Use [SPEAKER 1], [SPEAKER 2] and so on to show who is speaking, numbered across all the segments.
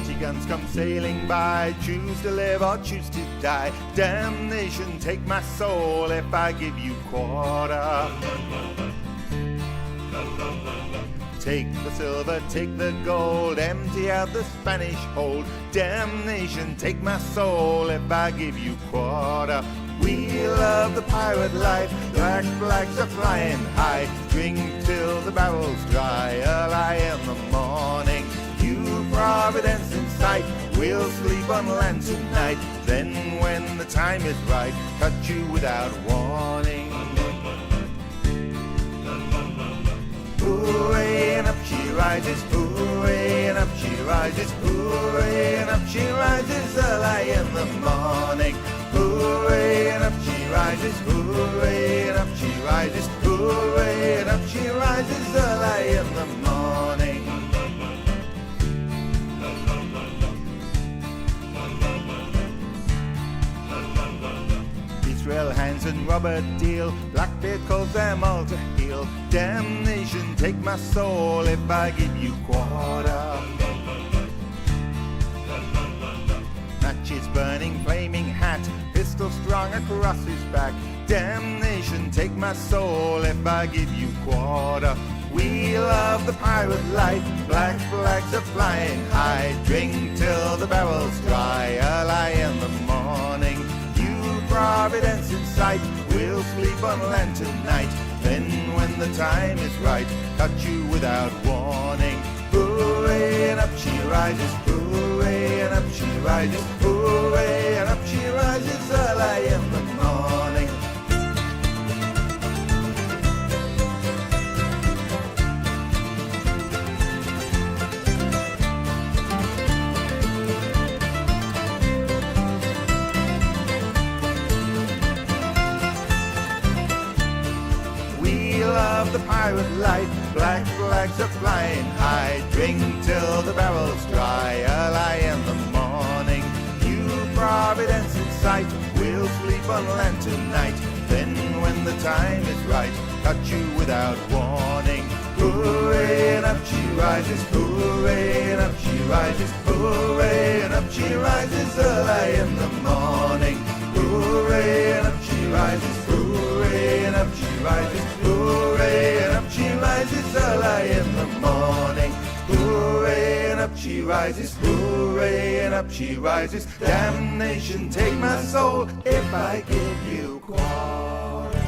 [SPEAKER 1] empty guns come sailing by. Choose to live or choose to die. Damnation, take my soul if I give you quarter. Take the silver, take the gold, empty out the Spanish hold. Damnation, take my soul if I give you quarter. We love the pirate life, black flags are flying high. Drink till the barrel's dry, early in the morning. You Providence in sight, we'll sleep on land tonight. Then when the time is right, cut you without warning. Hooray, and up she rises, hooray, and up she rises, hooray, and up she rises early in the morning. Hooray, and up she rises, hooray, and up she rises, hooray, and up she rises early in the morning. Israel Hands and Robert Deal, Blackbeard calls them all to heel. Damnation, take my soul if I give you quarter. Matches burning, flaming hat, pistol strung across his back. Damnation, take my soul if I give you quarter. We love the pirate life, black flags are flying high. Drink till the barrel's dry, early in the morning. You Providence in sight, we'll sleep on land tonight. Then when the time is right, cut you without warning. Hooray, and up she rises, hooray, and up she rises, hooray, and up she rises early in the morning. We love the pirate life, black flags are flying high. Drink till the barrel's dry, early in the morning. You Providence in sight, we'll sleep on land tonight. Then when the time is right, cut you without warning. Hooray, and up she rises, hooray, and up she rises, hooray, and up she rises early in the morning. Hooray, and up she rises, hooray, and up she rises, hooray, and up she rises early in the morning. Hooray, and up she rises, hooray, and up she rises. Damnation, take my soul if I give you quarter.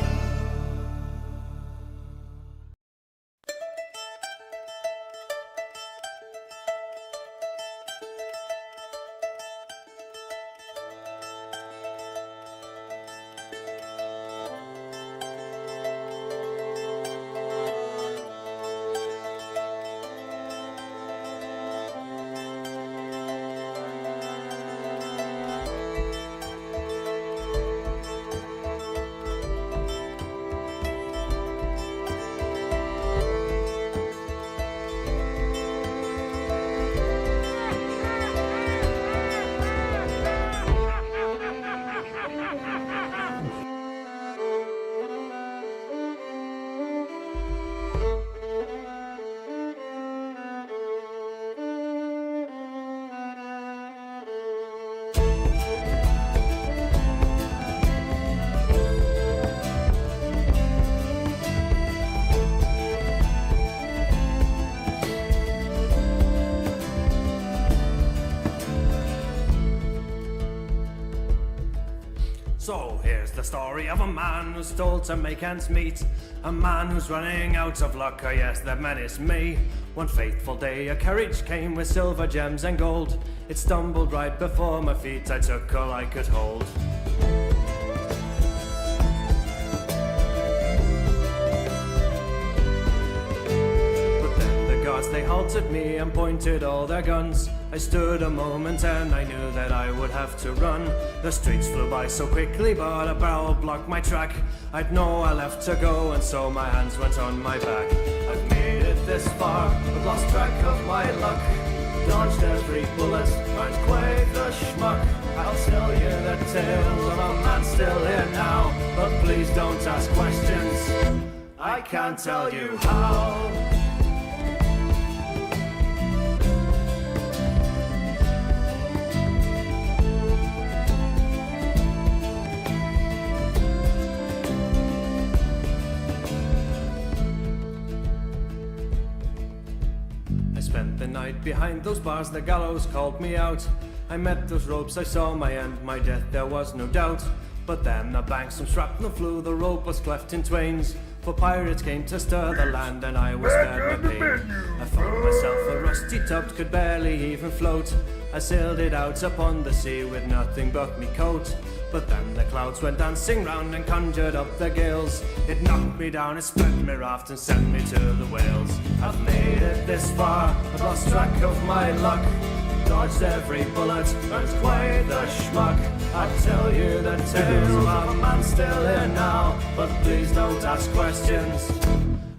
[SPEAKER 2] So here's the story of a man who stole to make ends meet. A man who's running out of luck, oh yes, that man is me. One fateful day a carriage came with silver, gems and gold. It stumbled right before my feet, I took all I could hold. They halted me and pointed all their guns. I stood a moment and I knew that I would have to run. The streets flew by so quickly, but a barrel blocked my track. I'd nowhere left to go, and so my hands went on my back. I've made it this far, but lost track of my luck. Dodged every bullet, and quite the schmuck. I'll tell you the tale of a man still here now, but please don't ask questions, I can't tell you spent the night behind those bars, the gallows called me out. I met those ropes, I saw my end, my death, there was no doubt. But then a bang, some shrapnel flew, the rope was cleft in twains. For pirates came to stir the land, and I was scared with pain. I found myself a rusty tub, could barely even float. I sailed it out upon the sea with nothing but me coat. But then the clouds went dancing round and conjured up the gales. It knocked me down, it split me raft and sent me to the whales. I've made it this far, I've lost track of my luck. Dodged every bullet, earned quite the schmuck. I tell you the tale of a man still here now, but please don't ask questions,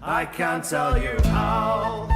[SPEAKER 2] I can't tell you how.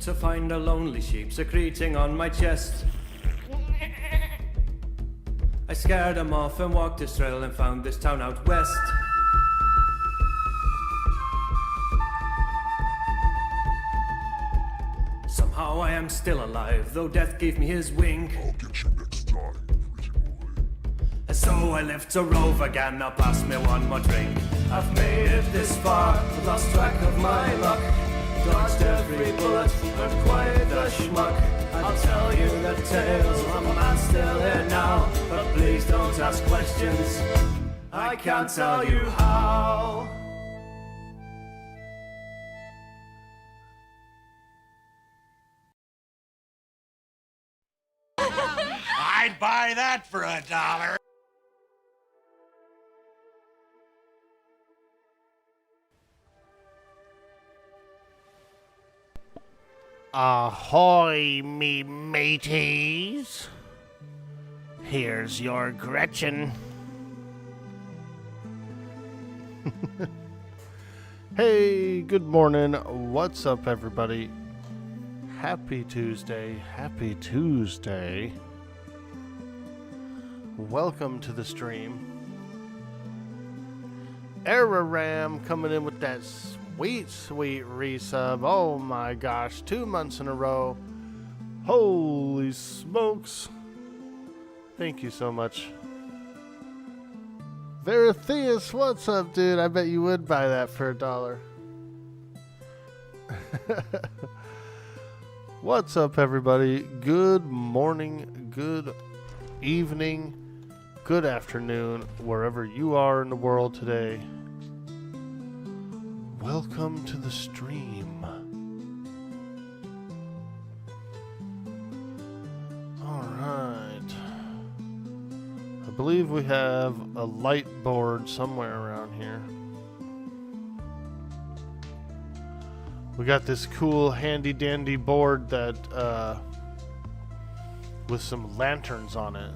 [SPEAKER 2] To find a lonely sheep secreting on my chest. I scared him off and walked his trail and found this town out west. Somehow I am still alive, though death gave me his wink.
[SPEAKER 3] I'll get you next time, pretty boy.
[SPEAKER 2] And so I live to rove again, now pass me one more drink. I've made it this far, but lost track of my luck. Dodged every bullet, earned quite the schmuck. I'll tell you the tales, I'm a man still here now, but please don't ask questions, I can't tell you how.
[SPEAKER 1] I'd buy that for $1.
[SPEAKER 4] Ahoy, me mateys! Here's your Gretchen.
[SPEAKER 5] Hey, good morning. What's up, everybody? Happy Tuesday. Happy Tuesday. Welcome to the stream. Araram coming in with that sweet, sweet resub. Oh my gosh, 2 months in a row. Holy smokes. Thank you so much. Veritheus, what's up, dude? I bet you would buy that for $1. What's up, everybody? Good morning, good evening, good afternoon, wherever you are in the world today. Welcome to the stream. Alright. I believe we have a light board somewhere around here. We got this cool handy dandy board that with some lanterns on it.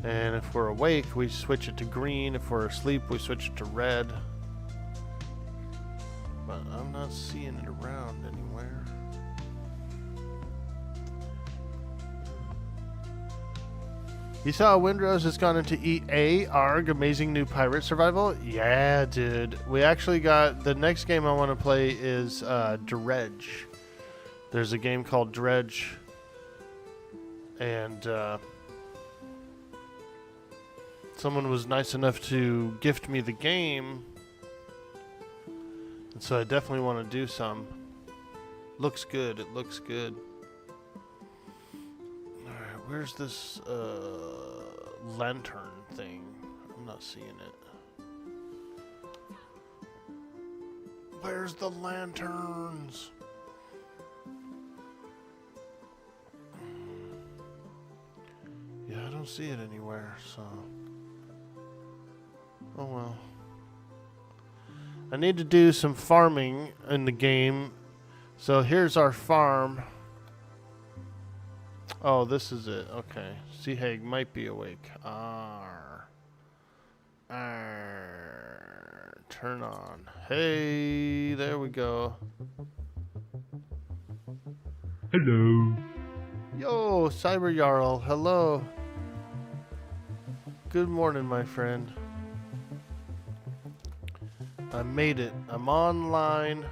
[SPEAKER 5] And if we're awake, we switch it to green. If we're asleep, we switch it to red. But I'm not seeing it around anywhere. You saw Windrose has gone into EA, ARG, Amazing New Pirate Survival? Yeah, dude. We actually got, the next game I want to play is Dredge. There's a game called Dredge, and someone was nice enough to gift me the game, and so I definitely want to do some. Looks good. It looks good. Alright, where's this lantern thing? I'm not seeing it. Where's the lanterns? Yeah, I don't see it anywhere, so... Oh well. I need to do some farming in the game. So here's our farm. Oh, this is it. Okay. Sea Hag might be awake. Arr. Arr. Turn on. Hey, there we go.
[SPEAKER 3] Hello.
[SPEAKER 5] Yo, Cyber Jarl. Hello. Good morning, my friend. I made it. I'm online.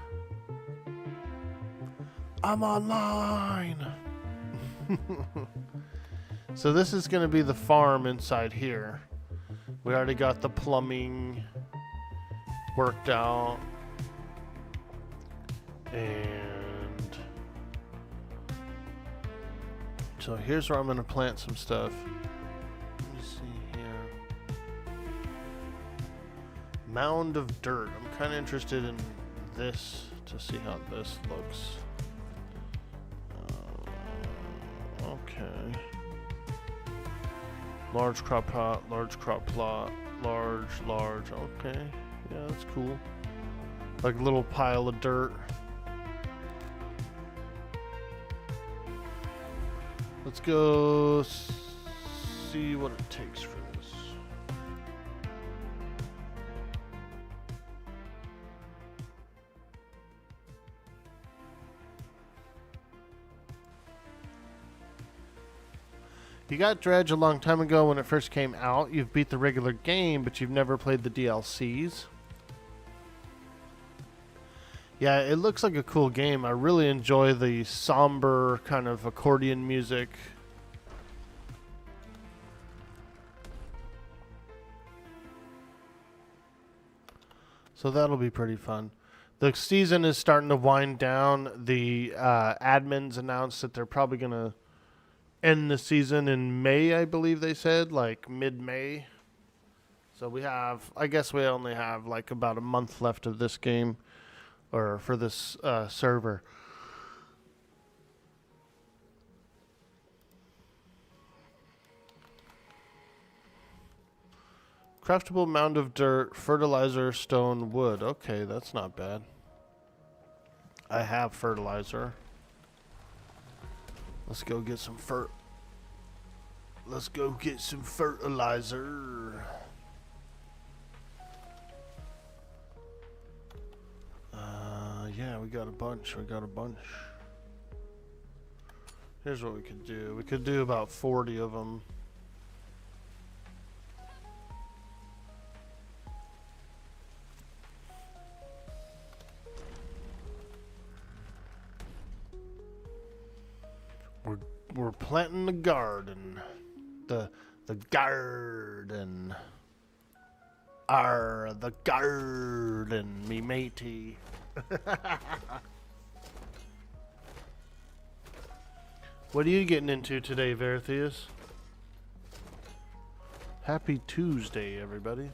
[SPEAKER 5] I'm online. So this is going to be the farm inside here. We already got the plumbing worked out. And so here's where I'm going to plant some stuff. Let me see here. Mound of dirt. I'm kind of interested in this to see how this looks. Okay. Large crop plot, large crop plot, large. Okay. Yeah, that's cool. Like a little pile of dirt. Let's go see what it takes for this. You got Dredge a long time ago when it first came out. You've beat the regular game, but you've never played the DLCs. Yeah, it looks like a cool game. I really enjoy the somber kind of accordion music. So that'll be pretty fun. The season is starting to wind down. The admins announced that they're probably going to end the season in May, I believe they said, like mid-May. So we have, I guess we only have like about a month left of this game, or for this server. Craftable mound of dirt, fertilizer, stone, wood. Okay, that's not bad. I have fertilizer. Let's go get some Let's go get some fertilizer. Yeah, we got a bunch. Here's what we could do. We could do about 40 of them. We're planting the garden. The garden. The garden, me matey. What are you getting into today, Vertheus? Happy Tuesday, everybody.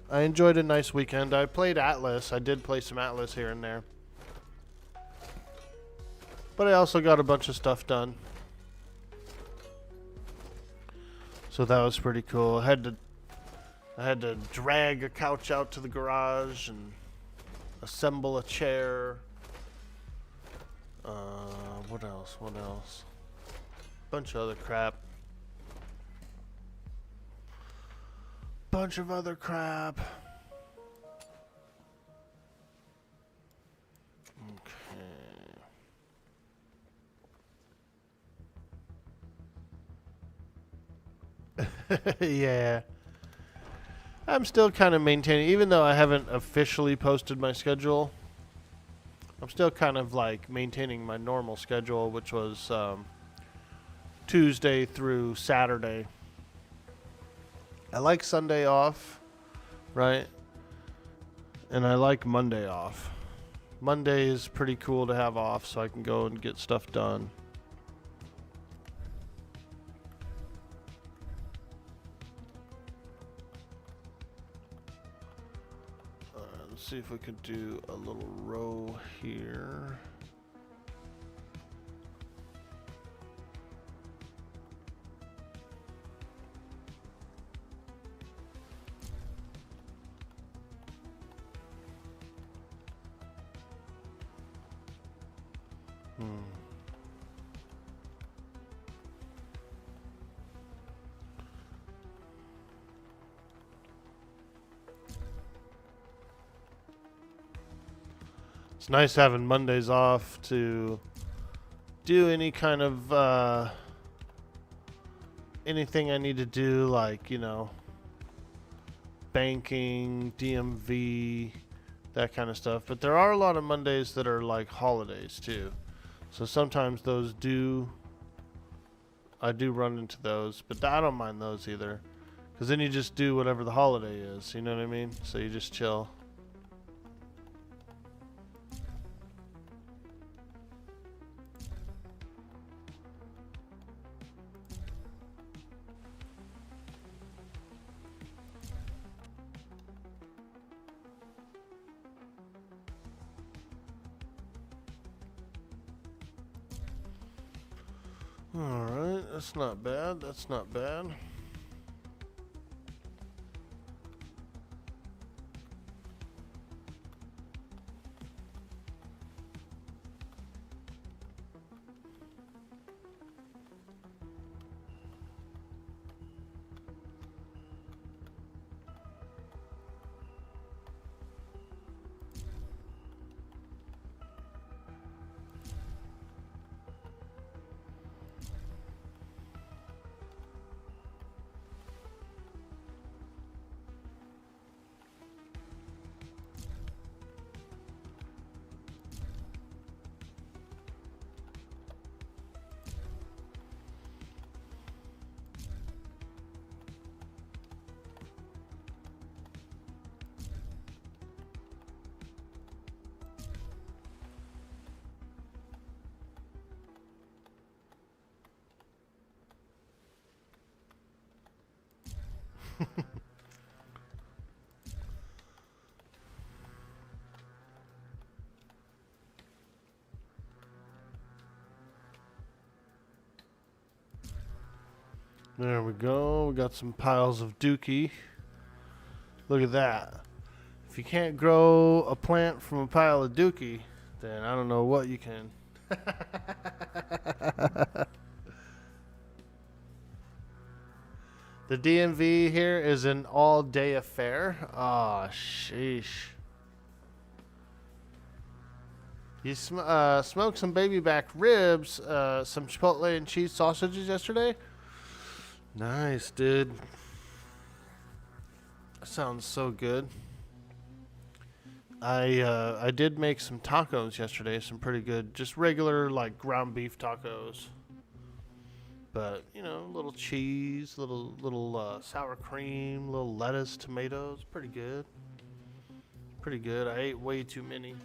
[SPEAKER 5] I enjoyed a nice weekend. I played Atlas. I did play some Atlas here and there. But I also got a bunch of stuff done. So that was pretty cool. I had to drag a couch out to the garage and assemble a chair. What else? Bunch of other crap. Okay. Yeah. I'm still kind of maintaining, even though I haven't officially posted my schedule. I'm still kind of like maintaining my normal schedule, which was Tuesday through Saturday. I like Sunday off, right? And I like Monday off. Monday is pretty cool to have off so I can go and get stuff done. Let's see if we could do a little row here. It's nice having Mondays off to do any kind of anything I need to do, like, you know, banking, DMV, that kind of stuff. But there are a lot of Mondays that are like holidays too. So sometimes those I do run into those, but I don't mind those either. Because then you just do whatever the holiday is, you know what I mean? So you just chill. Alright, that's not bad, that's not bad. There we go. We got some piles of dookie. Look at that. If you can't grow a plant from a pile of dookie, then I don't know what you can. The DMV here is an all-day affair. Oh, sheesh. You smoked some baby back ribs, some Chipotle and cheese sausages yesterday? Nice, dude. That sounds so good. I did make some tacos yesterday, some pretty good, just regular like ground beef tacos. But, you know, a little cheese, little sour cream, little lettuce, tomatoes, pretty good. Pretty good. I ate way too many.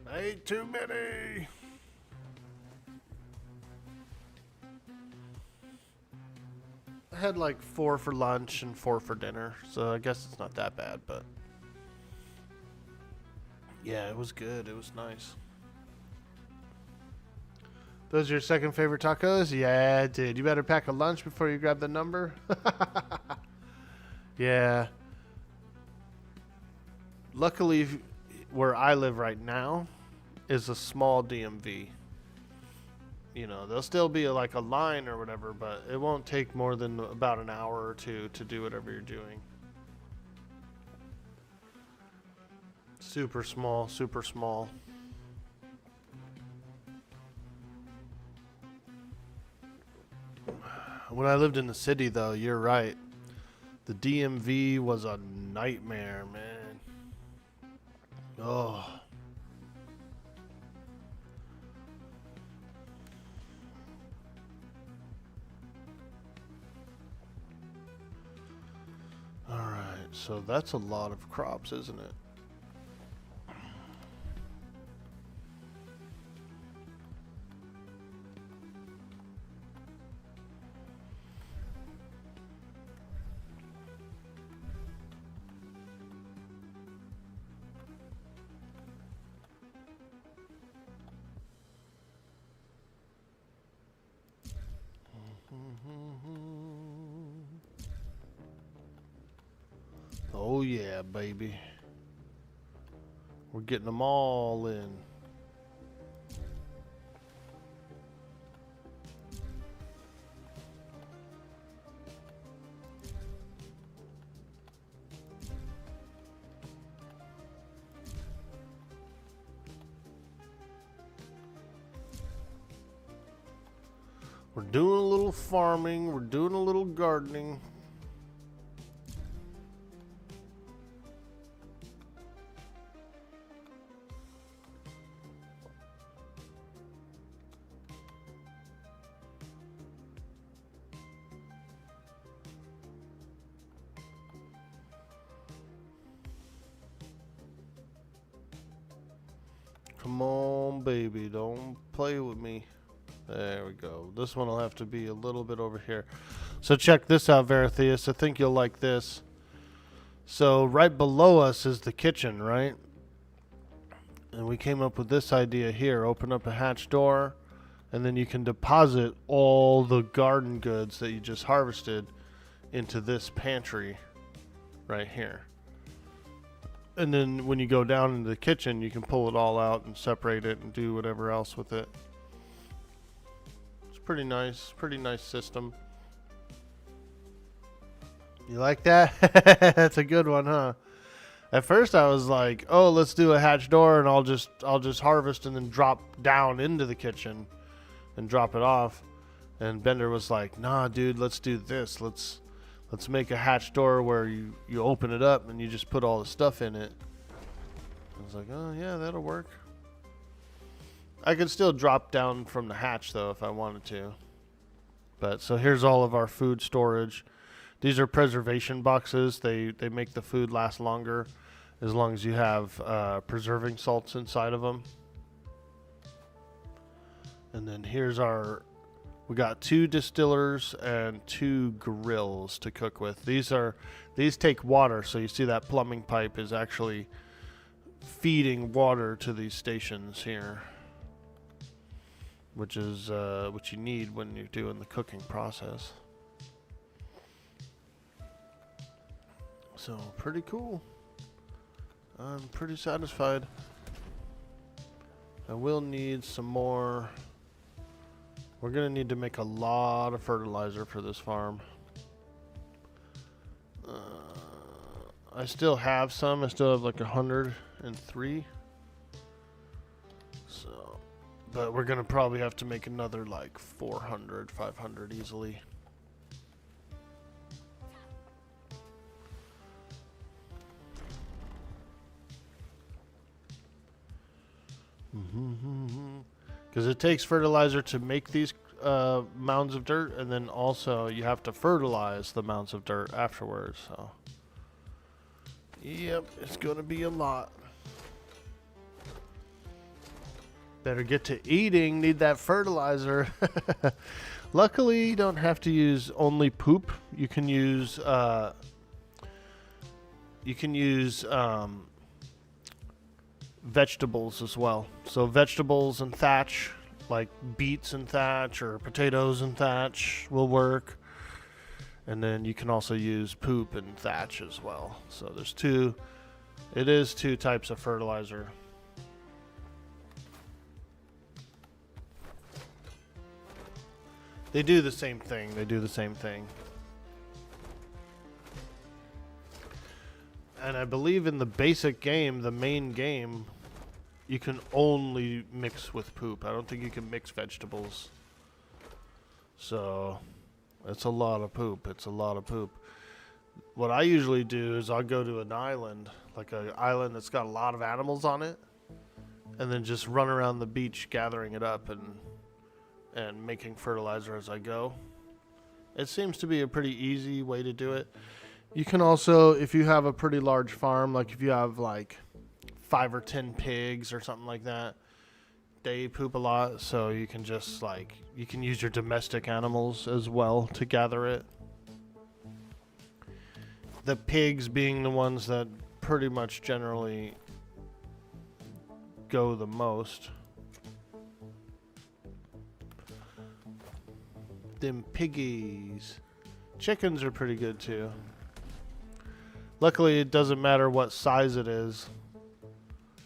[SPEAKER 5] I ate too many. I had like 4 for lunch and 4 for dinner, so I guess it's not that bad, but yeah, it was good. It was nice. Those are your second favorite tacos? Yeah, dude. You better pack a lunch before you grab the number. Yeah. Luckily, where I live right now is a small DMV. You know, there'll still be like a line or whatever, but it won't take more than about an hour or two to do whatever you're doing. Super small, super small. When I lived in the city, though, you're right. The DMV was a nightmare, man. Oh. Alright, so that's a lot of crops, isn't it? Oh yeah, baby. We're getting them all in. We're doing a little farming, we're doing a little gardening. Come on, baby, don't play with me. There we go. This one will have to be a little bit over here. So check this out, Veritheus. I think you'll like this. So right below us is the kitchen, right? And we came up with this idea here. Open up a hatch door, and then you can deposit all the garden goods that you just harvested into this pantry right here. And then when you go down into the kitchen, you can pull it all out and separate it and do whatever else with it. It's pretty nice system. You like that? That's a good one, huh? At first I was like, oh, let's do a hatch door and I'll just harvest and then drop down into the kitchen and drop it off. And Bender was like, nah, dude, let's do this. Let's make a hatch door where you open it up and you just put all the stuff in it. I was like, oh yeah, that'll work. I could still drop down from the hatch though if I wanted to. But so here's all of our food storage. These are preservation boxes. They make the food last longer as long as you have preserving salts inside of them. And then here's we got 2 distillers and 2 grills to cook with. These take water, so you see that plumbing pipe is actually feeding water to these stations here, which is what you need when you're doing the cooking process. So pretty cool. I'm pretty satisfied. I will need some more. We're going to need to make a lot of fertilizer for this farm. I still have some. I still have like 103. So, but we're going to probably have to make another like 400, 500 easily. Because it takes fertilizer to make these mounds of dirt, and then also you have to fertilize the mounds of dirt afterwards. So, yep, it's going to be a lot. Better get to eating. Need that fertilizer. Luckily, you don't have to use only poop. You can use vegetables as well. So vegetables and thatch, like beets and thatch or potatoes and thatch will work. And then you can also use poop and thatch as well. So there's 2 types of fertilizer. They do the same thing. And I believe in the basic game, the main game, you can only mix with poop. I don't think you can mix vegetables. So, it's a lot of poop. What I usually do is I'll go to an island, like an island that's got a lot of animals on it, and then just run around the beach gathering it up and making fertilizer as I go. It seems to be a pretty easy way to do it. You can also, if you have a pretty large farm, like if you have like 5 or 10 pigs or something like that, they poop a lot, so you can just you can use your domestic animals as well to gather it. The pigs being the ones that pretty much generally go the most. Them piggies. Chickens are pretty good too. Luckily, it doesn't matter what size it is.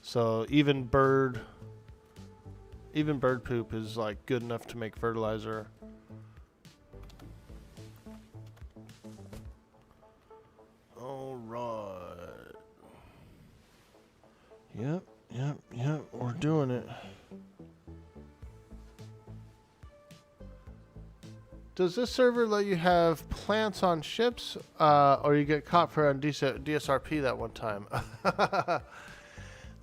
[SPEAKER 5] So even bird poop is like good enough to make fertilizer. All right. Yep. We're doing it. Does this server let you have plants on ships, or you get caught for on DSRP that one time?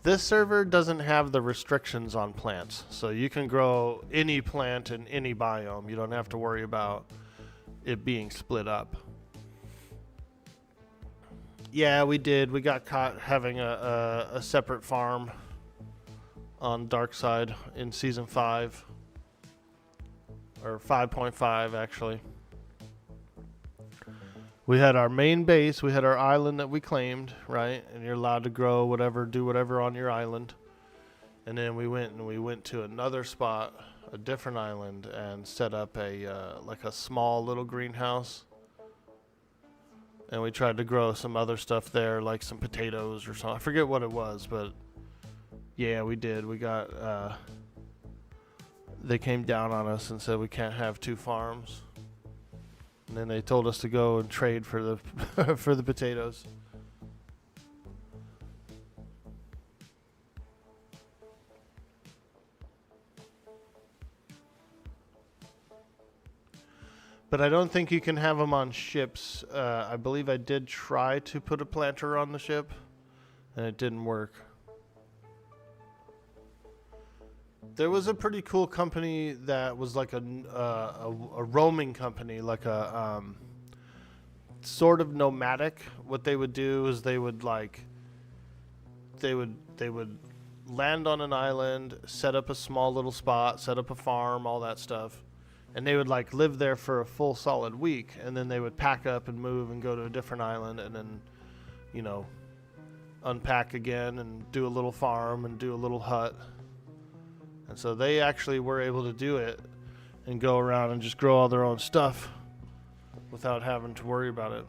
[SPEAKER 5] This server doesn't have the restrictions on plants, so you can grow any plant in any biome. You don't have to worry about it being split up. Yeah, we did. We got caught having a separate farm on Darkside in Season 5. Or 5.5, actually. We had our main base. We had our island that we claimed, right? And you're allowed to grow whatever, do whatever on your island. And then we went to another spot, a different island, and set up like a small little greenhouse. And we tried to grow some other stuff there, like some potatoes or something. I forget what it was, but yeah, we did. We got, they came down on us and said we can't have 2 farms. And then they told us to go and trade for the for the potatoes. But I don't think you can have them on ships. I believe I did try to put a planter on the ship, and it didn't work. There was a pretty cool company that was like a roaming company, like a sort of nomadic. What they would do is they would land on an island, set up a small little spot, set up a farm, all that stuff. And they would like live there for a full solid week, and then they would pack up and move and go to a different island, and then, you know, unpack again and do a little farm and do a little hut. And so they actually were able to do it and go around and just grow all their own stuff without having to worry about it.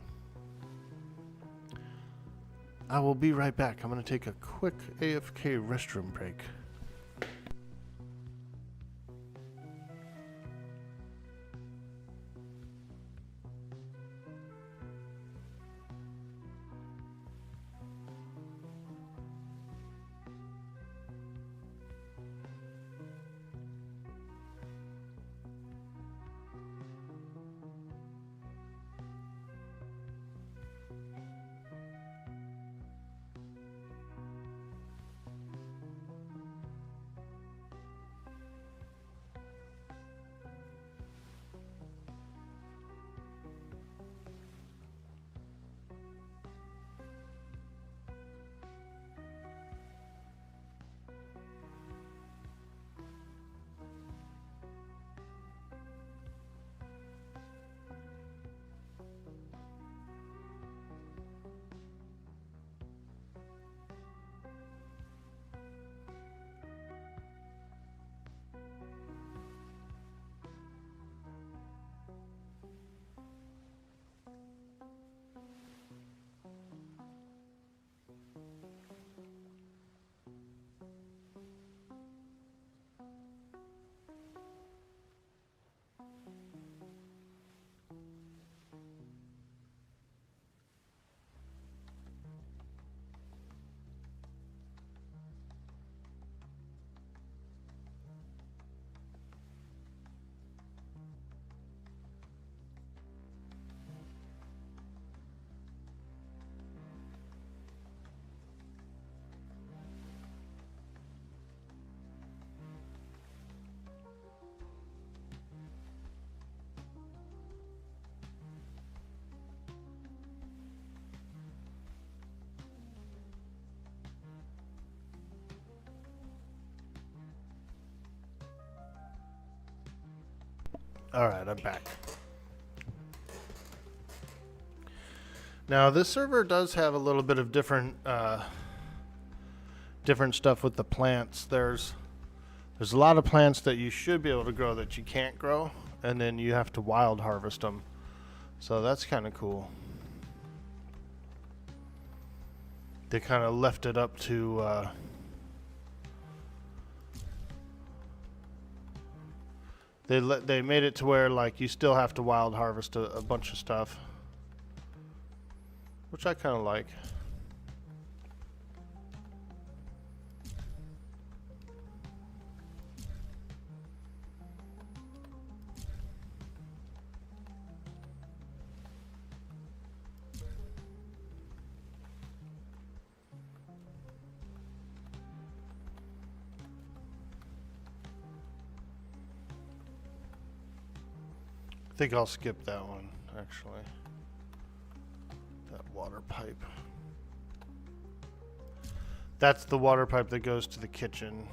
[SPEAKER 5] I will be right back. I'm going to take a quick AFK restroom break. Alright, I'm back. Now, this server does have a little bit of different stuff with the plants. There's a lot of plants that you should be able to grow that you can't grow, and then you have to wild harvest them. So that's kind of cool. They kind of left it up to they made it to where like you still have to wild harvest a bunch of stuff, which I kind of like. I think I'll skip that one, actually. That water pipe. That's the water pipe that goes to the kitchen.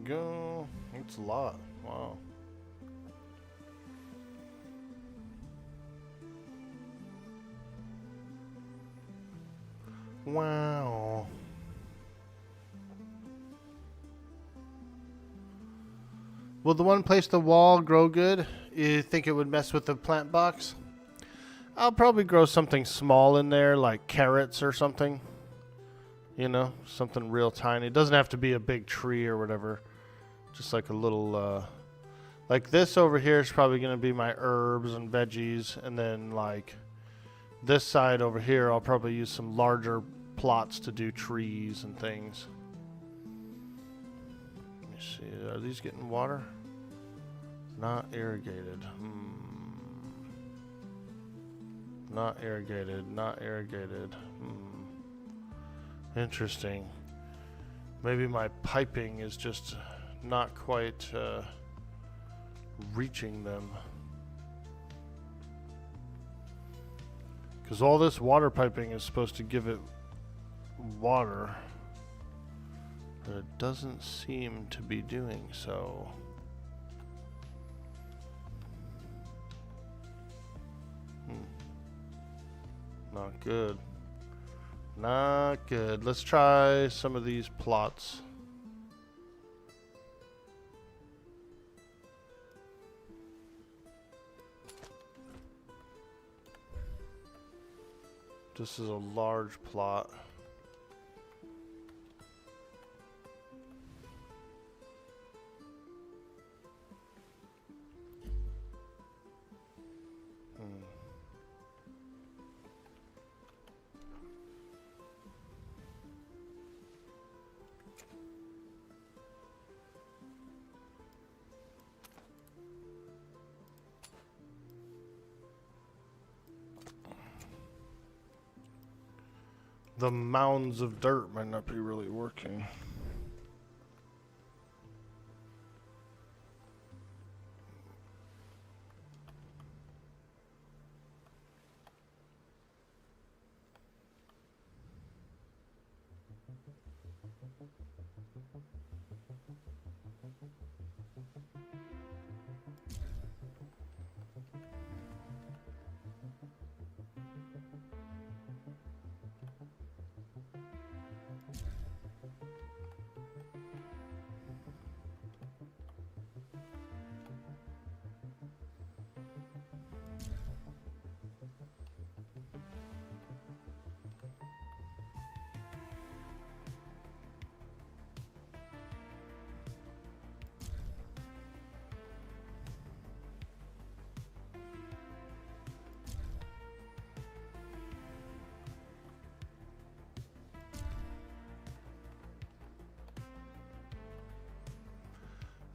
[SPEAKER 5] Go. It's a lot. Wow. Wow. Will the one place the wall grow good? You think it would mess with the plant box? I'll probably grow something small in there, like carrots or something. You know, something real tiny. It doesn't have to be a big tree or whatever. Just like a little, like this over here is probably going to be my herbs and veggies. And then like this side over here, I'll probably use some larger plots to do trees and things. Let me see, are these getting water? Not irrigated. Not irrigated, not irrigated. Interesting. Maybe my piping is just not quite reaching them. Because all this water piping is supposed to give it water, but it doesn't seem to be doing so. Not good. Not good. Let's try some of these plots. This is a large plot. The mounds of dirt might not be really working.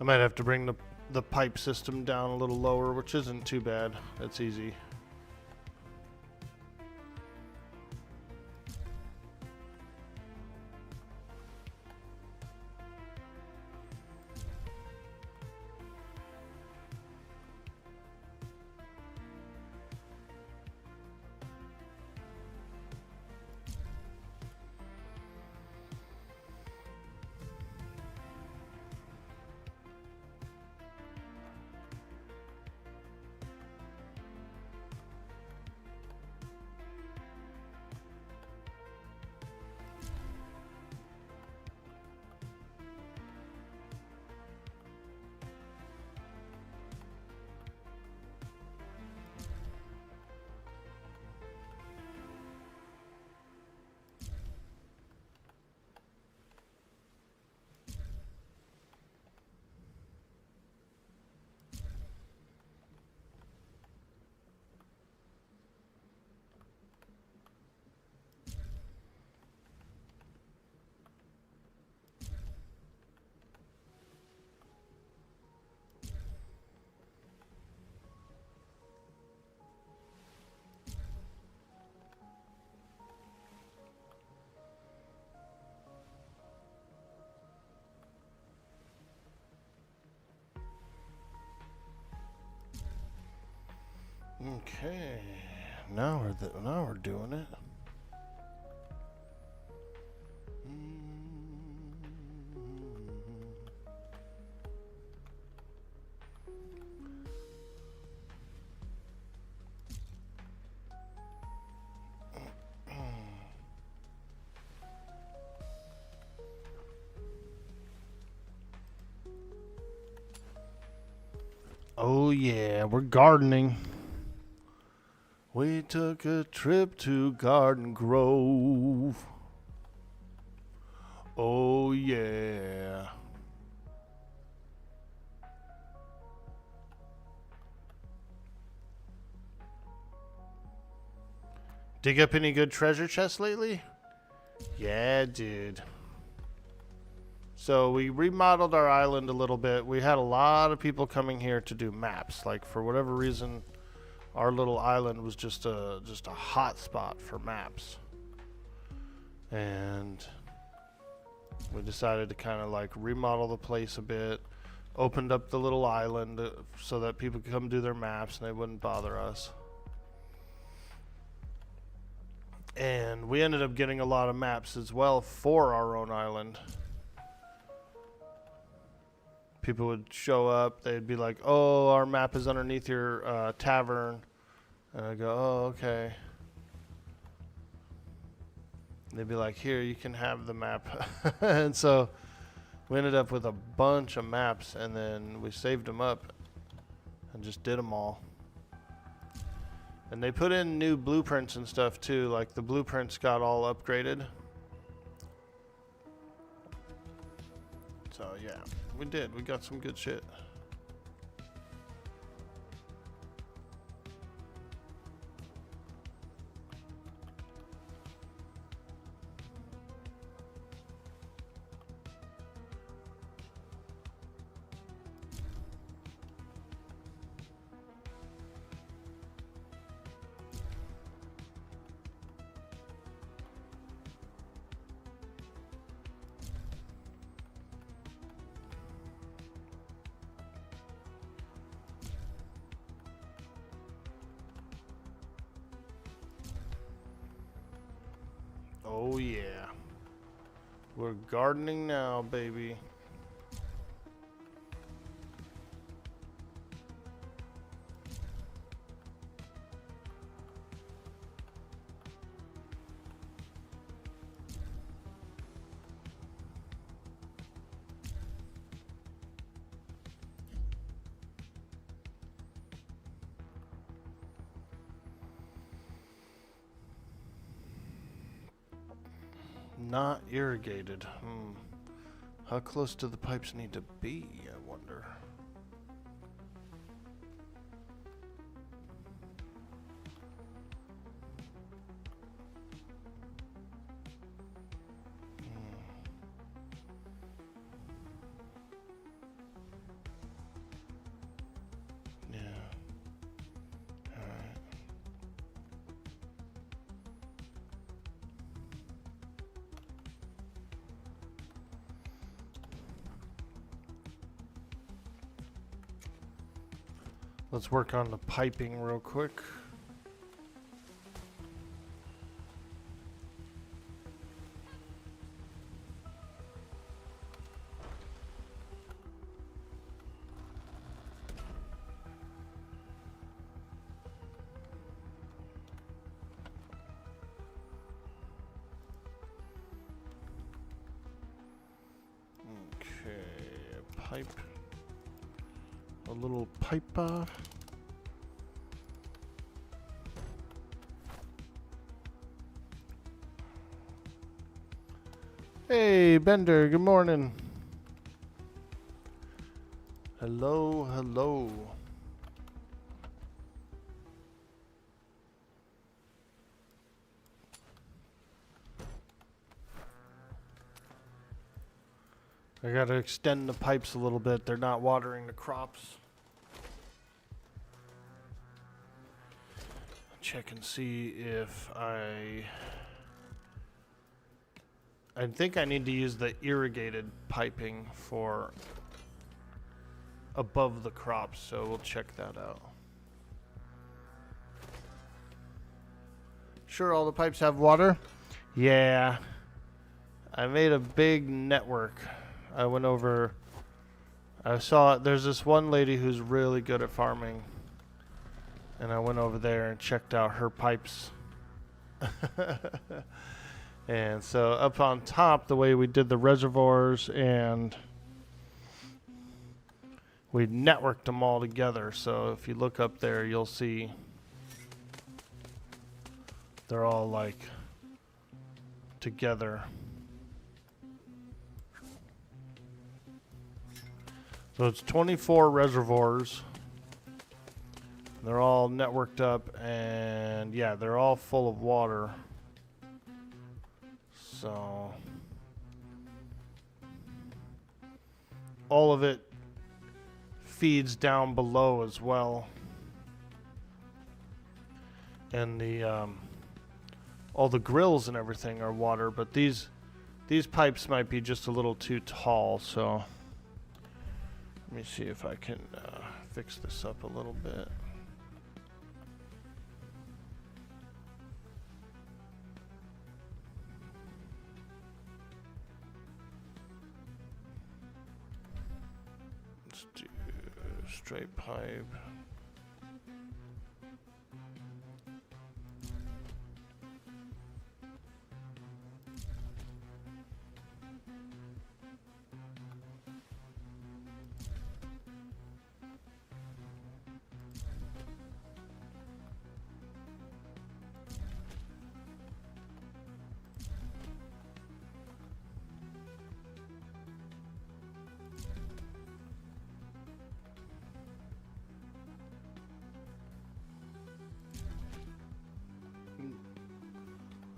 [SPEAKER 5] I might have to bring the pipe system down a little lower, which isn't too bad. It's easy. Okay, now we're doing it. Oh yeah, we're gardening. We took a trip to Garden Grove. Oh yeah. Dig up any good treasure chests lately? Yeah, dude. So we remodeled our island a little bit. We had a lot of people coming here to do maps. Like, for whatever reason, our little island was just a hot spot for maps. And we decided to kind of like remodel the place a bit. Opened up the little island so that people could come do their maps and they wouldn't bother us. And we ended up getting a lot of maps as well for our own island. People would show up, they'd be like, oh, our map is underneath your tavern. And I'd go, oh, okay. And they'd be like, here, you can have the map. And so we ended up with a bunch of maps, and then we saved them up and just did them all. And they put in new blueprints and stuff too, like the blueprints got all upgraded. So yeah, we did. We got some good shit. Oh yeah. We're gardening now, baby. Not irrigated. How close do the pipes need to be, I wonder? Let's work on the piping real quick. Pipe. A little piper. Hey, Bender, good morning. Hello, hello. I gotta extend the pipes a little bit. They're not watering the crops. Check and see if I think I need to use the irrigated piping for above the crops, so we'll check that out. Sure, all the pipes have water? Yeah. I made a big network. I went over, I saw there's this one lady who's really good at farming, and I went over there and checked out her pipes. And so up on top, the way we did the reservoirs, and we networked them all together. So if you look up there, you'll see they're all like together. So it's 24 reservoirs. They're all networked up, and yeah, they're all full of water. So all of it feeds down below as well. And the all the grills and everything are water, but these pipes might be just a little too tall, so let me see if I can fix this up a little bit. Let's do straight pipe.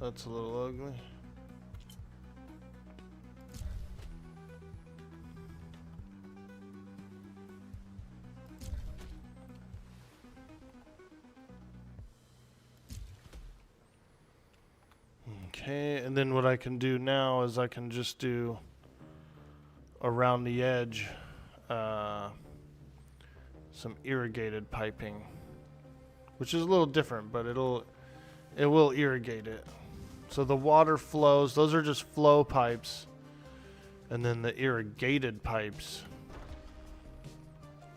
[SPEAKER 5] That's a little ugly. Okay, and then what I can do now is I can just do around the edge some irrigated piping, which is a little different, but it will irrigate it. So the water flows, those are just flow pipes, and then the irrigated pipes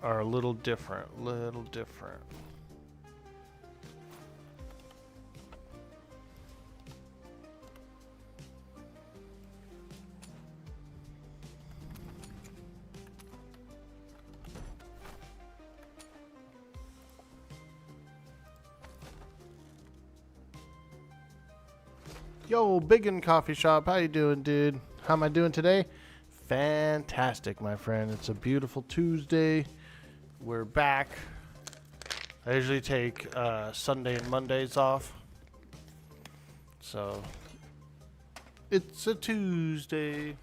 [SPEAKER 5] are a little different, Yo, Biggin Coffee Shop, how you doing, dude? How am I doing today? Fantastic, my friend. It's a beautiful Tuesday. We're back. I usually take Sunday and Mondays off. So, it's a Tuesday.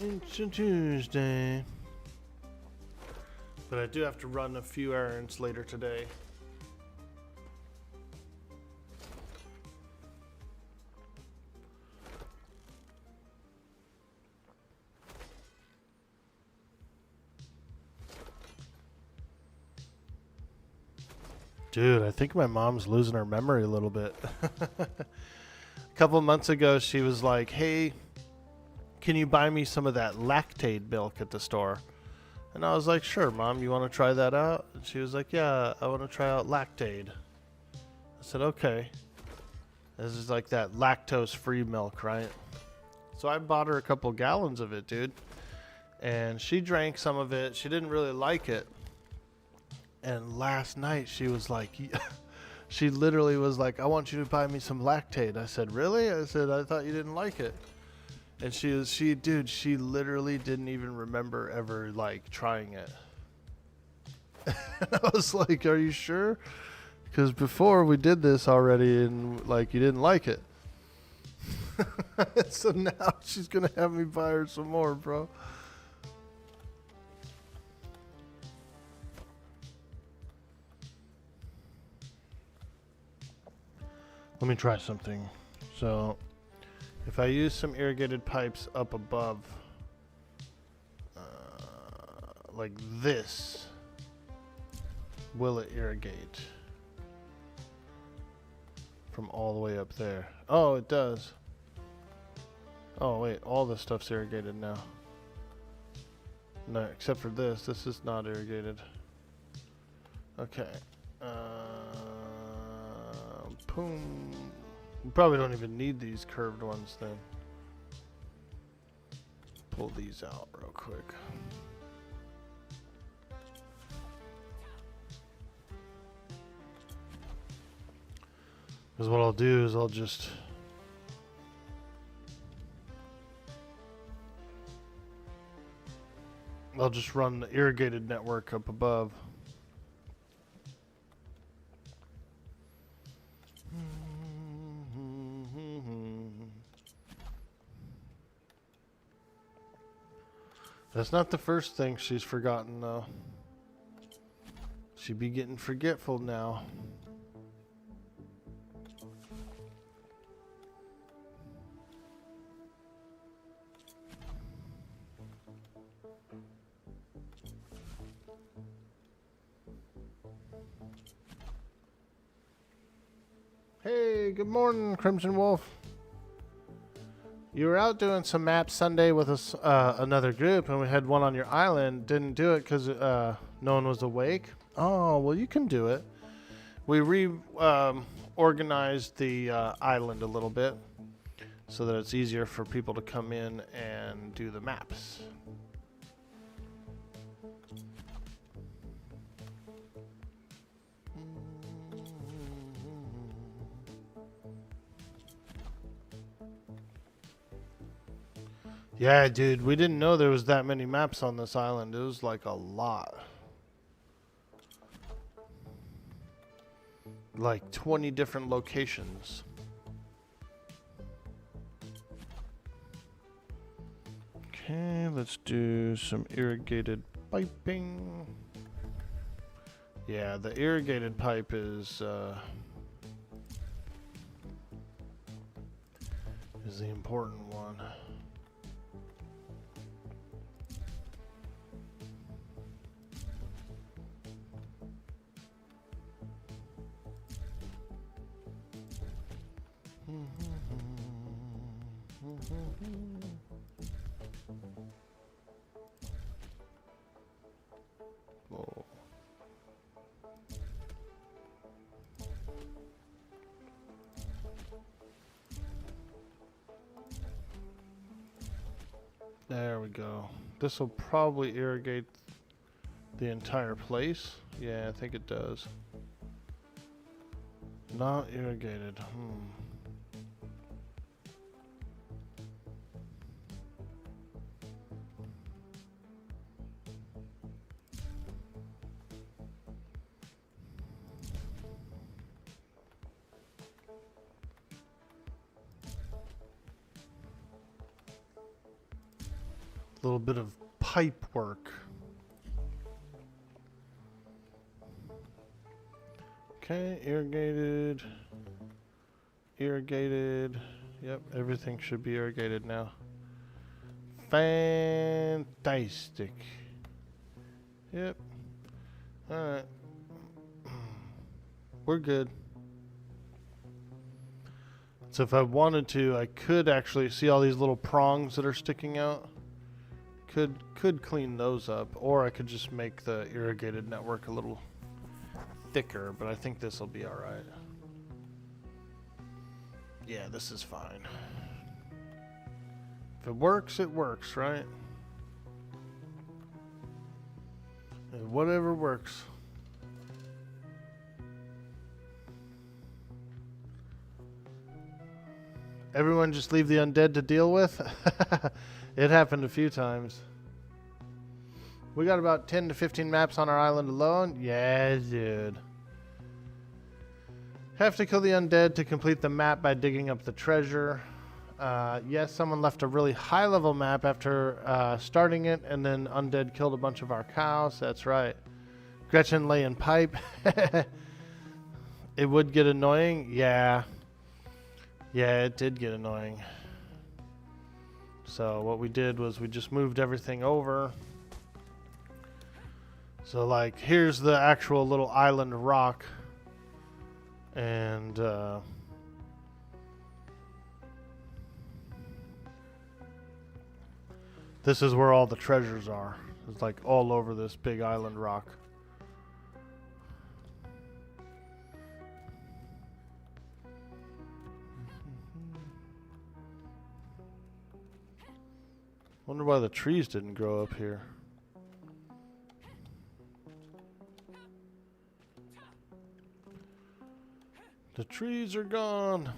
[SPEAKER 5] It's a Tuesday. But I do have to run a few errands later today. Dude, I think my mom's losing her memory a little bit. A couple months ago, she was like, hey, can you buy me some of that Lactaid milk at the store? And I was like, sure, Mom, you want to try that out? And she was like, yeah, I want to try out Lactaid. I said, okay. This is like that lactose-free milk, right? So I bought her a couple gallons of it, dude. And she drank some of it. She didn't really like it. And last night she was like, she literally was like, I want you to buy me some Lactaid. I said, really? I said, I thought you didn't like it. And she literally didn't even remember ever like trying it. And I was like, are you sure? Because before we did this already and like you didn't like it. So now she's going to have me buy her some more, bro. Let me try something. So, if I use some irrigated pipes up above, like this, will it irrigate from all the way up there? Oh, it does. Oh, wait, all this stuff's irrigated now. No, except for this. This is not irrigated. Okay. Boom. We probably don't even need these curved ones then. Pull these out real quick. Because what I'll do is I'll just run the irrigated network up above. That's not the first thing she's forgotten, though. She be getting forgetful now. Hey, good morning, Crimson Wolf. You were out doing some maps Sunday with us, another group, and we had one on your island. Didn't do it because no one was awake. Oh, well, you can do it. We organized the island a little bit so that it's easier for people to come in and do the maps. Yeah, dude, we didn't know there was that many maps on this island. It was like a lot. Like 20 different locations. Okay, let's do some irrigated piping. Yeah, the irrigated pipe is the important one. Whoa. There we go. This will probably irrigate the entire place. Yeah, I think it does. Not irrigated. A little bit of pipe work. Okay, irrigated. Irrigated. Yep, everything should be irrigated now. Fantastic. Yep. Alright. We're good. So if I wanted to, I could actually see all these little prongs that are sticking out. Could clean those up, or I could just make the irrigated network a little thicker, but I think this will be alright. Yeah, this is fine. If it works, right? And whatever works. Everyone just leave the undead to deal with? It happened a few times. We got about 10 to 15 maps on our island alone? Yeah, dude. Have to kill the undead to complete the map by digging up the treasure. Yes, someone left a really high level map after starting it, and then undead killed a bunch of our cows. That's right. Gretchen laying pipe. It would get annoying? Yeah. Yeah, it did get annoying. So what we did was we just moved everything over. So like here's the actual little island rock, and this is where all the treasures are. It's like all over this big island rock. Wonder why the trees didn't grow up here. The trees are gone.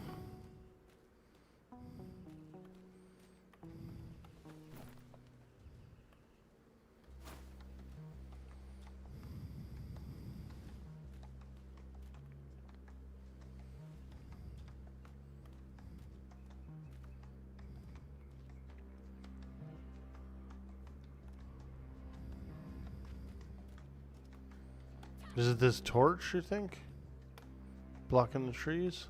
[SPEAKER 5] Is it this torch, you think? Blocking the trees?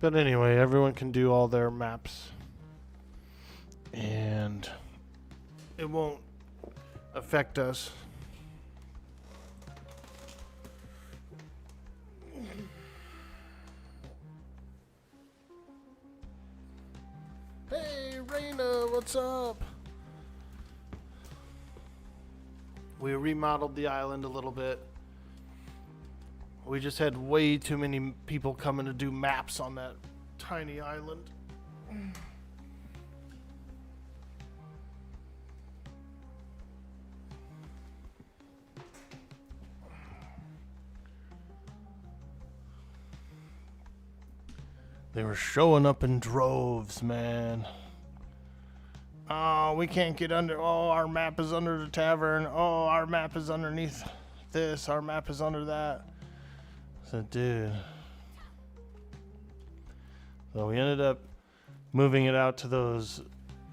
[SPEAKER 5] But anyway, everyone can do all their maps. And it won't affect us. Hey, Raina, what's up? We remodeled the island a little bit. We just had way too many people coming to do maps on that tiny island. They were showing up in droves, man. Oh, we can't get under. Oh, our map is under the tavern. Oh, our map is underneath this. Our map is under that. So, dude. So we ended up moving it out to those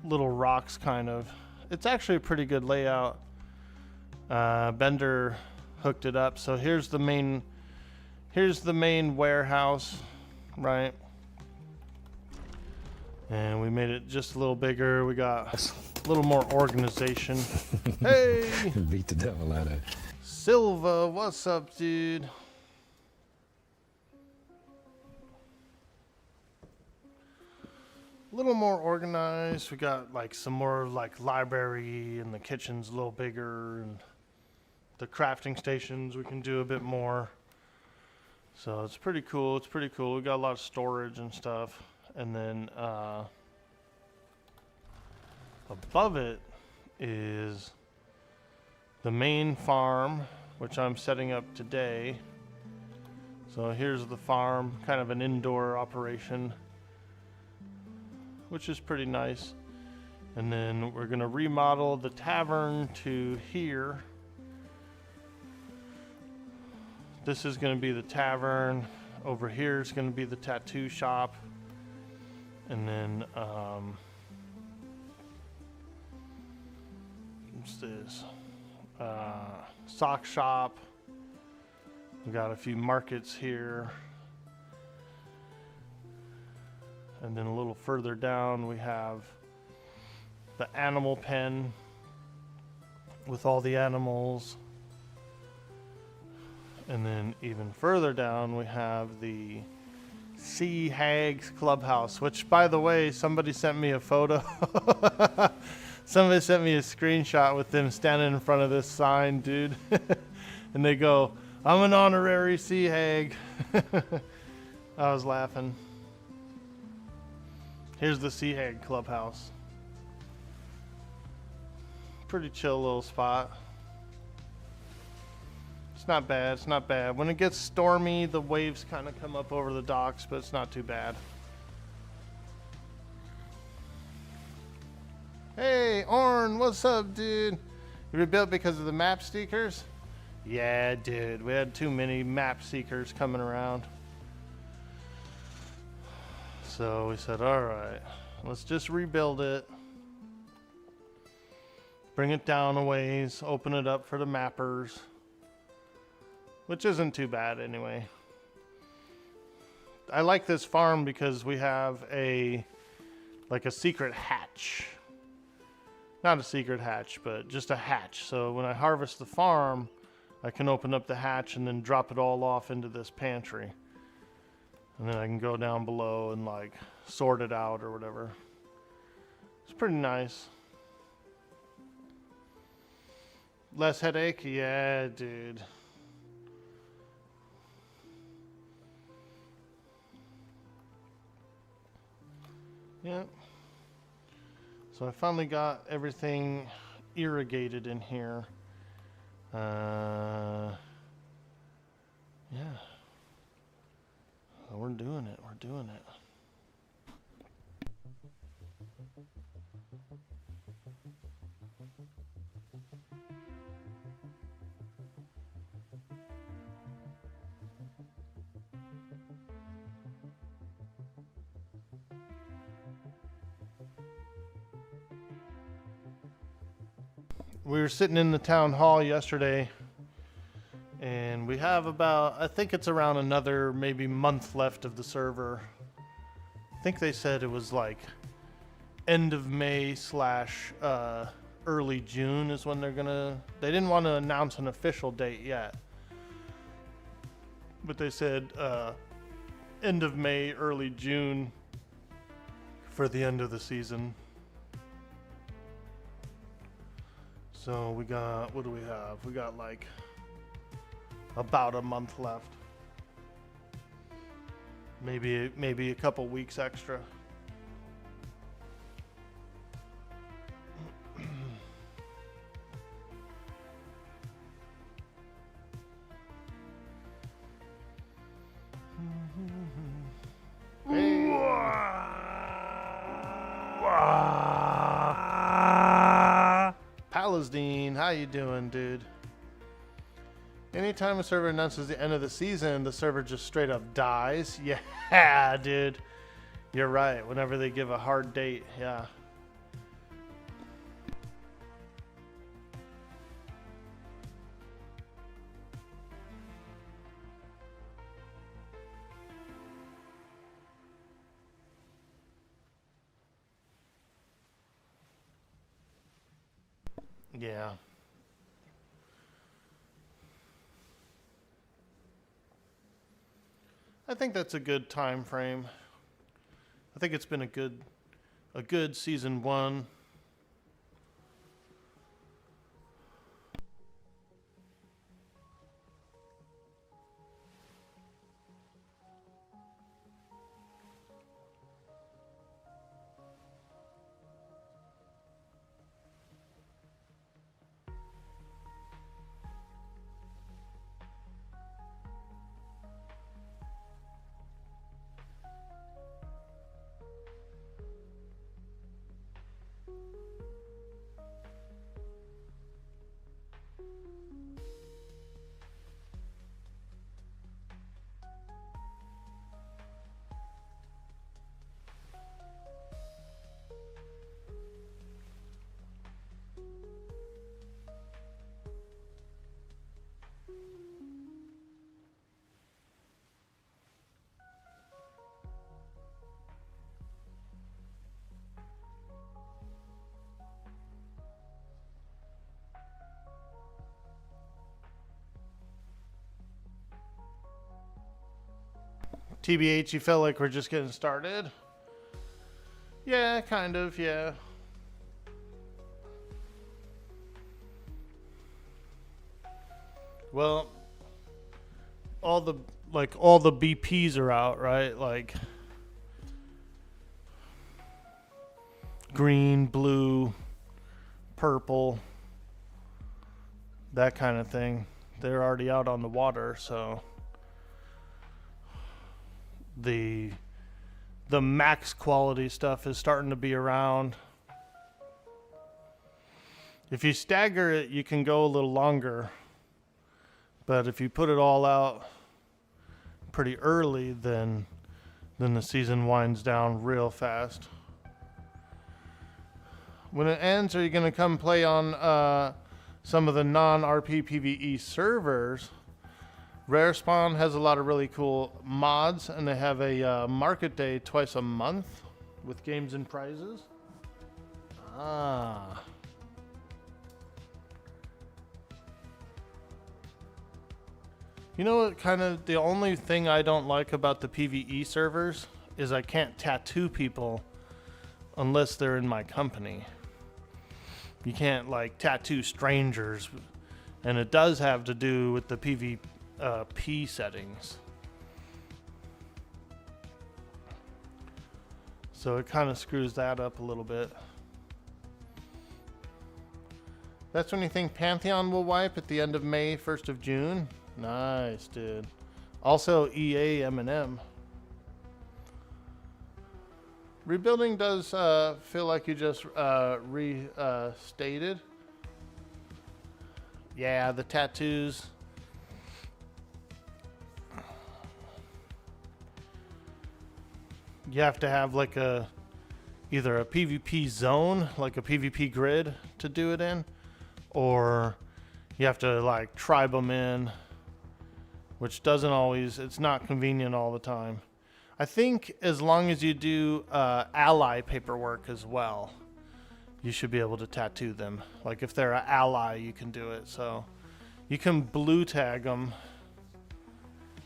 [SPEAKER 5] little rocks, kind of. It's actually a pretty good layout. Bender hooked it up. So here's the main warehouse, right? And we made it just a little bigger. We got a little more organization. Hey!
[SPEAKER 6] Beat the devil out of it.
[SPEAKER 5] Silva, what's up, dude? A little more organized. We got like some more like library, and the kitchen's a little bigger, and the crafting stations we can do a bit more. So it's pretty cool. It's pretty cool. We got a lot of storage and stuff. And then above it is the main farm, which I'm setting up today. So here's the farm, kind of an indoor operation, which is pretty nice. And then we're gonna remodel the tavern to here. This is gonna be the tavern. over here is going to be the tattoo shop. And then, what's this? Sock shop. We got a few markets here. And then a little further down, we have the animal pen with all the animals. And then even further down, we have the Hags clubhouse, which, by the way, somebody sent me a photo. Somebody sent me a screenshot with them standing in front of this sign, dude. And they go, "I'm an honorary sea hag." I was laughing. Here's the Sea Hag clubhouse. Pretty chill little spot. It's not bad, it's not bad. When it gets stormy, the waves kind of come up over the docks, but it's not too bad. Hey, Alorynn, what's up, dude? You rebuilt because of the map seekers? Yeah, dude, we had too many map seekers coming around. So we said, alright, let's just rebuild it. Bring it down a ways, open it up for the mappers. Which isn't too bad anyway. I like this farm because we have like a secret hatch. Not a secret hatch, but just a hatch. So when I harvest the farm, I can open up the hatch and then drop it all off into this pantry. And then I can go down below and like sort it out or whatever. It's pretty nice. Less headache? Yeah, dude. Yep. So I finally got everything irrigated in here. Yeah. We're doing it. We're doing it. We were sitting in the town hall yesterday, and we have about, I think it's around another maybe month left of the server. I think they said it was like end of May / early June is when they're gonna, they didn't want to announce an official date yet, but they said end of May, early June for the end of the season. So we got, what do we have? We got like about a month left. Maybe a couple weeks extra. Palasdine, how you doing, dude? Anytime a server announces the end of the season, the server just straight up dies. Yeah, dude. You're right. Whenever they give a hard date, yeah. Yeah. I think that's a good time frame. I think it's been a good season 1. TBH, you felt like we're just getting started? Yeah, kind of, yeah. Well, all the BPs are out, right? Like green, blue, purple, that kind of thing. They're already out on the water, so the max quality stuff is starting to be around. If you stagger it, you can go a little longer. But if you put it all out pretty early, then the season winds down real fast. When it ends, are you going to come play on some of the non-RP PvE servers? Rare Spawn has a lot of really cool mods, and they have a market day twice a month with games and prizes. Ah. You know what, kind of the only thing I don't like about the PvE servers is I can't tattoo people unless they're in my company. You can't like tattoo strangers, and it does have to do with the PvP settings. So it kind of screws that up a little bit. That's when you think Pantheon will wipe at the end of May, 1st of June? Nice, dude. Also, EA M&M. Rebuilding does feel like you just restated. Yeah, the tattoos. You have to have like either a PvP zone, like a PvP grid to do it in, or you have to like tribe them in, which doesn't always, it's not convenient all the time. I think as long as you do ally paperwork as well, you should be able to tattoo them. Like if they're an ally, you can do it. So you can blue tag them.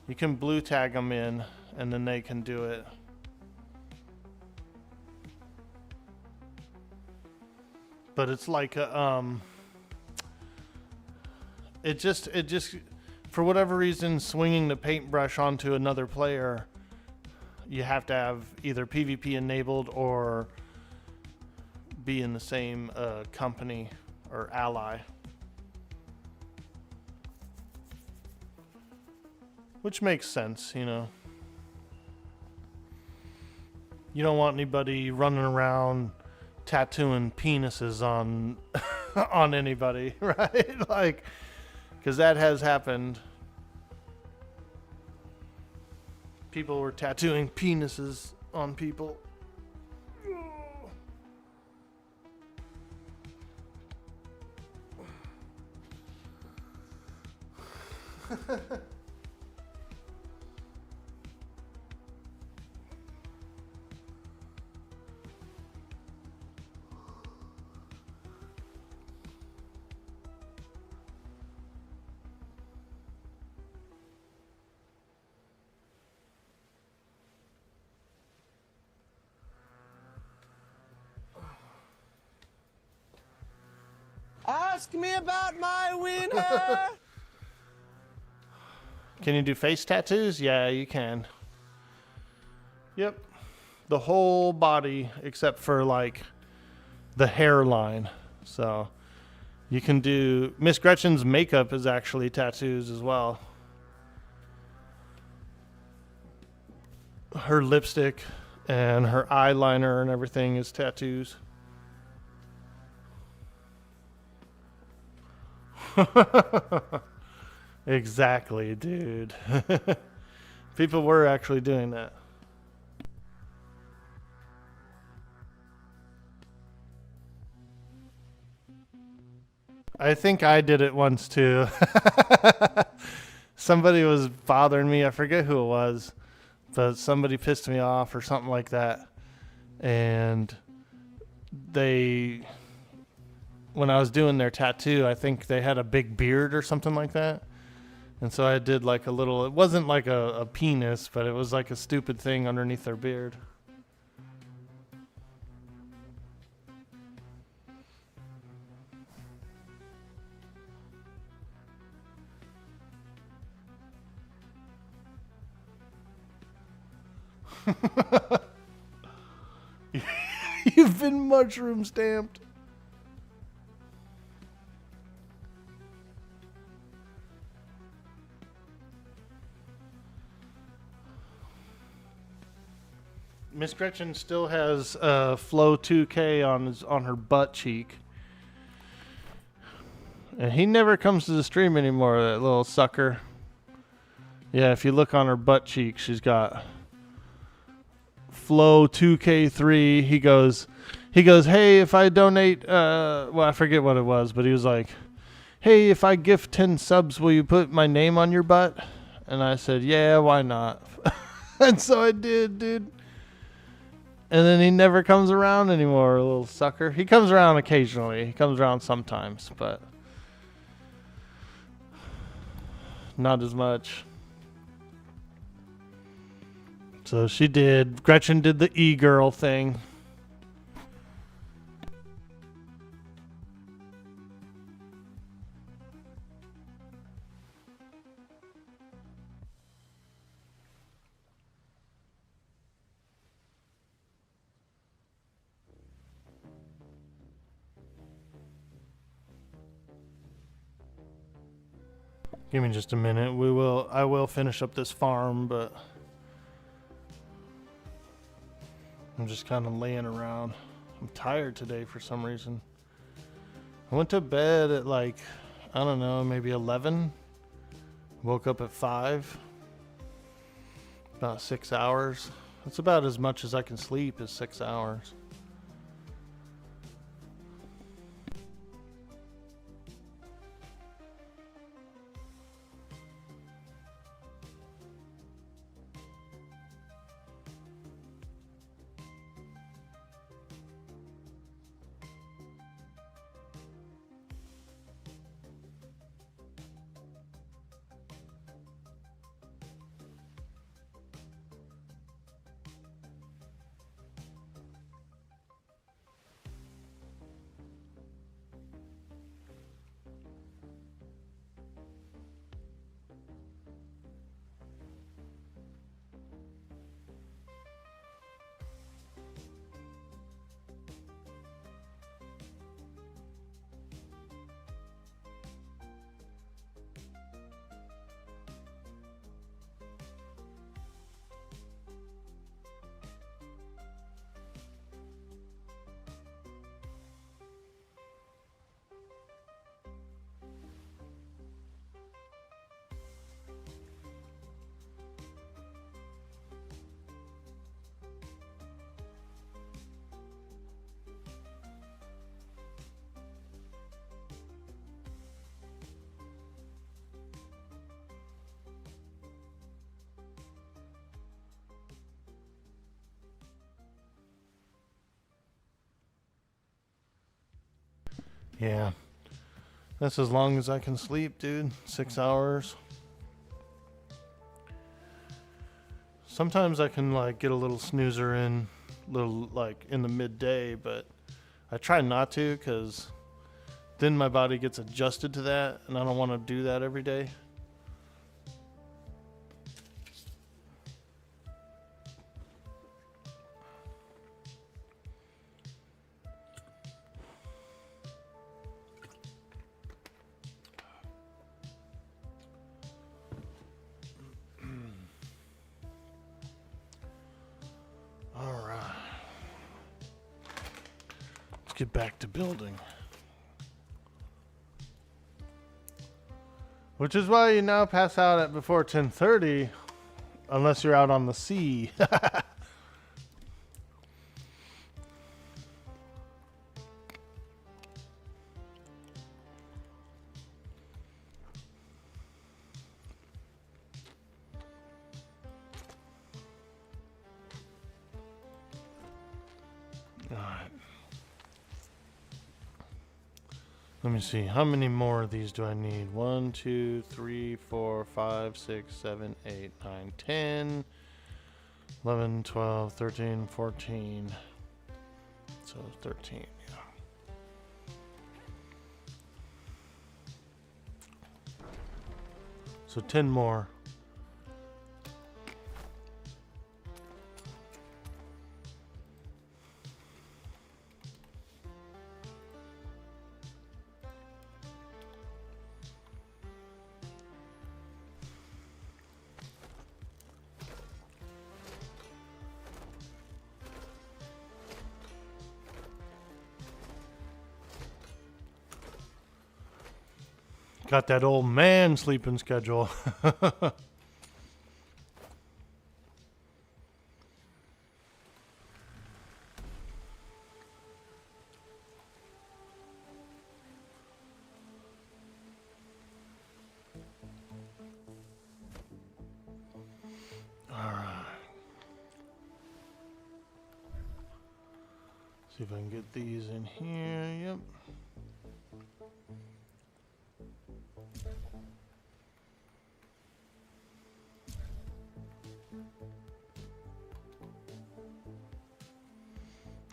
[SPEAKER 5] You can blue tag them in, and then they can do it. But it's like it just for whatever reason, swinging the paintbrush onto another player, you have to have either PvP enabled or be in the same company or ally. Which makes sense, you know. You don't want anybody running around tattooing penises on on anybody, right? Like, because that has happened. People were tattooing penises on people.
[SPEAKER 2] Ask me about my winner.
[SPEAKER 5] Can you do face tattoos? Yeah, you can. Yep. The whole body except for like the hairline. So you can do, Miss Gretchen's makeup is actually tattoos as well. Her lipstick and her eyeliner and everything is tattoos. Exactly, dude. People were actually doing that. I think I did it once too. Somebody was bothering me. I forget who it was, but somebody pissed me off or something like that. And when I was doing their tattoo, I think they had a big beard or something like that. And so I did like a little, it wasn't like a penis, but it was like a stupid thing underneath their beard. You've been mushroom stamped. Miss Gretchen still has Flow 2K on her butt cheek. And he never comes to the stream anymore, that little sucker. Yeah, if you look on her butt cheek, she's got Flow 2K3. He goes, hey, if I donate, well, I forget what it was, but he was like, hey, if I gift 10 subs, will you put my name on your butt? And I said, yeah, why not? And so I did, dude. And then he never comes around anymore, little sucker. He comes around occasionally. He comes around sometimes, but not as much. So she did. Gretchen did the e-girl thing. Give me just a minute. I will finish up this farm, but I'm just kind of laying around. I'm tired today for some reason. I went to bed at like, I don't know, maybe 11. Woke up at 5. About 6 hours. That's about as much as I can sleep is 6 hours. Yeah. That's as long as I can sleep, dude. 6 hours. Sometimes I can like get a little snoozer in, little like in the midday, but I try not to because then my body gets adjusted to that, and I don't want to do that every day. Get back to building. Which is why you now pass out at before 10:30 unless you're out on the sea. Let me see. How many more of these do I need? 1, 2, 3, 4, 5, 6, 7, 8, 9, 10, 11, 12, 13, 14. So 13, yeah. So 10 more. Got that old man sleeping schedule. Alright. See if I can get these in here. Yep.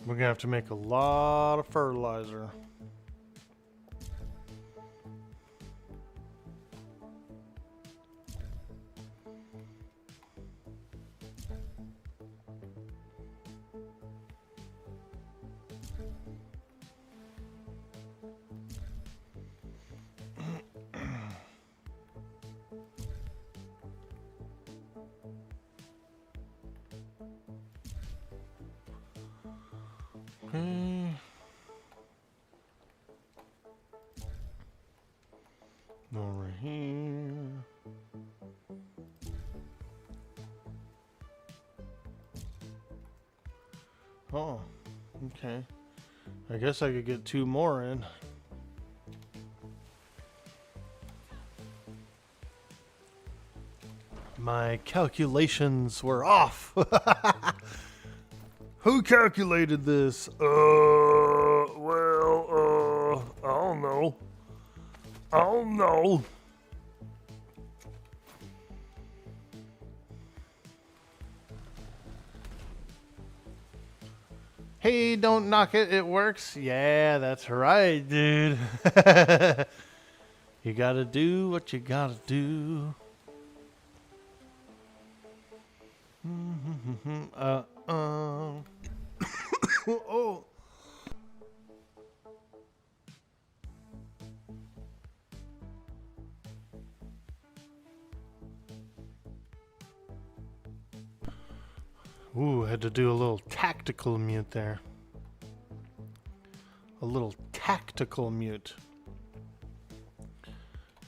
[SPEAKER 5] We're gonna have to make a lot of fertilizer. Okay. Over here. Oh, okay. I guess I could get 2 more in. My calculations were off. Who calculated this? I don't know. I don't know. Hey, don't knock it. It works. Yeah, that's right, dude. You gotta do what you gotta do. Oh. Ooh, had to do a little tactical mute there. A little tactical mute.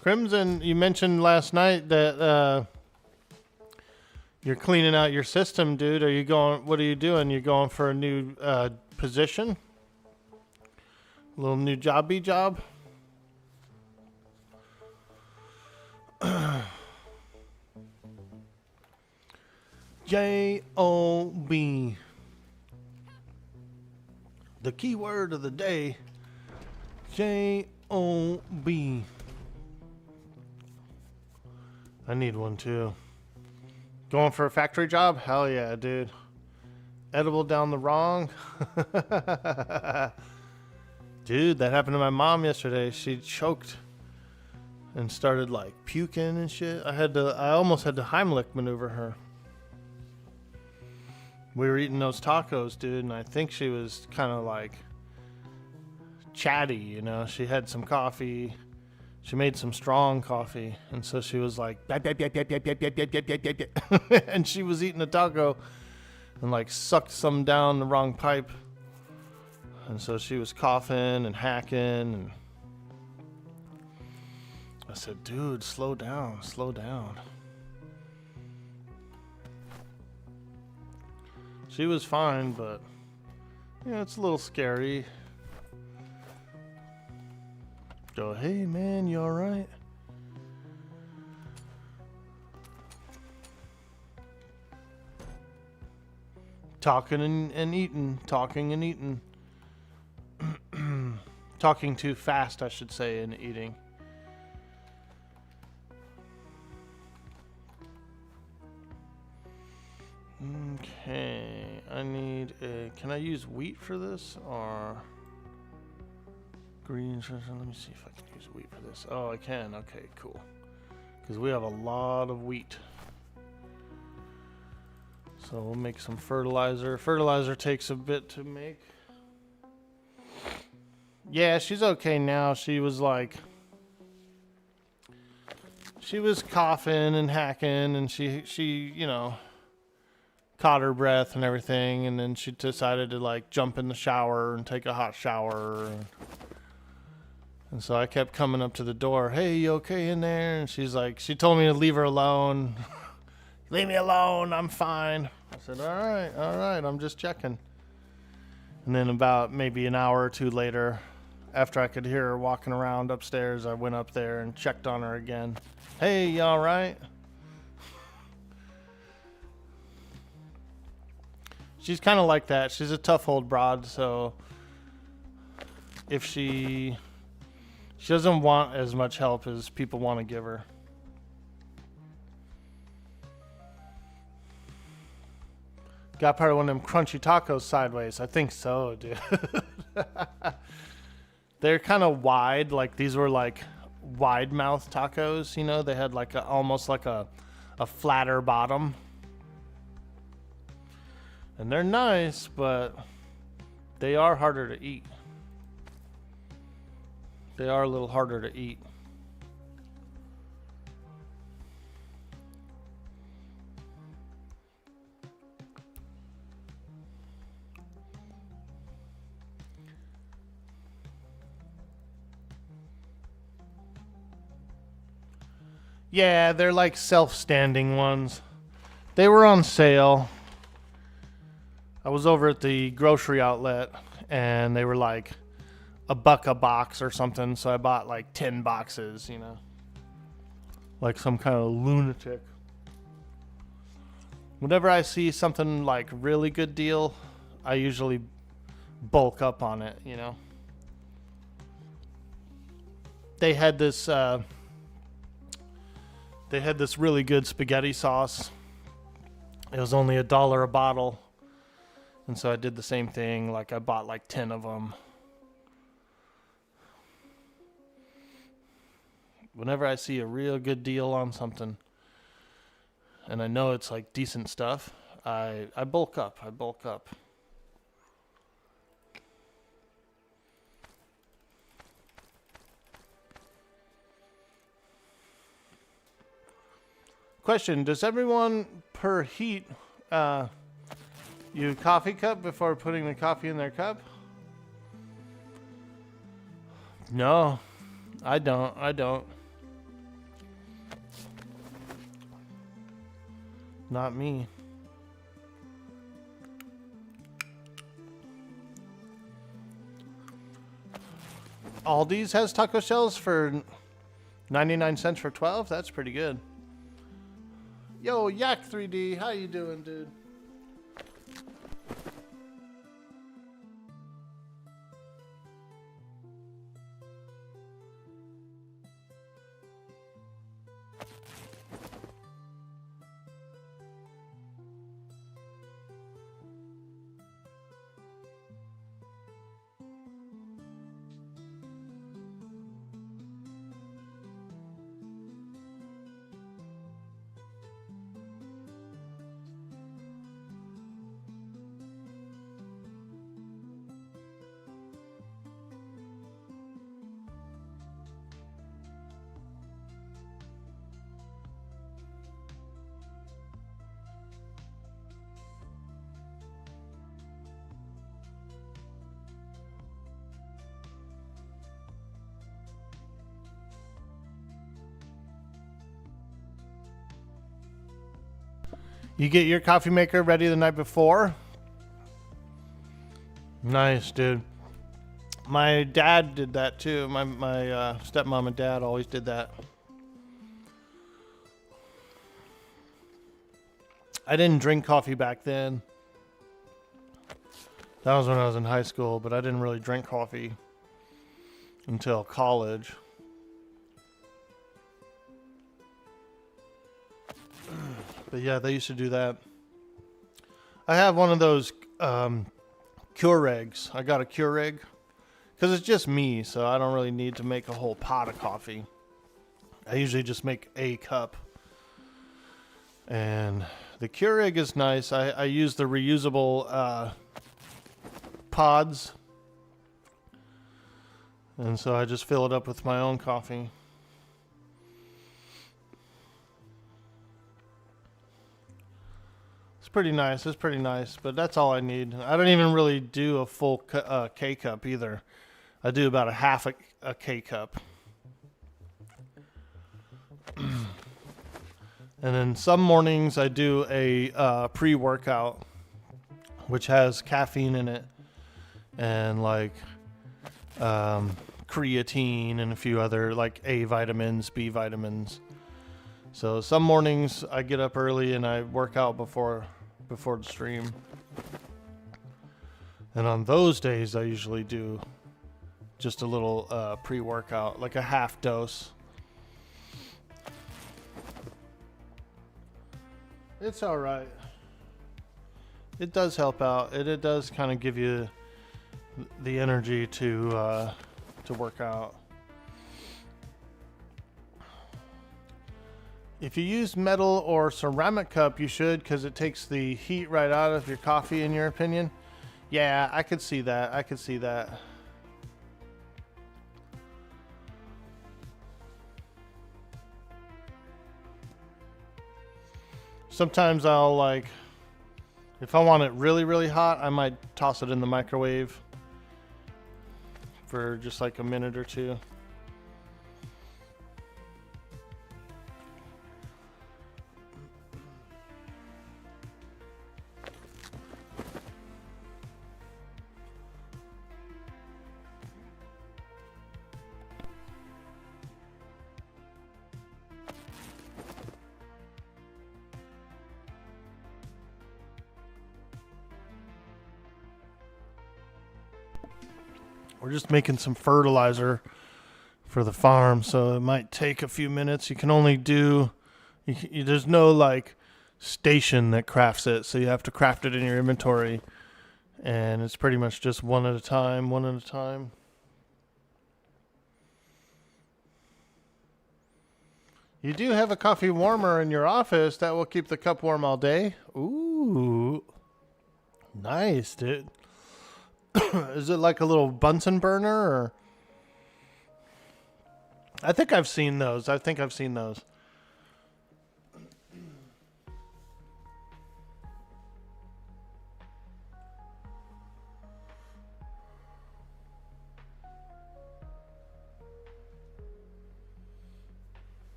[SPEAKER 5] Crimson, you mentioned last night that you're cleaning out your system, dude. Are you going? What are you doing? You going for a new position? A little new jobby job? J-O-B. The key word of the day. J-O-B. I need one too. Going for a factory job? Hell yeah, dude. Edible down the wrong? Dude, that happened to my mom yesterday. She choked and started like puking and shit. I almost had to Heimlich maneuver her. We were eating those tacos, dude, and I think she was kind of like chatty, you know. She had some coffee. She made some strong coffee, and so she was like, and she was eating a taco and like sucked some down the wrong pipe. And so she was coughing and hacking, and I said, dude, slow down, slow down. She was fine, but yeah, it's a little scary. Go, hey man, you alright? Talking and eating. Talking and eating. talking too fast, I should say, in eating. Okay, I need a... Can I use wheat for this, or... Greens? Let me see if I can use wheat for this. Oh, I can. Okay, cool. Because we have a lot of wheat. So we'll make some fertilizer. Fertilizer takes a bit to make. Yeah, she's okay now. She was like... She was coughing and hacking, and she you know... caught her breath and everything, and then she decided to like jump in the shower and take a hot shower, and so I kept coming up to the door, hey, you okay in there? And she's like, she told me to leave her alone. Leave me alone, I'm fine. I said, all right, I'm just checking. And then about maybe an hour or two later, after I could hear her walking around upstairs, I went up there and checked on her again. Hey, you all right? She's kind of like that. She's a tough old broad, so if she doesn't want as much help as people want to give her. Got part of one of them crunchy tacos sideways. I think so, dude. They're kind of wide. Like, these were like wide mouth tacos, you know? They had like almost like a flatter bottom. And they're nice, but they are harder to eat. They are a little harder to eat. Yeah, they're like self-standing ones. They were on sale. I was over at the grocery outlet, and they were like $1 a box or something, so I bought like 10 boxes, you know. Like some kind of lunatic. Whenever I see something like really good deal, I usually bulk up on it, you know. They had this really good spaghetti sauce. It was only $1 a bottle. And so I did the same thing. Like, I bought like 10 of them. Whenever I see a real good deal on something, and I know it's like decent stuff, I bulk up. Question, does everyone preheat your coffee cup before putting the coffee in their cup? No, I don't. Not me. Aldi's has taco shells for 99 cents for 12. That's pretty good. Yo, Yak 3D, how you doing, dude? You get your coffee maker ready the night before? Nice, dude. My dad did that too. My stepmom and dad always did that. I didn't drink coffee back then. That was when I was in high school, but I didn't really drink coffee. until college. But yeah, they used to do that. I have one of those Keurigs. I got a Keurig because it's just me, so I don't really need to make a whole pot of coffee. I usually just make a cup. And the Keurig is nice. I use the reusable pods. And so I just fill it up with my own coffee. It's pretty nice. It's pretty nice. But that's all I need. I don't even really do a full K-cup either. I do about a half a K-cup. And then some mornings I do a pre-workout, which has caffeine in it, and like creatine and a few other like A vitamins, B vitamins. So some mornings I get up early and I work out before the stream. And on those days I usually do just a little pre-workout, like a half dose. It's all right. It does help out. It does kind of give you the energy to work out. If you use metal or ceramic cup, you should, because it takes the heat right out of your coffee, in your opinion. Yeah, I could see that. I could see that. Sometimes I'll like, if I want it really, really hot, I might toss it in the microwave for just like a minute or two. We're just making some fertilizer for the farm, so it might take a few minutes. You can only do, there's no like station that crafts it, so you have to craft it in your inventory, and it's pretty much just one at a time. You do have a coffee warmer in your office that will keep the cup warm all day. Ooh, nice, dude. Is it like a little Bunsen burner, or? I think I've seen those.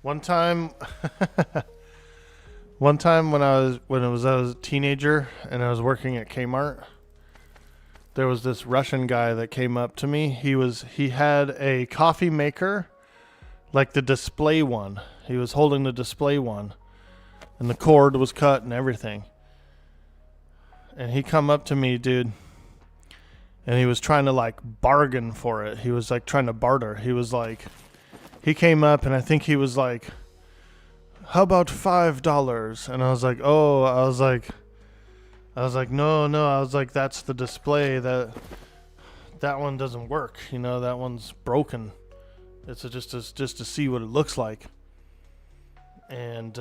[SPEAKER 5] One time when I was a teenager and I was working at Kmart, there was this Russian guy that came up to me. He had a coffee maker, like the display one. He was holding the display one, and the cord was cut and everything. And he come up to me, dude, and he was trying to like bargain for it. He was like trying to barter. He came up and I think he was like, how about $5? And I was like, oh, I was like, no. I was like, that's the display. That one doesn't work. You know, that one's broken. It's just to see what it looks like. And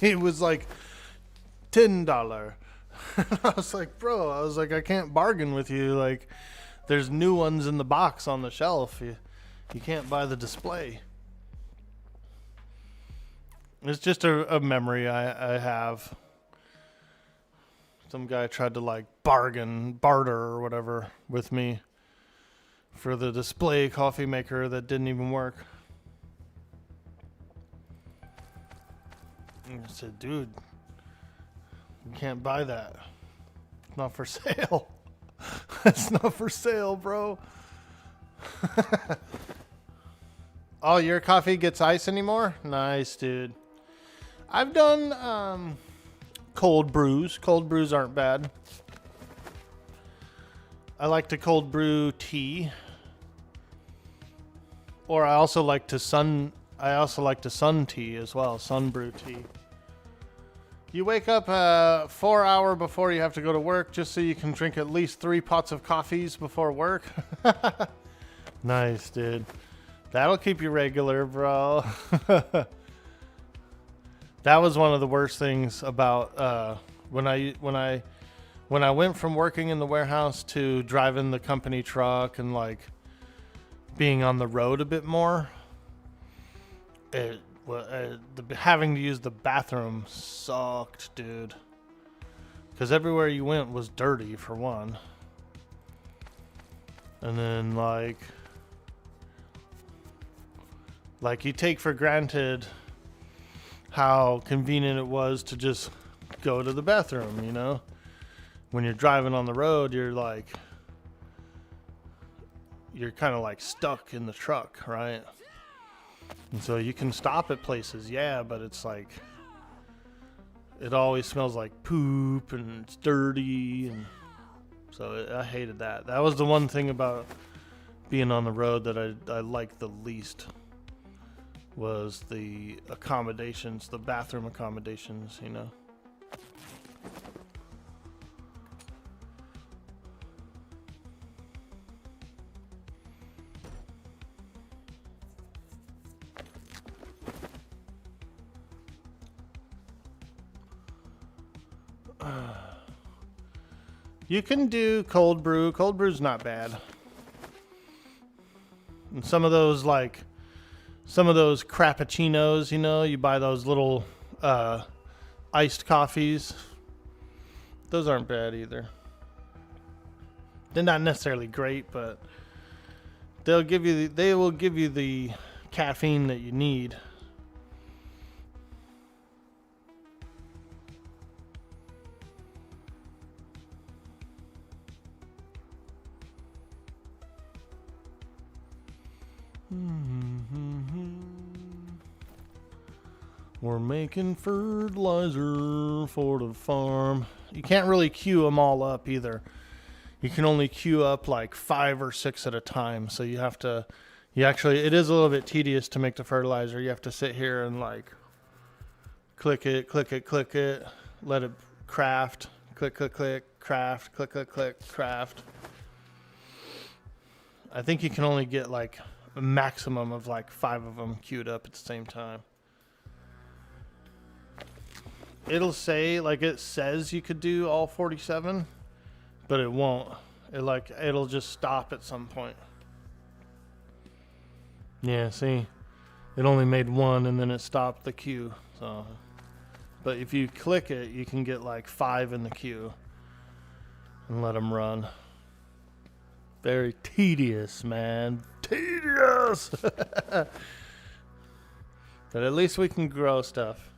[SPEAKER 5] it was like $10. I was like, bro, I can't bargain with you. Like, there's new ones in the box on the shelf. You can't buy the display. It's just a memory I have. Some guy tried to like barter or whatever with me for the display coffee maker that didn't even work. And I said, dude, you can't buy that. It's not for sale. It's not for sale, bro. Oh, your coffee gets ice anymore? Nice, dude. I've done cold brews. Cold brews aren't bad. I like to cold brew tea. Or I also like to sun tea as well, sun brew tea. You wake up 4 hours before you have to go to work just so you can drink at least 3 pots of coffees before work. Nice, dude. That'll keep you regular, bro. That was one of the worst things about when I went from working in the warehouse to driving the company truck and like being on the road a bit more. Having to use the bathroom sucked, dude. Because everywhere you went was dirty, for one. And then, like you take for granted how convenient it was to just go to the bathroom, you know? When you're driving on the road, you're kind of like stuck in the truck, right? And so you can stop at places, yeah, but it's like it always smells like poop and it's dirty, and so I hated that. That was the one thing about being on the road that I liked the least, was the accommodations, the bathroom accommodations, you know. You can do cold brew. Cold brew's not bad. And some of those crappuccinos, you know, you buy those little iced coffees. Those aren't bad either. They're not necessarily great, but they will give you the caffeine that you need. We're making fertilizer for the farm. You can't really queue them all up either. You can only queue up like 5 or 6 at a time. So you have to, it is a little bit tedious to make the fertilizer. You have to sit here and like click it, let it craft, click, craft, click, craft. I think you can only get like a maximum of like 5 of them queued up at the same time. It'll say, like, it says you could do all 47, but it won't. It'll just stop at some point. Yeah, see? It only made 1 and then it stopped the queue. So, but if you click it, you can get like 5 in the queue and let them run. Very tedious, man. Tedious! But at least we can grow stuff.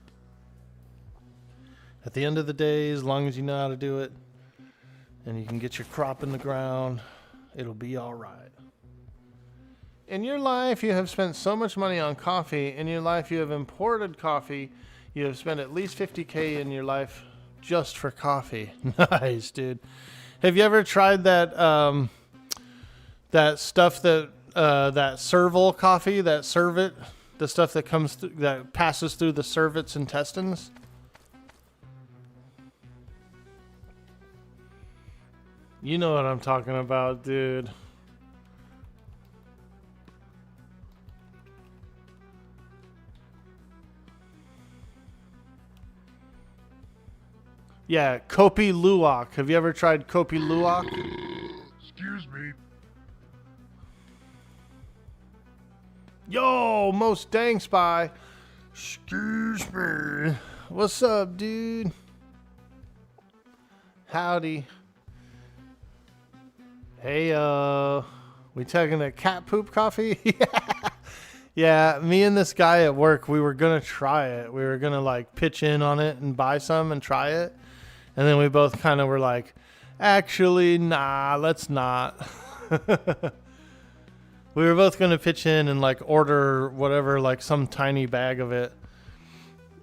[SPEAKER 5] At the end of the day, as long as you know how to do it and you can get your crop in the ground, it'll be all right. In your life, you have spent so much money on coffee. In your life, you have imported coffee. You have spent at least $50K in your life just for coffee. Nice, dude. Have you ever tried that that stuff that serval coffee, that cervet, the stuff that passes through the cervix intestines? You know what I'm talking about, dude. Yeah, Kopi Luwak. Have you ever tried Kopi Luwak?
[SPEAKER 3] Excuse me.
[SPEAKER 5] Yo, most dang spy. Excuse me. What's up, dude? Howdy. Hey, we taking a cat poop coffee? Yeah, me and this guy at work, we were going to try it. We were going to like pitch in on it and buy some and try it. And then we both kind of were like, actually, nah, let's not. We were both going to pitch in and like order whatever, like some tiny bag of it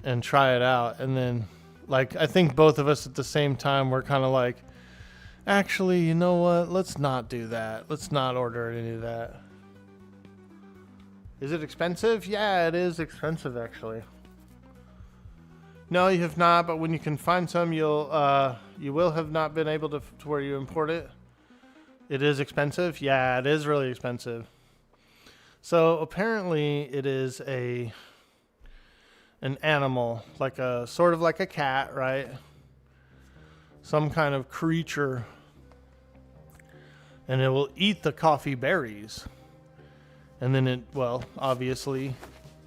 [SPEAKER 5] and try it out. And then like, I think both of us at the same time were kind of like, actually, you know what? Let's not do that. Let's not order any of that. Is it expensive? Yeah, it is expensive actually. No, you have not, but when you can find some, you will have not been able to where you import it. It is expensive? Yeah, it is really expensive. So apparently it is an animal, like a sort of like a cat, right? Some kind of creature. And it will eat the coffee berries. And then it, well, obviously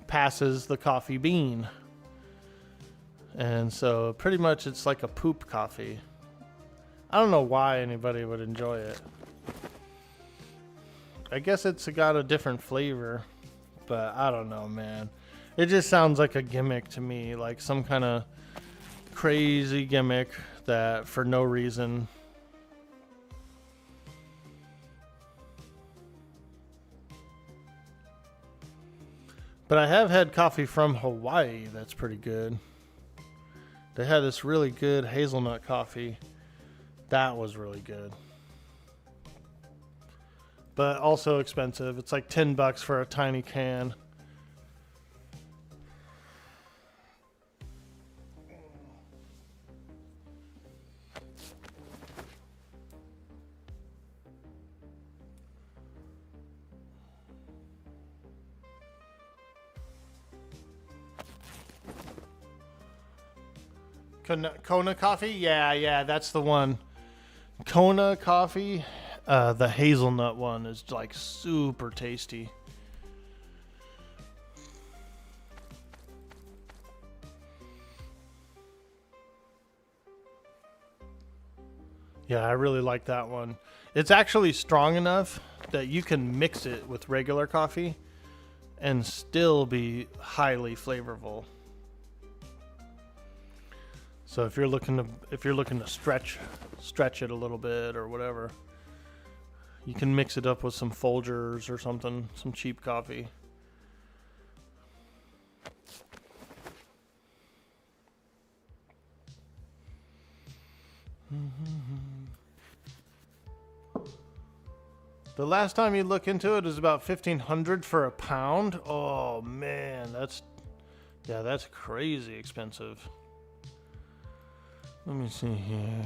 [SPEAKER 5] passes the coffee bean. And so pretty much it's like a poop coffee. I don't know why anybody would enjoy it. I guess it's got a different flavor, but I don't know, man. It just sounds like a gimmick to me, like some kind of crazy gimmick that for no reason. But I have had coffee from Hawaii that's pretty good. They had this really good hazelnut coffee. That was really good. But also expensive. It's like $10 for a tiny can. Kona coffee? Yeah, that's the one. Kona coffee, the hazelnut one is like super tasty. Yeah, I really like that one. It's actually strong enough that you can mix it with regular coffee and still be highly flavorful. So if you're looking to stretch it a little bit or whatever, you can mix it up with some Folgers or something, some cheap coffee. The last time you look into it is about $1,500 for a pound. Oh man, that's crazy expensive. Let me see here.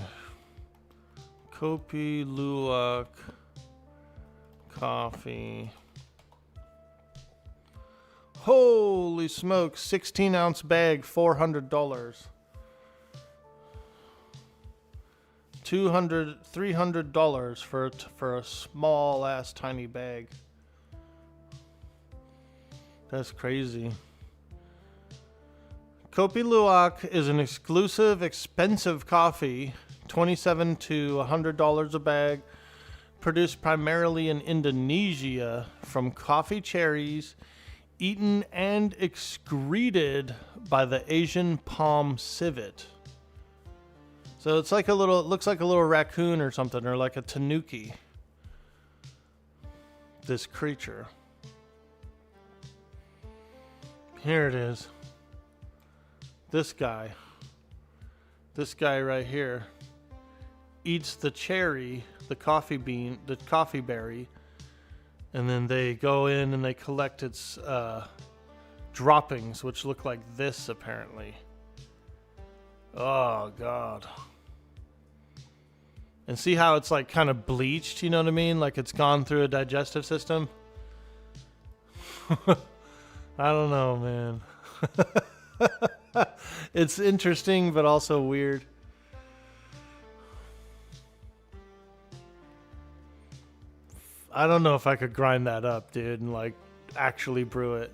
[SPEAKER 5] Kopi Luwak coffee. Holy smokes, 16-ounce bag, $400. $300 for a small ass tiny bag. That's crazy. Kopi Luwak is an exclusive, expensive coffee, $27 to $100 a bag, produced primarily in Indonesia from coffee cherries, eaten and excreted by the Asian palm civet. So it's like it looks like a little raccoon or something, or like a tanuki. This creature. Here it is. This guy right here eats the cherry, the coffee bean, the coffee berry, and then they go in and they collect its droppings, which look like this apparently. Oh God. And see how it's like kind of bleached, you know what I mean? Like it's gone through a digestive system. I don't know, man. It's interesting, but also weird. I don't know if I could grind that up, dude, and like actually brew it.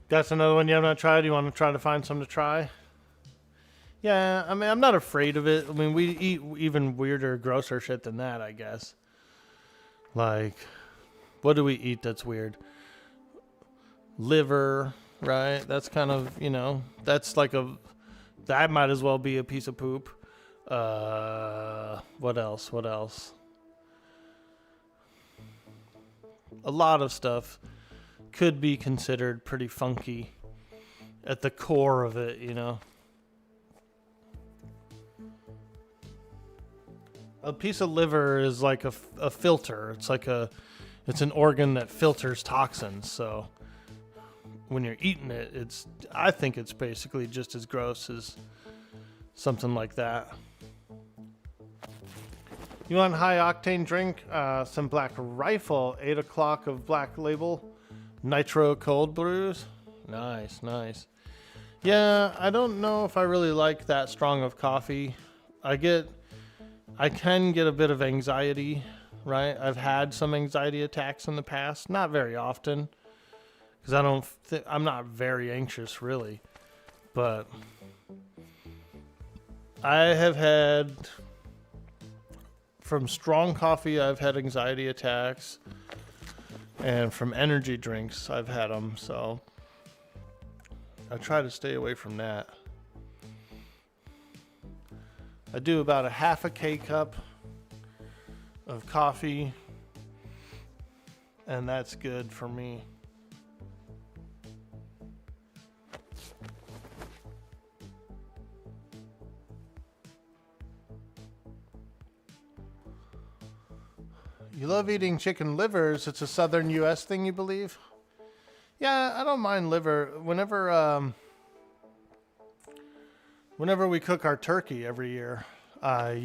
[SPEAKER 5] That's another one you have not tried. You want to try to find some to try? Yeah, I mean, I'm not afraid of it. I mean, we eat even weirder, grosser shit than that, I guess. Like, what do we eat that's weird? Liver, right? That's kind of, you know, that's like that might as well be a piece of poop. What else? What else? A lot of stuff could be considered pretty funky at the core of it, you know. A piece of liver is like a filter. It's an organ that filters toxins. So when you're eating it, I think it's basically just as gross as something like that. You want a high octane drink? Some Black Rifle, 8 o'clock of Black Label, nitro cold brews. Nice, nice. Yeah, I don't know if I really like that strong of coffee. I can get a bit of anxiety, right? I've had some anxiety attacks in the past, not very often, because I'm not very anxious really, but I have had. From strong coffee, I've had anxiety attacks, and from energy drinks, I've had them, so I try to stay away from that. I do about a half a K-cup of coffee, and that's good for me. You love eating chicken livers. It's a southern U.S. thing, you believe? Yeah, I don't mind liver. Whenever we cook our turkey every year, I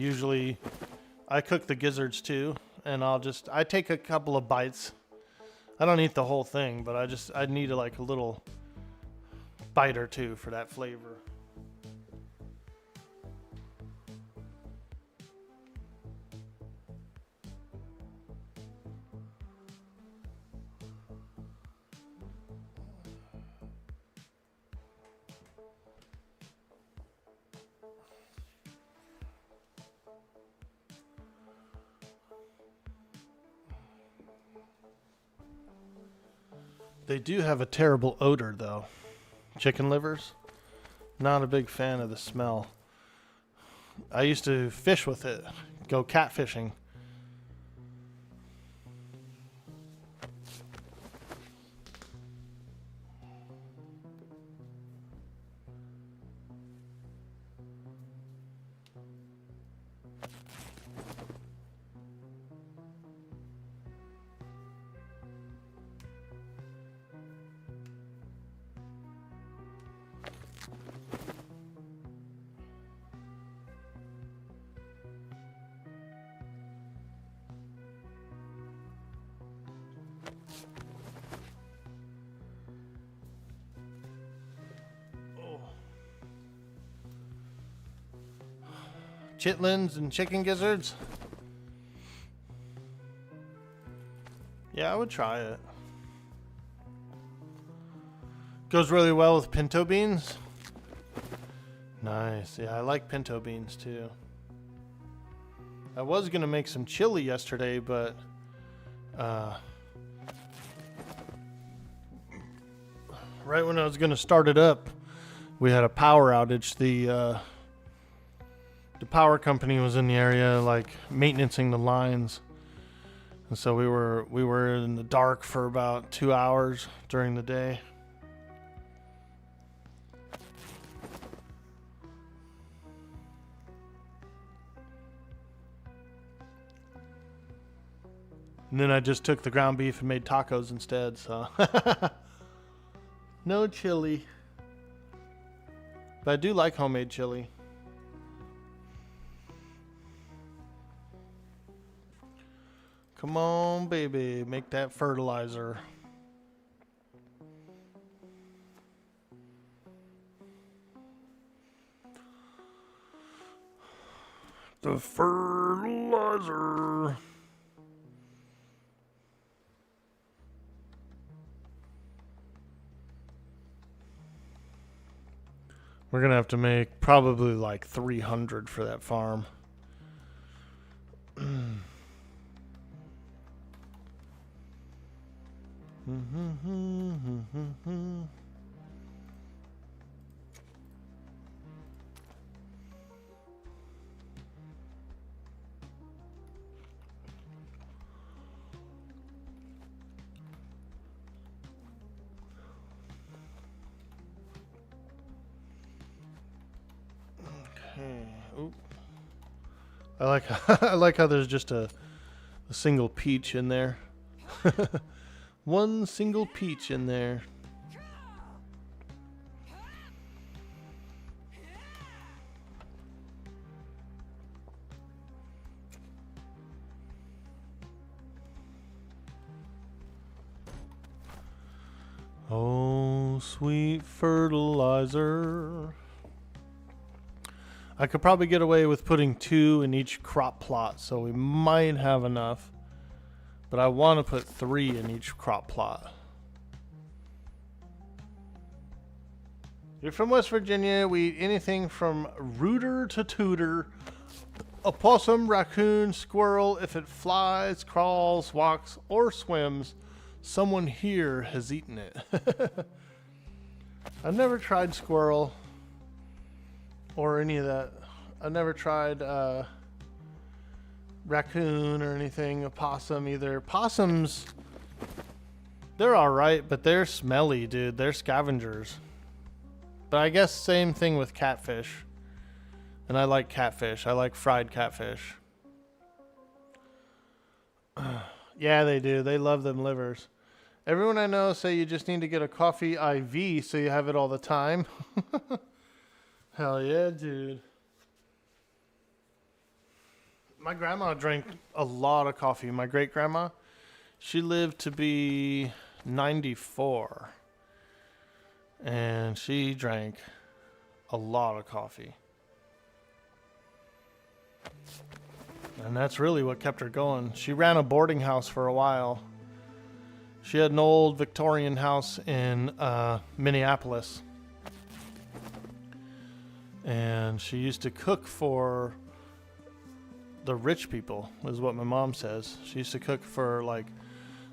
[SPEAKER 5] cook the gizzards too, and I take a couple of bites. I don't eat the whole thing, but I need like a little bite or two for that flavor. They do have a terrible odor, though. Chicken livers. Not a big fan of the smell. I used to fish with it. Go catfishing. Chitlins and chicken gizzards? Yeah, I would try it. Goes really well with pinto beans. Nice. Yeah, I like pinto beans too. I was going to make some chili yesterday, but right when I was going to start it up, we had a power outage. The power company was in the area, like maintaining the lines, and so we were in the dark for about 2 hours during the day. And then I just took the ground beef and made tacos instead. So no chili, but I do like homemade chili. Come on, baby, make that fertilizer. The fertilizer. We're gonna have to make probably like 300 for that farm. Okay. Oop. I like I like how there's just a single peach in there. One single peach in there. Oh, sweet fertilizer. I could probably get away with putting 2 in each crop plot, so we might have enough. But I want to put 3 in each crop plot. You're from West Virginia. We eat anything from rooter to tooter. A possum, raccoon, squirrel. If it flies, crawls, walks, or swims, someone here has eaten it. I've never tried squirrel or any of that. I've never tried raccoon or anything, a possum either. Possums, they're alright, but they're smelly, dude. They're scavengers. But I guess same thing with catfish. And I like catfish. I like fried catfish. Yeah, they do. They love them livers. Everyone I know say you just need to get a coffee IV so you have it all the time. Hell yeah, dude. My grandma drank a lot of coffee. My great grandma, she lived to be 94. And she drank a lot of coffee. And that's really what kept her going. She ran a boarding house for a while. She had an old Victorian house in Minneapolis. And she used to cook for the rich people, is what my mom says. She used to cook for, like,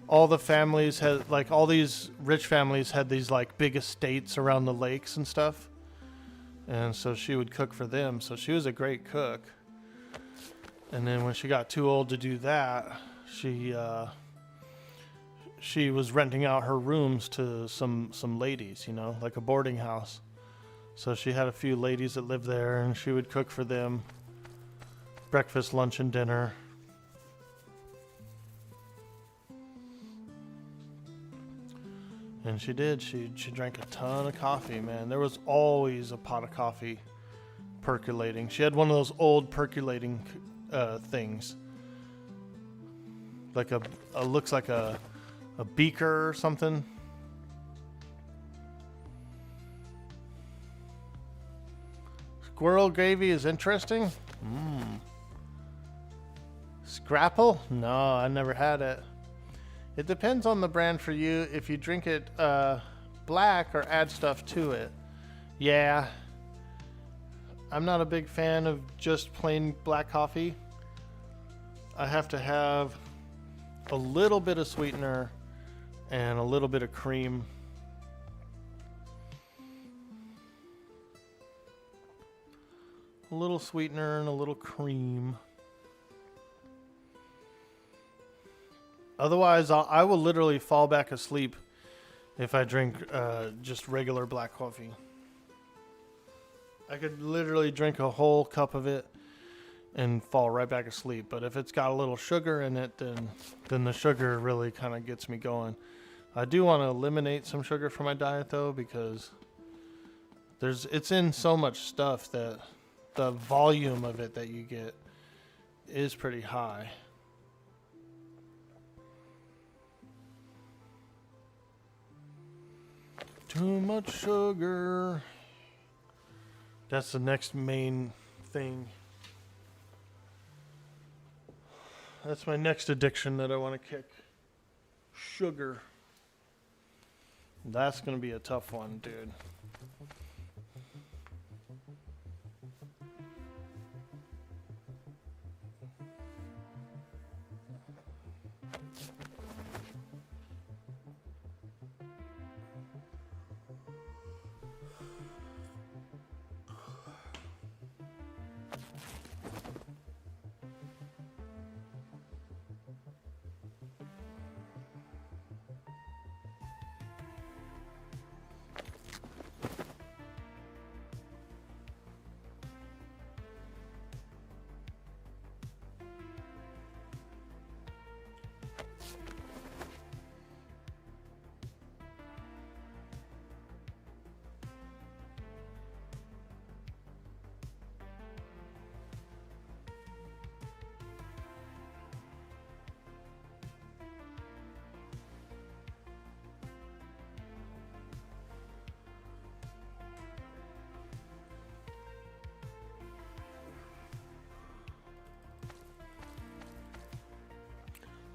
[SPEAKER 5] all the families had, like, all these rich families had these, like, big estates around the lakes and stuff. And so she would cook for them. So she was a great cook. And then when she got too old to do that, she was renting out her rooms to some ladies, you know, like a boarding house. So she had a few ladies that lived there, and she would cook for them breakfast, lunch, and dinner. And she did. She drank a ton of coffee, man. There was always a pot of coffee percolating. She had one of those old percolating things. Like looks like a beaker or something. Squirrel gravy is interesting. Scrapple? No, I never had it. It depends on the brand for you. If you drink it black or add stuff to it. Yeah. I'm not a big fan of just plain black coffee. I have to have a little bit of sweetener and a little bit of cream. A little sweetener and a little cream. Otherwise, I will literally fall back asleep if I drink just regular black coffee. I could literally drink a whole cup of it and fall right back asleep. But if it's got a little sugar in it, then the sugar really kind of gets me going. I do want to eliminate some sugar from my diet, though, because it's in so much stuff that the volume of it that you get is pretty high. Too much sugar. That's the next main thing. That's my next addiction that I want to kick. Sugar. That's going to be a tough one, dude.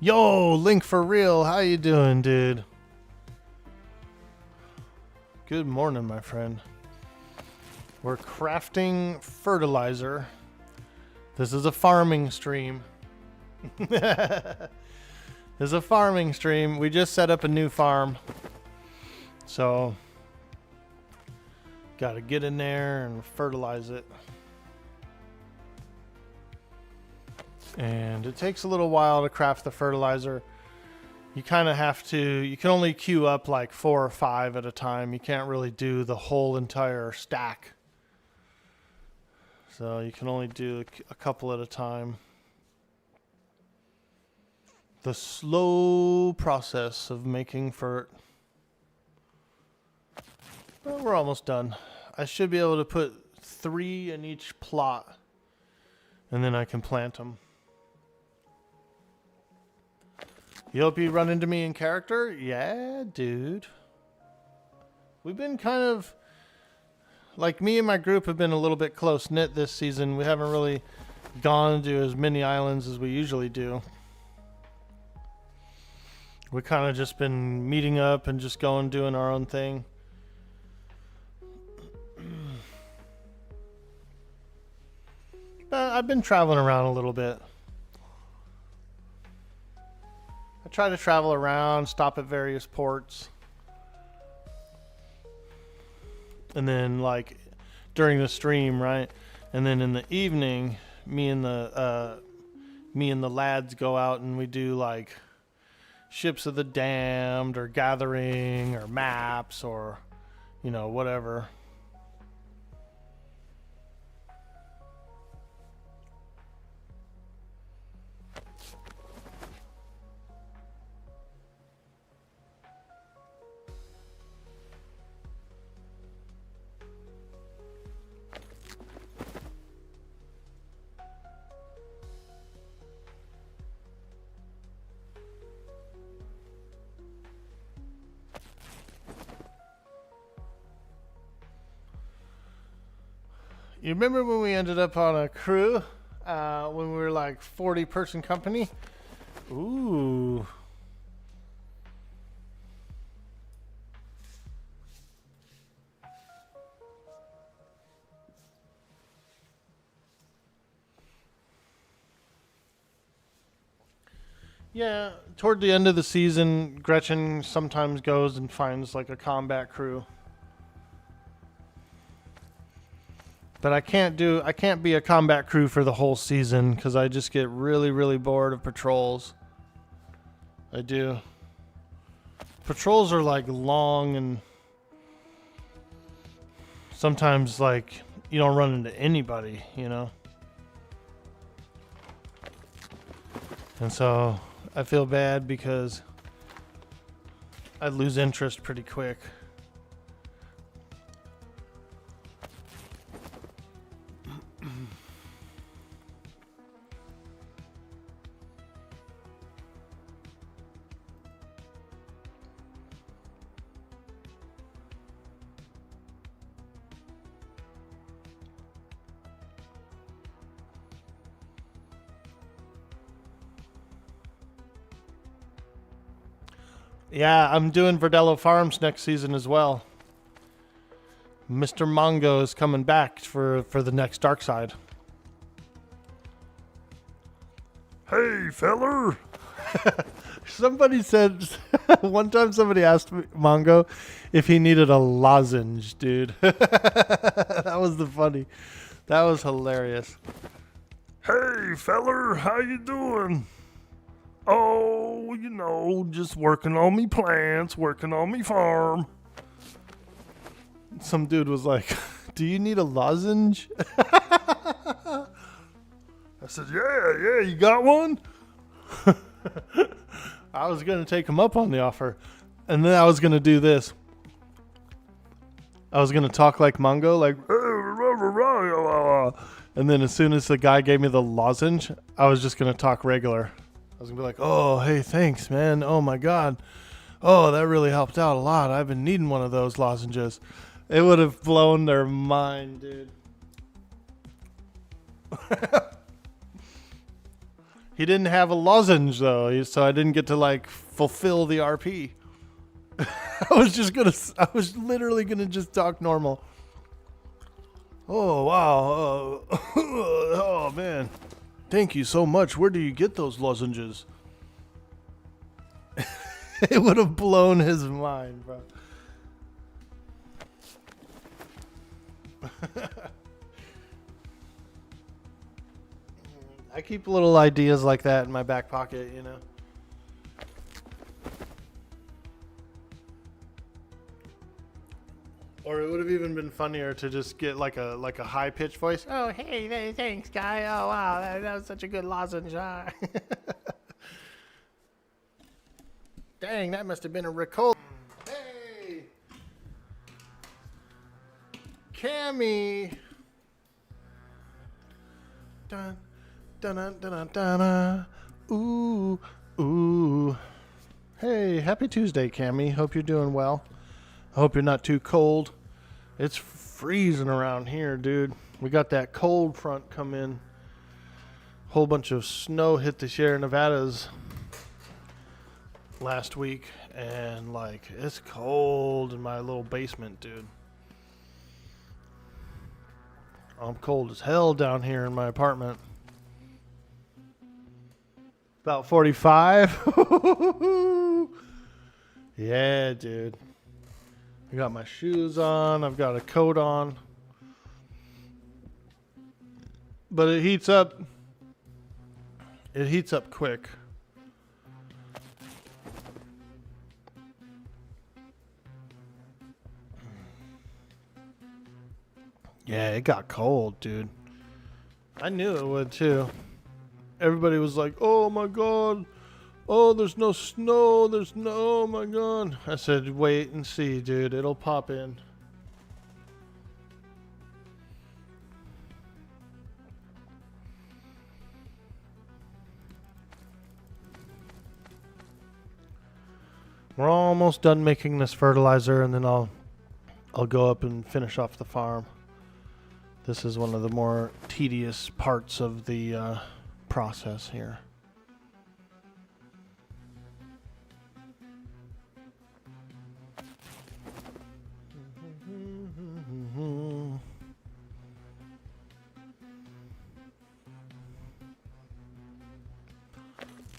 [SPEAKER 5] Yo, Link for real. How you doing, dude? Good morning, my friend. We're crafting fertilizer. This is a farming stream. This is a farming stream. We just set up a new farm. So, gotta get in there and fertilize it. And it takes a little while to craft the fertilizer. You kind of have to, you can only queue up like 4 or 5 at a time. You can't really do the whole entire stack. So you can only do a couple at a time. The slow process of making fert. Well, we're almost done. I should be able to put 3 in each plot. And then I can plant them. You hope you run into me in character? Yeah, dude. We've been kind of... Like, me and my group have been a little bit close-knit this season. We haven't really gone to as many islands as we usually do. We've kind of just been meeting up and just going doing our own thing. But I've been traveling around a little bit. I try to travel around, stop at various ports. And then, like, during the stream, right? And then in the evening, me and the lads go out and we do, like, Ships of the Damned or Gathering or maps or, you know, whatever. You remember when we ended up on a crew when we were like 40-person company? Ooh. Yeah, toward the end of the season, Gretchen sometimes goes and finds like a combat crew. But I can't be a combat crew for the whole season because I just get really, really bored of patrols. I do. Patrols are like long and sometimes like you don't run into anybody, you know? And so I feel bad because I lose interest pretty quick. Yeah, I'm doing Verdello Farms next season as well. Mr. Mongo is coming back for the next Dark Side.
[SPEAKER 3] Hey, feller.
[SPEAKER 5] Somebody said, one time somebody asked Mongo if he needed a lozenge, dude. That was that was hilarious.
[SPEAKER 3] Hey, feller. How you doing? Oh, you know, just working on me plants, working on me farm.
[SPEAKER 5] Some dude was like, do you need a lozenge?
[SPEAKER 3] I said, yeah, you got one?
[SPEAKER 5] I was going to take him up on the offer. And then I was going to do this. I was going to talk like Mongo, like, and then as soon as the guy gave me the lozenge, I was just going to talk regular. I was going to be like, oh, hey, thanks, man. Oh, my God. Oh, that really helped out a lot. I've been needing one of those lozenges. It would have blown their mind, dude. He didn't have a lozenge though, so I didn't get to like fulfill the RP. I was literally gonna just talk normal. Oh wow! Oh man! Thank you so much. Where do you get those lozenges? It would have blown his mind, bro. I keep little ideas like that in my back pocket, you know. Or it would have even been funnier to just get like a high pitched voice. Oh hey, thanks guy. Oh wow, that was such a good lozenge. Dang, that must have been a Ricola. Hey, Cammy. Dun dun dun dun dun dun. Ooh ooh. Hey, happy Tuesday, Cammy. Hope you're doing well. I hope you're not too cold. It's freezing around here, dude. We got that cold front come in. Whole bunch of snow hit the Sierra Nevadas last week, and like it's cold in my little basement, dude. I'm cold as hell down here in my apartment. About 45. Yeah, dude. I got my shoes on. I've got a coat on. But it heats up. It heats up quick. Yeah, it got cold, dude. I knew it would too. Everybody was like, oh my God. Oh, there's no snow. Oh my God. I said, wait and see, dude. It'll pop in. We're almost done making this fertilizer, and then I'll go up and finish off the farm. This is one of the more tedious parts of the process here.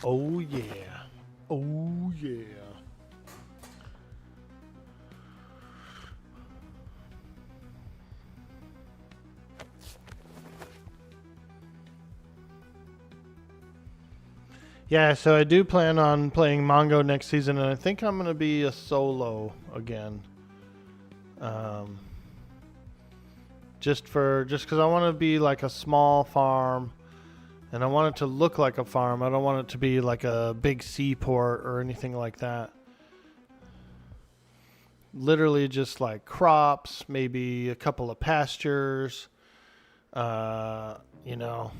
[SPEAKER 5] Oh yeah. Oh yeah. Yeah, so I do plan on playing Mongo next season, and I think I'm going to be a solo again. Just because I want to be like a small farm, and I want it to look like a farm. I don't want it to be like a big seaport or anything like that. Literally just like crops, maybe a couple of pastures, you know,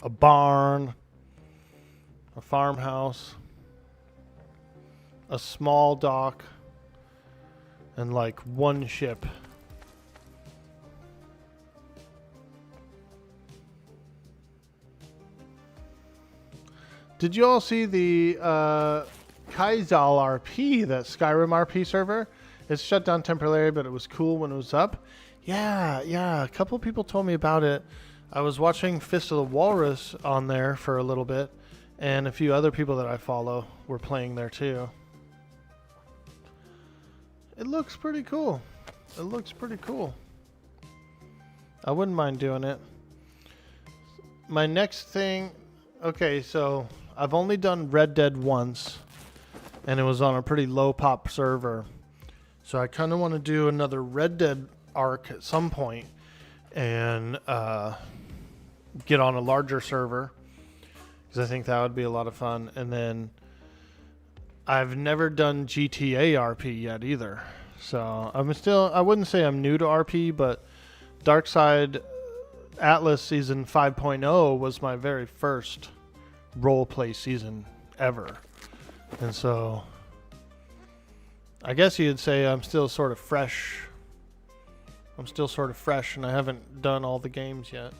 [SPEAKER 5] a barn, a farmhouse, a small dock, and like one ship. Did you all see the Kaizal RP, that Skyrim RP server? It's shut down temporarily, but it was cool when it was up. Yeah, a couple people told me about it. I was watching Fist of the Walrus on there for a little bit, and a few other people that I follow were playing there too. It looks pretty cool. I wouldn't mind doing it. My next thing... Okay, so I've only done Red Dead once, and it was on a pretty low pop server. So I kind of want to do another Red Dead arc at some point and get on a larger server, because I think that would be a lot of fun. And then I've never done GTA RP yet either. So I wouldn't say I'm new to RP, but Darkside Atlas Season 5.0 was my very first roleplay season ever. And so I guess you'd say I'm still sort of fresh. And I haven't done all the games yet.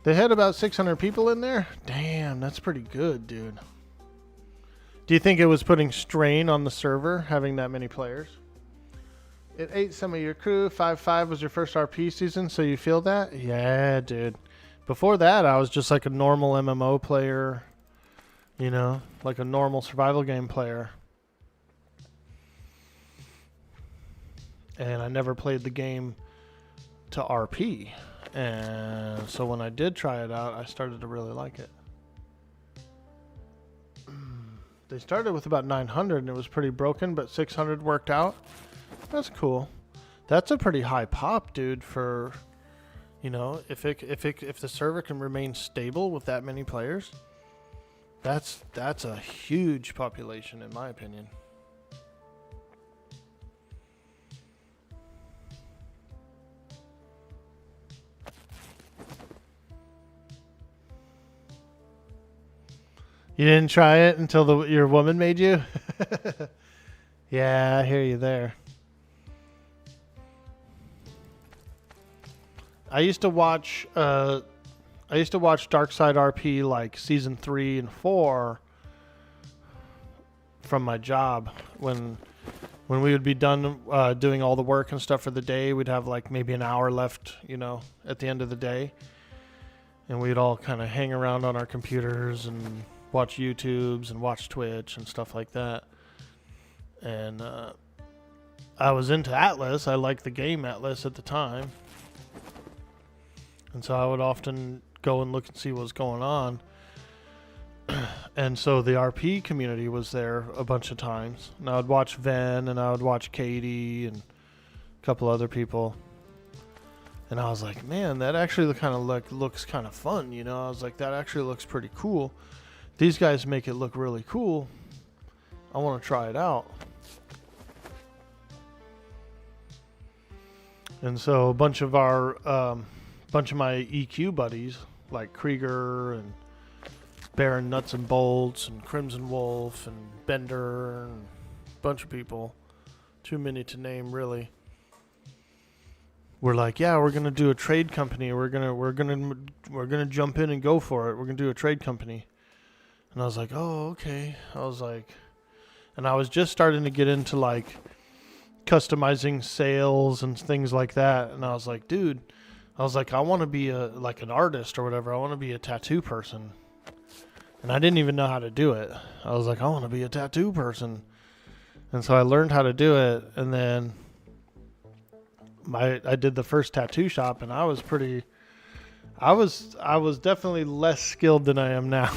[SPEAKER 5] They had about 600 people in there? Damn, that's pretty good, dude. Do you think it was putting strain on the server, having that many players? It ate some of your crew. 5-5 was your first RP season, so you feel that? Yeah, dude. Before that, I was just like a normal MMO player. You know, like a normal survival game player. And I never played the game to RP. And so when I did try it out, I started to really like it. They started with about 900 and it was pretty broken, but 600 worked out. That's cool. That's a pretty high pop, dude, for, you know, if the server can remain stable with that many players, that's a huge population in my opinion. You didn't try it until your woman made you? Yeah, I hear you there. I used to watch Darkside RP like season 3 and 4 from my job. When we would be done doing all the work and stuff for the day, we'd have like maybe an hour left, you know, at the end of the day. And we'd all kind of hang around on our computers and watch YouTubes and watch Twitch and stuff like that. And I was into Atlas. I liked the game Atlas at the time. And so I would often go and look and see what was going on. And so the RP community was there a bunch of times. And I would watch Ven and I would watch Katie and a couple other people. And I was like, man, that actually kind of looks kind of fun, you know? I was like, that actually looks pretty cool. These guys make it look really cool. I want to try it out. And so a bunch of my EQ buddies, like Krieger and Baron Nuts and Bolts and Crimson Wolf and Bender and a bunch of people, too many to name really. We're like, yeah, we're gonna do a trade company. We're gonna jump in and go for it. We're gonna do a trade company. And I was like, oh, okay. And I was just starting to get into like customizing sales and things like that. And I was like, dude, I want to be an artist or whatever. I want to be a tattoo person. And I didn't even know how to do it. I was like, I want to be a tattoo person. And so I learned how to do it. And then I did the first tattoo shop and I was definitely less skilled than I am now.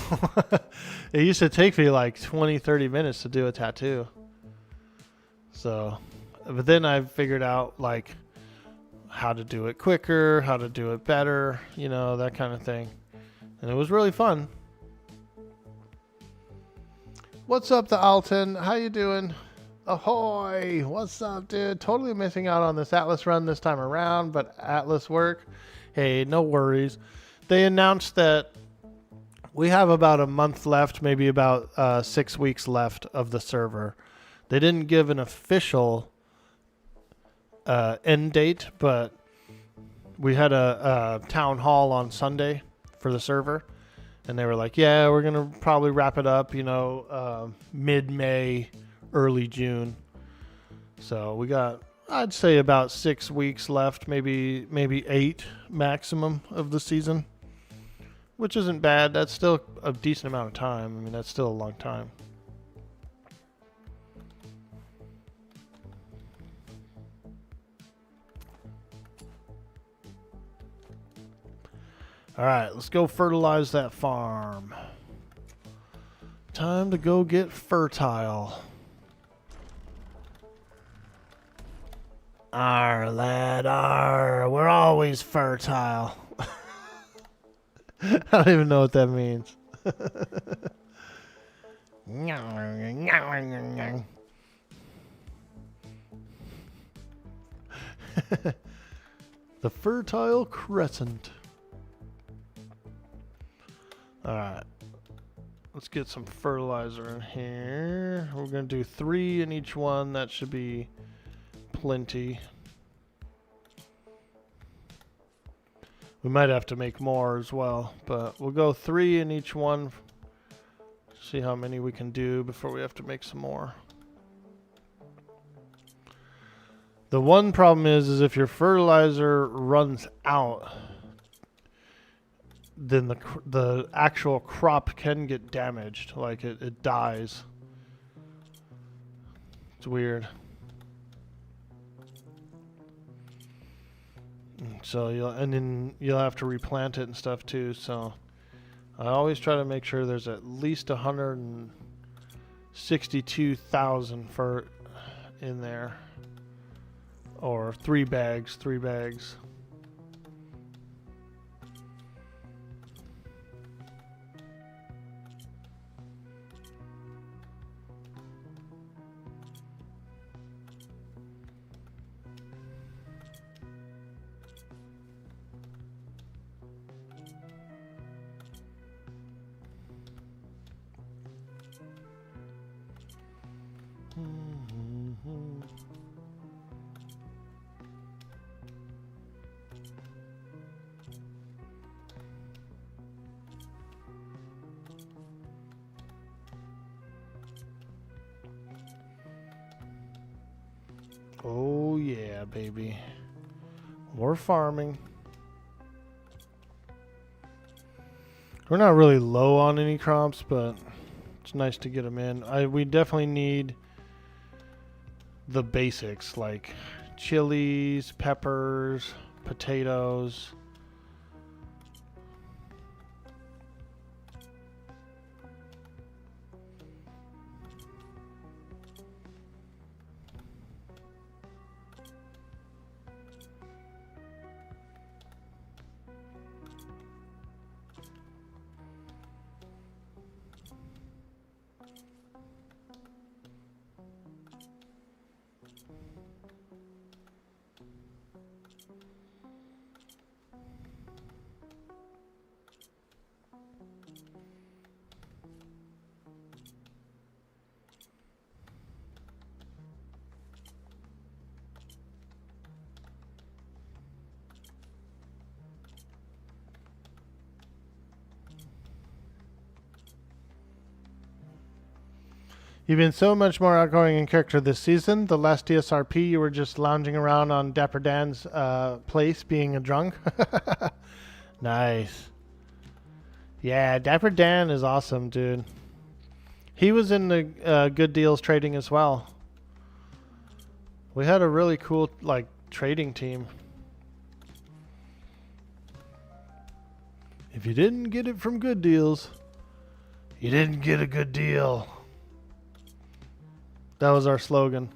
[SPEAKER 5] It used to take me like 20-30 minutes to do a tattoo. So, but then I figured out like how to do it quicker, how to do it better, you know, that kind of thing. And it was really fun. What's up, the Alton? How you doing? Ahoy! What's up, dude? Totally missing out on this Atlas run this time around, but Atlas work. Hey, no worries. They announced that we have about a month left, maybe about 6 weeks left of the server. They didn't give an official end date, but we had a town hall on Sunday for the server. And they were like, yeah, we're going to probably wrap it up, you know, mid-May, early June. So we got, I'd say about 6 weeks left, maybe 8 maximum of the season, which isn't bad. That's still a decent amount of time. I mean, that's still a long time. All right, let's go fertilize that farm. Time to go get fertile. Arr, lad, arr. We're always fertile. I don't even know what that means. The Fertile Crescent. Alright. Let's get some fertilizer in here. We're going to do 3 in each one. That should be plenty. We might have to make more as well, but we'll go 3 in each one. See how many we can do before we have to make some more. The one problem is if your fertilizer runs out, then the actual crop can get damaged, like it dies. It's weird. So you'll have to replant it and stuff too. So I always try to make sure there's at least 162,000 for in there, or 3 bags. Oh yeah, baby. More farming. We're not really low on any crops, but it's nice to get them in. We definitely need the basics like chilies, peppers, potatoes. You've been so much more outgoing in character this season. The last DSRP, you were just lounging around on Dapper Dan's place being a drunk. Nice. Yeah, Dapper Dan is awesome, dude. He was in the Good Deals trading as well. We had a really cool, like, trading team. If you didn't get it from Good Deals, you didn't get a good deal. That was our slogan.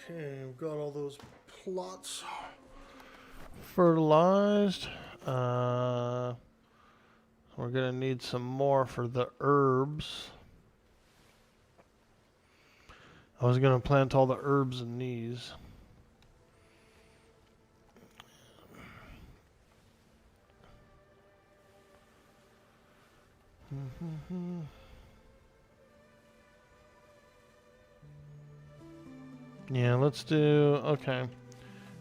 [SPEAKER 5] Okay, we've got all those plots fertilized. We're gonna need some more for the herbs. I was gonna plant all the herbs in these. Yeah, let's do, okay.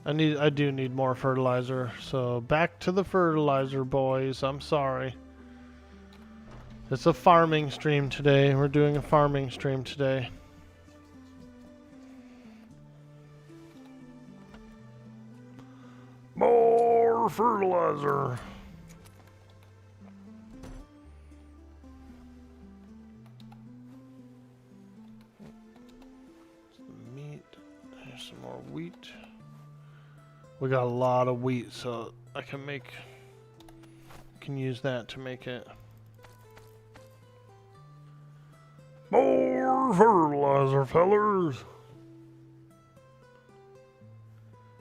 [SPEAKER 5] I do need more fertilizer, so back to the fertilizer, boys. I'm sorry. It's a farming stream today. We're doing a farming stream today.
[SPEAKER 3] More fertilizer.
[SPEAKER 5] Meat. There's some more wheat. We got a lot of wheat, so I can use that to make it.
[SPEAKER 3] More fertilizer, fellers.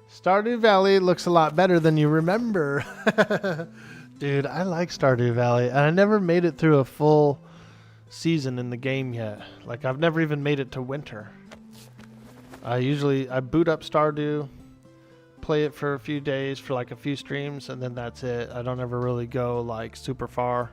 [SPEAKER 5] Stardew Valley looks a lot better than you remember. Dude, I like Stardew Valley, and I never made it through a full season in the game yet. Like, I've never even made it to winter. I boot up Stardew, play it for a few days for like a few streams, and then that's it. I don't ever really go like super far.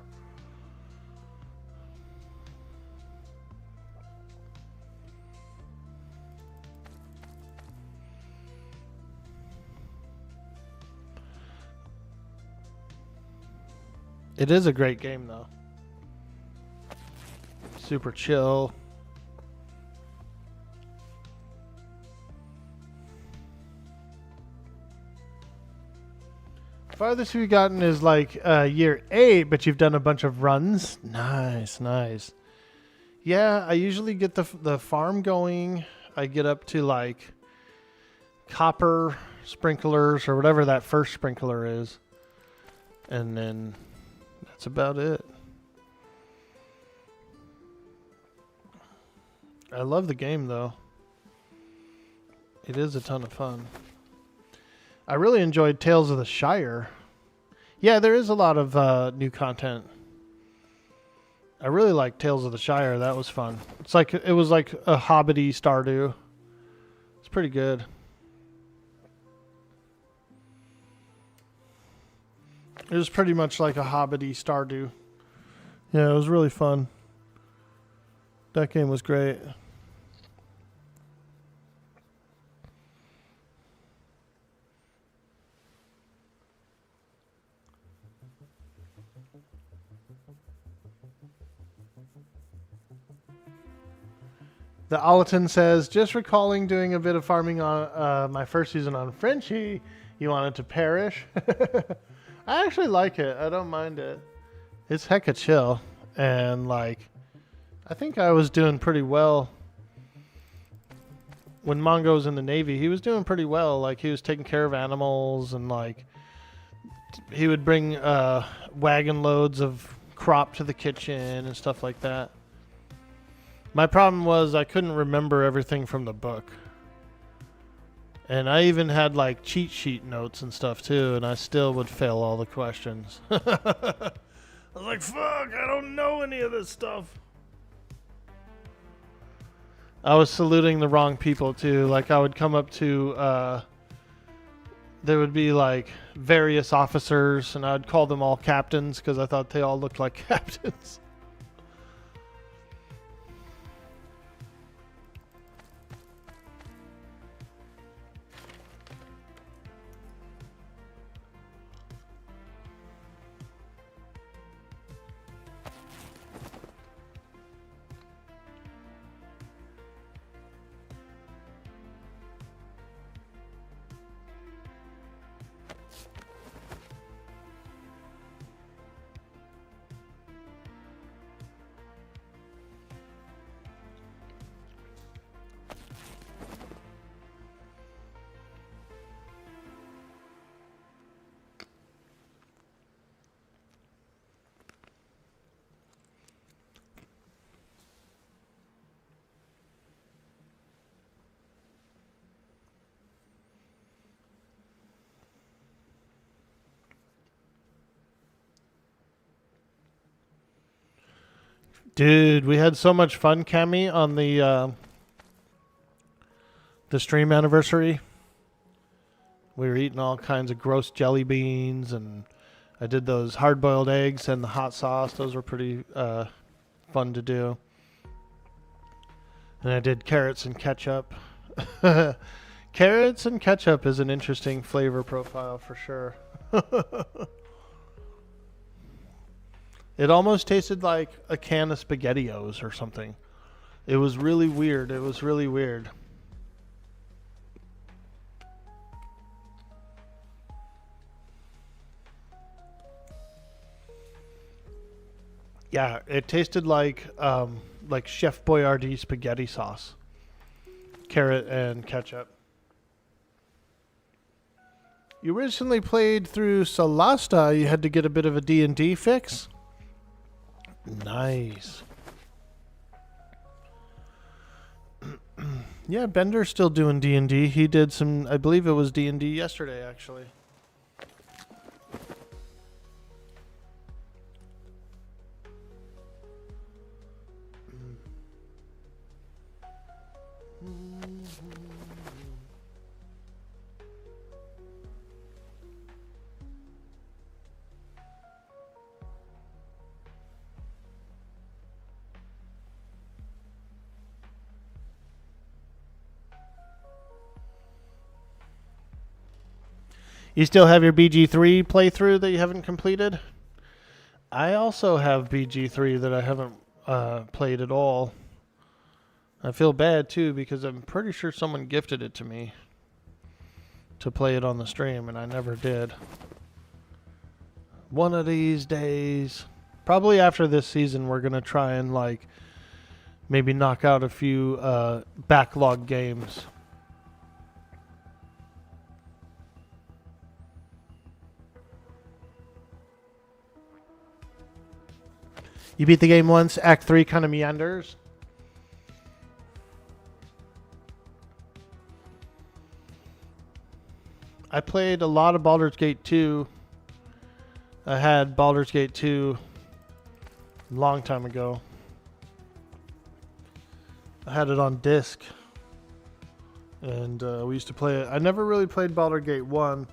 [SPEAKER 5] It is a great game, though. Super chill. Farthest you've gotten is like year 8, but you've done a bunch of runs. Nice, nice. Yeah, I usually get the farm going. I get up to like copper sprinklers or whatever that first sprinkler is. And then that's about it. I love the game, though. It is a ton of fun. I really enjoyed Tales of the Shire. Yeah, there is a lot of new content. I really like Tales of the Shire. That was fun. It was like a Hobbity Stardew. It's pretty good. It was pretty much like a Hobbity Stardew. Yeah, it was really fun. That game was great. The Alorynn says, just recalling doing a bit of farming on my first season on Frenchie. You wanted to perish? I actually like it. I don't mind it. It's hecka chill. And like, I think I was doing pretty well. When Mongo was in the Navy, he was doing pretty well. Like, he was taking care of animals, and like, he would bring wagon loads of crop to the kitchen and stuff like that. My problem was I couldn't remember everything from the book. And I even had like cheat sheet notes and stuff too, and I still would fail all the questions. I was like, fuck, I don't know any of this stuff. I was saluting the wrong people too. Like, I would come up to, there would be like various officers, and I'd call them all captains because I thought they all looked like captains. Dude, we had so much fun, Cammy, on the stream anniversary. We were eating all kinds of gross jelly beans, and I did those hard-boiled eggs and the hot sauce. Those were pretty fun to do. And I did carrots and ketchup. Carrots and ketchup is an interesting flavor profile for sure. It almost tasted like a can of SpaghettiOs or something. It was really weird. It was really weird. Yeah, it tasted like Chef Boyardee spaghetti sauce, carrot and ketchup. You recently played through Solasta. You had to get a bit of a D&D fix. Nice. Yeah, Bender's still doing D&D. He did some, I believe it was D&D yesterday, actually. You still have your BG3 playthrough that you haven't completed? I also have BG3 that I haven't played at all. I feel bad too because I'm pretty sure someone gifted it to me to play it on the stream and I never did. One of these days, probably after this season, we're going to try and like maybe knock out a few backlog games. You beat the game once, Act 3 kind of meanders. I played a lot of Baldur's Gate 2. I had Baldur's Gate 2 a long time ago. I had it on disc. And we used to play it. I never really played Baldur's Gate 1.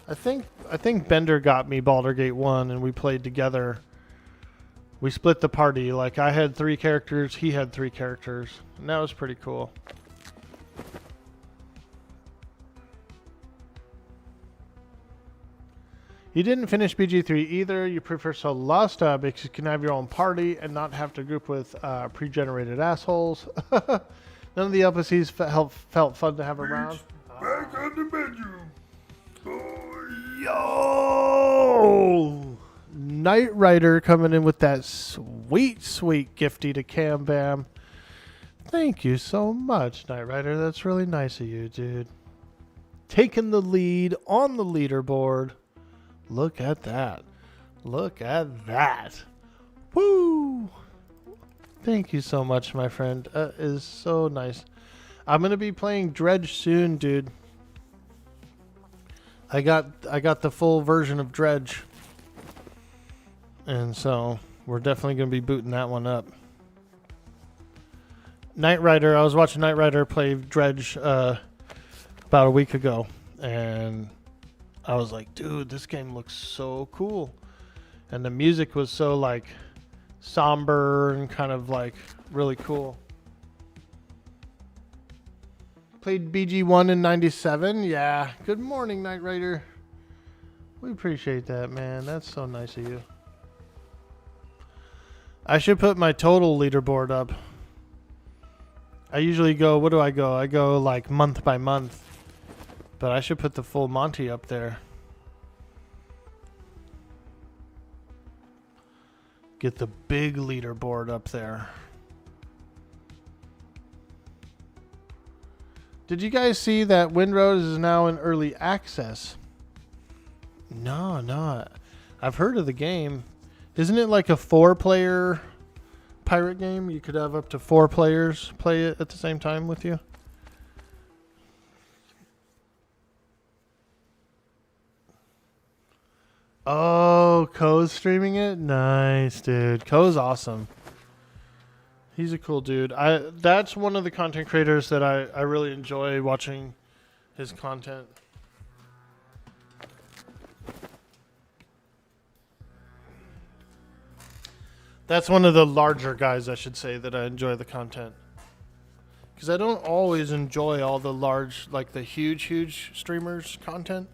[SPEAKER 5] I think Bender got me Baldur's Gate 1 and we played together. We split the party. Like I had 3 characters, he had 3 characters. And that was pretty cool. You didn't finish BG3 either. You prefer Solasta because you can have your own party and not have to group with pre-generated assholes. None of the NPCs felt fun to have around.
[SPEAKER 3] Back on the menu.
[SPEAKER 5] Yo! Knight Rider coming in with that sweet, sweet gifty to Cam Bam. Thank you so much, Knight Rider. That's really nice of you, dude. Taking the lead on the leaderboard. Look at that. Look at that. Woo! Thank you so much, my friend. That is so nice. I'm going to be playing Dredge soon, dude. I got the full version of Dredge. And so we're definitely going to be booting that one up. Knight Rider, I was watching Knight Rider play Dredge about a week ago. And I was like, dude, this game looks so cool. And the music was so like somber and kind of like really cool. Played BG1 in 97. Yeah. Good morning, Knight Rider. We appreciate that, man. That's so nice of you. I should put my total leaderboard up. I usually go, what do I go? I go like month by month. But I should put the full Monty up there. Get the big leaderboard up there. Did you guys see that Windrose is now in early access? No. I've heard of the game. Isn't it like a 4-player pirate game? You could have up to 4 players play it at the same time with you. Oh, Ko's streaming it? Nice, dude. Ko's awesome. He's a cool dude. That's one of the content creators that I really enjoy watching his content. That's one of the larger guys, I should say, that I enjoy the content. Because I don't always enjoy all the large, like the huge streamers' content.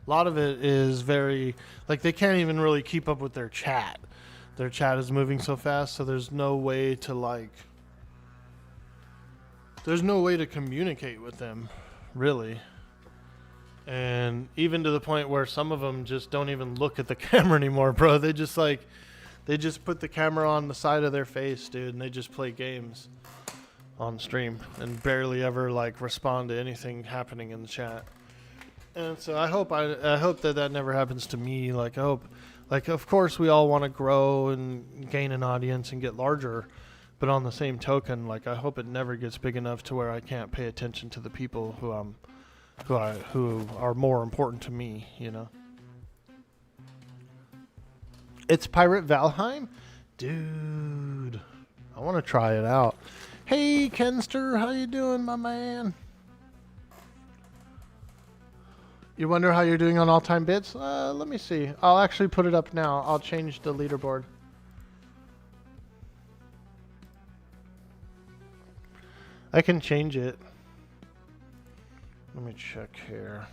[SPEAKER 5] A lot of it is very, like they can't even really keep up with their chat. their chat is moving so fast, so there's no way to like, there's no way to communicate with them, really. And even to the point where some of them just don't even look at the camera anymore, bro. They just like, they just put the camera on the side of their face, dude, and they just play games on stream and barely ever like respond to anything happening in the chat. And so I hope that never happens to me. Like I hope, like of course we all want to grow and gain an audience and get larger, but on the same token, like I hope it never gets big enough to where I can't pay attention to the people who are more important to me, you know. It's Pirate Valheim? Dude, I want to try it out. Hey, Kenster, how you doing, my man? You wonder how you're doing on all-time bits? Let me see. I'll actually put it up now. I'll change the leaderboard. I can change it. Let me check here.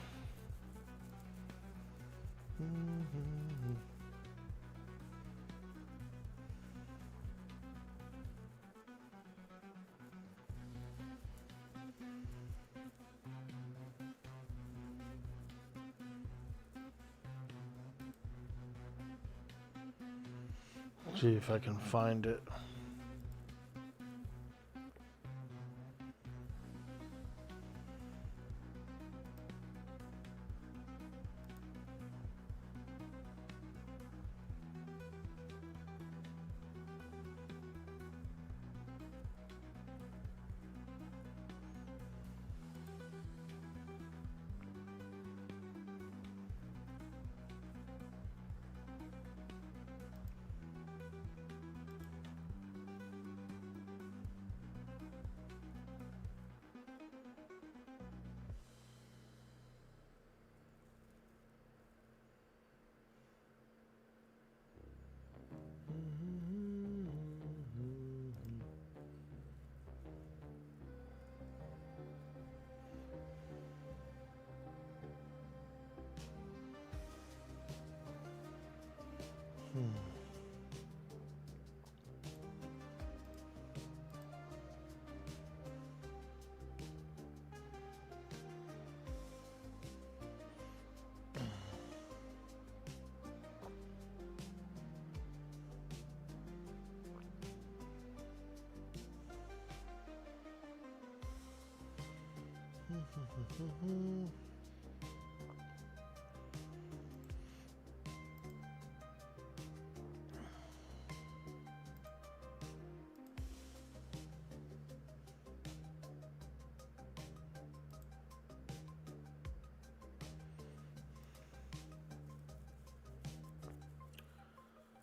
[SPEAKER 5] See if I can find it.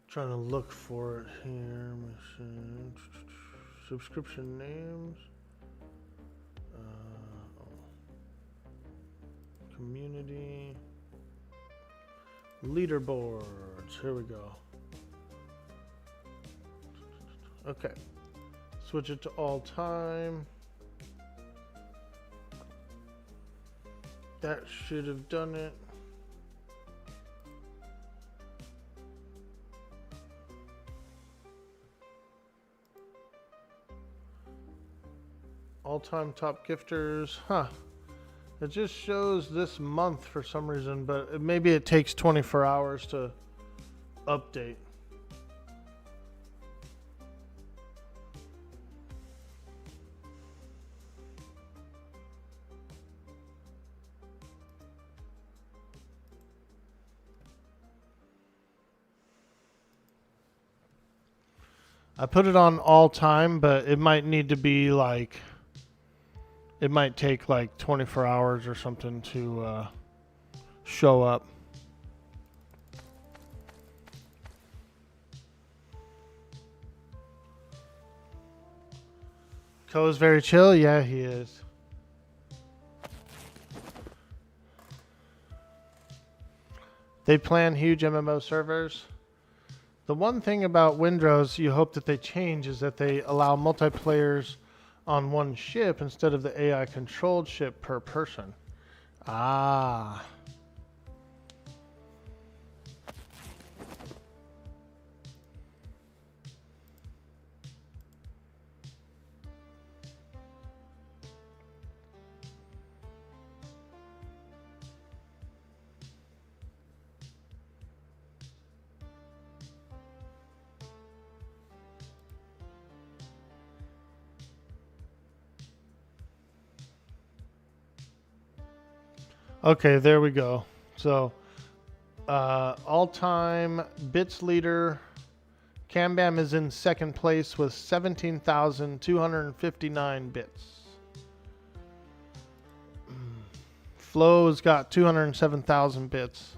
[SPEAKER 5] Trying to look for it here. Mission. Subscription names. Community. Leaderboards. Here we go. Okay. Switch it to all time. That should have done it. All-time top gifters. Huh. It just shows this month for some reason, but maybe it takes 24 hours to update. I put it on all time, but it might need to be like, it might take like 24 hours or something to show up. Ko is very chill. Yeah, he is. They plan huge MMO servers. The one thing about Windrose you hope that they change is that they allow multiplayers on one ship instead of the AI controlled ship per person. Ah. Okay, there we go. So, all-time bits leader, Cam Bam is in second place with 17,259 bits. Flo's got 207,000 bits.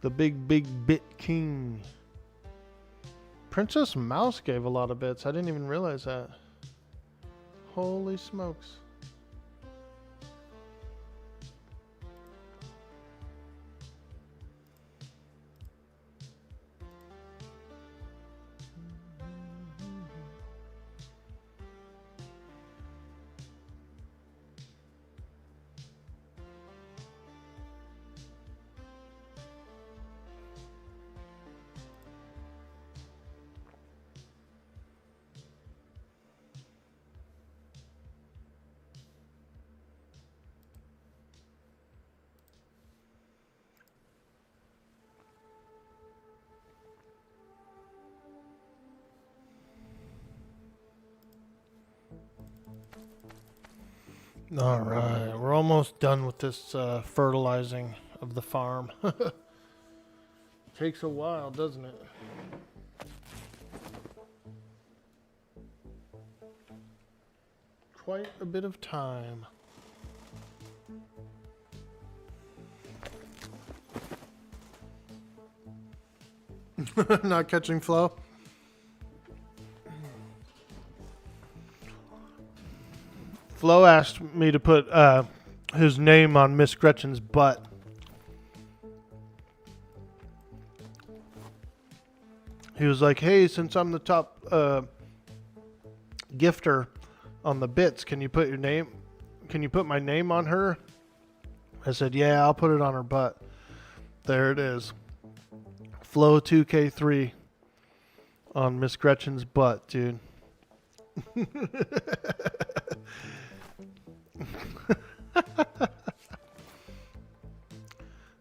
[SPEAKER 5] The big bit king. Princess Mouse gave a lot of bits. I didn't even realize that. Holy smokes. All right, we're almost done with this fertilizing of the farm. Takes a while, doesn't it? Quite a bit of time. Not catching flow. Flo asked me to put his name on Miss Gretchen's butt. He was like, hey, since I'm the top gifter on the bits, can you put my name on her? I said, yeah, I'll put it on her butt. There it is. Flo 2K3 on Miss Gretchen's butt, dude.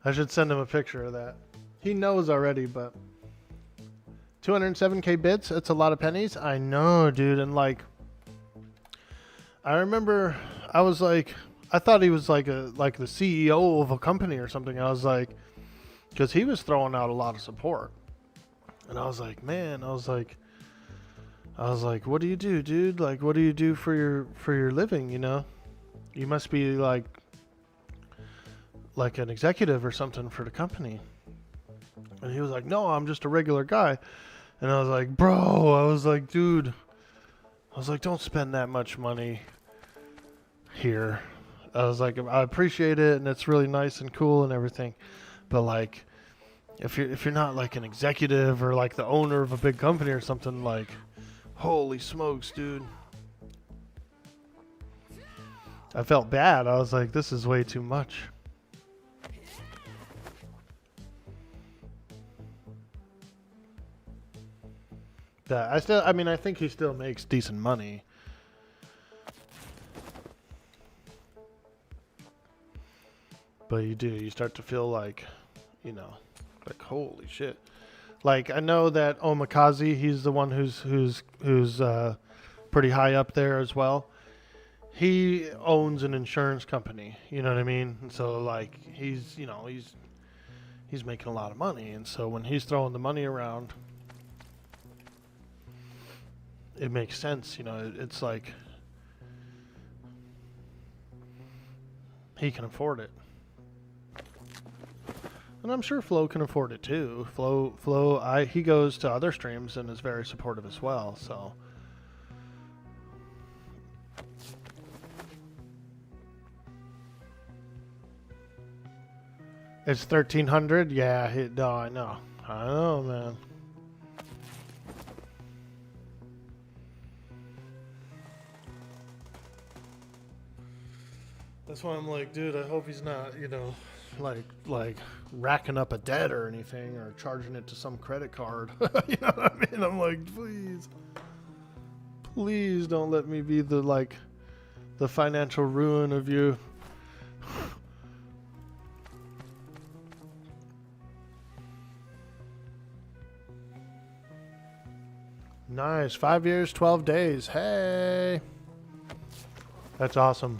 [SPEAKER 5] I should send him a picture of that. He knows already, but 207k bits, it's a lot of pennies. I know, dude. And like, I remember I was like, I thought he was like the CEO of a company or something. I was like, because he was throwing out a lot of support. And I was like, man, I was like, what do you do, dude? Like, what do you do for your living, you know? You must be like an executive or something for the company. And he was like, no, I'm just a regular guy. And I was like, bro, I was like, dude, I was like, don't spend that much money here. I was like, I appreciate it and it's really nice and cool and everything. But like, if you're not like an executive or like the owner of a big company or something, like, holy smokes, dude. I felt bad. I was like, this is way too much. I think he still makes decent money. But you start to feel like, you know, like, holy shit. Like, I know that Omikaze, he's the one who's pretty high up there as well. He owns an insurance company, you know what I mean? And so like he's making a lot of money, and so when he's throwing the money around, it makes sense, you know. It's like he can afford it. And I'm sure Flo can afford it too. He goes to other streams and is very supportive as well, so it's 1,300. Yeah, I know, man. That's why I'm like, dude, I hope he's not, you know, like racking up a debt or anything, or charging it to some credit card. You know what I mean? I'm like, please don't let me be the financial ruin of you. Nice. 5 years, 12 days. Hey. That's awesome.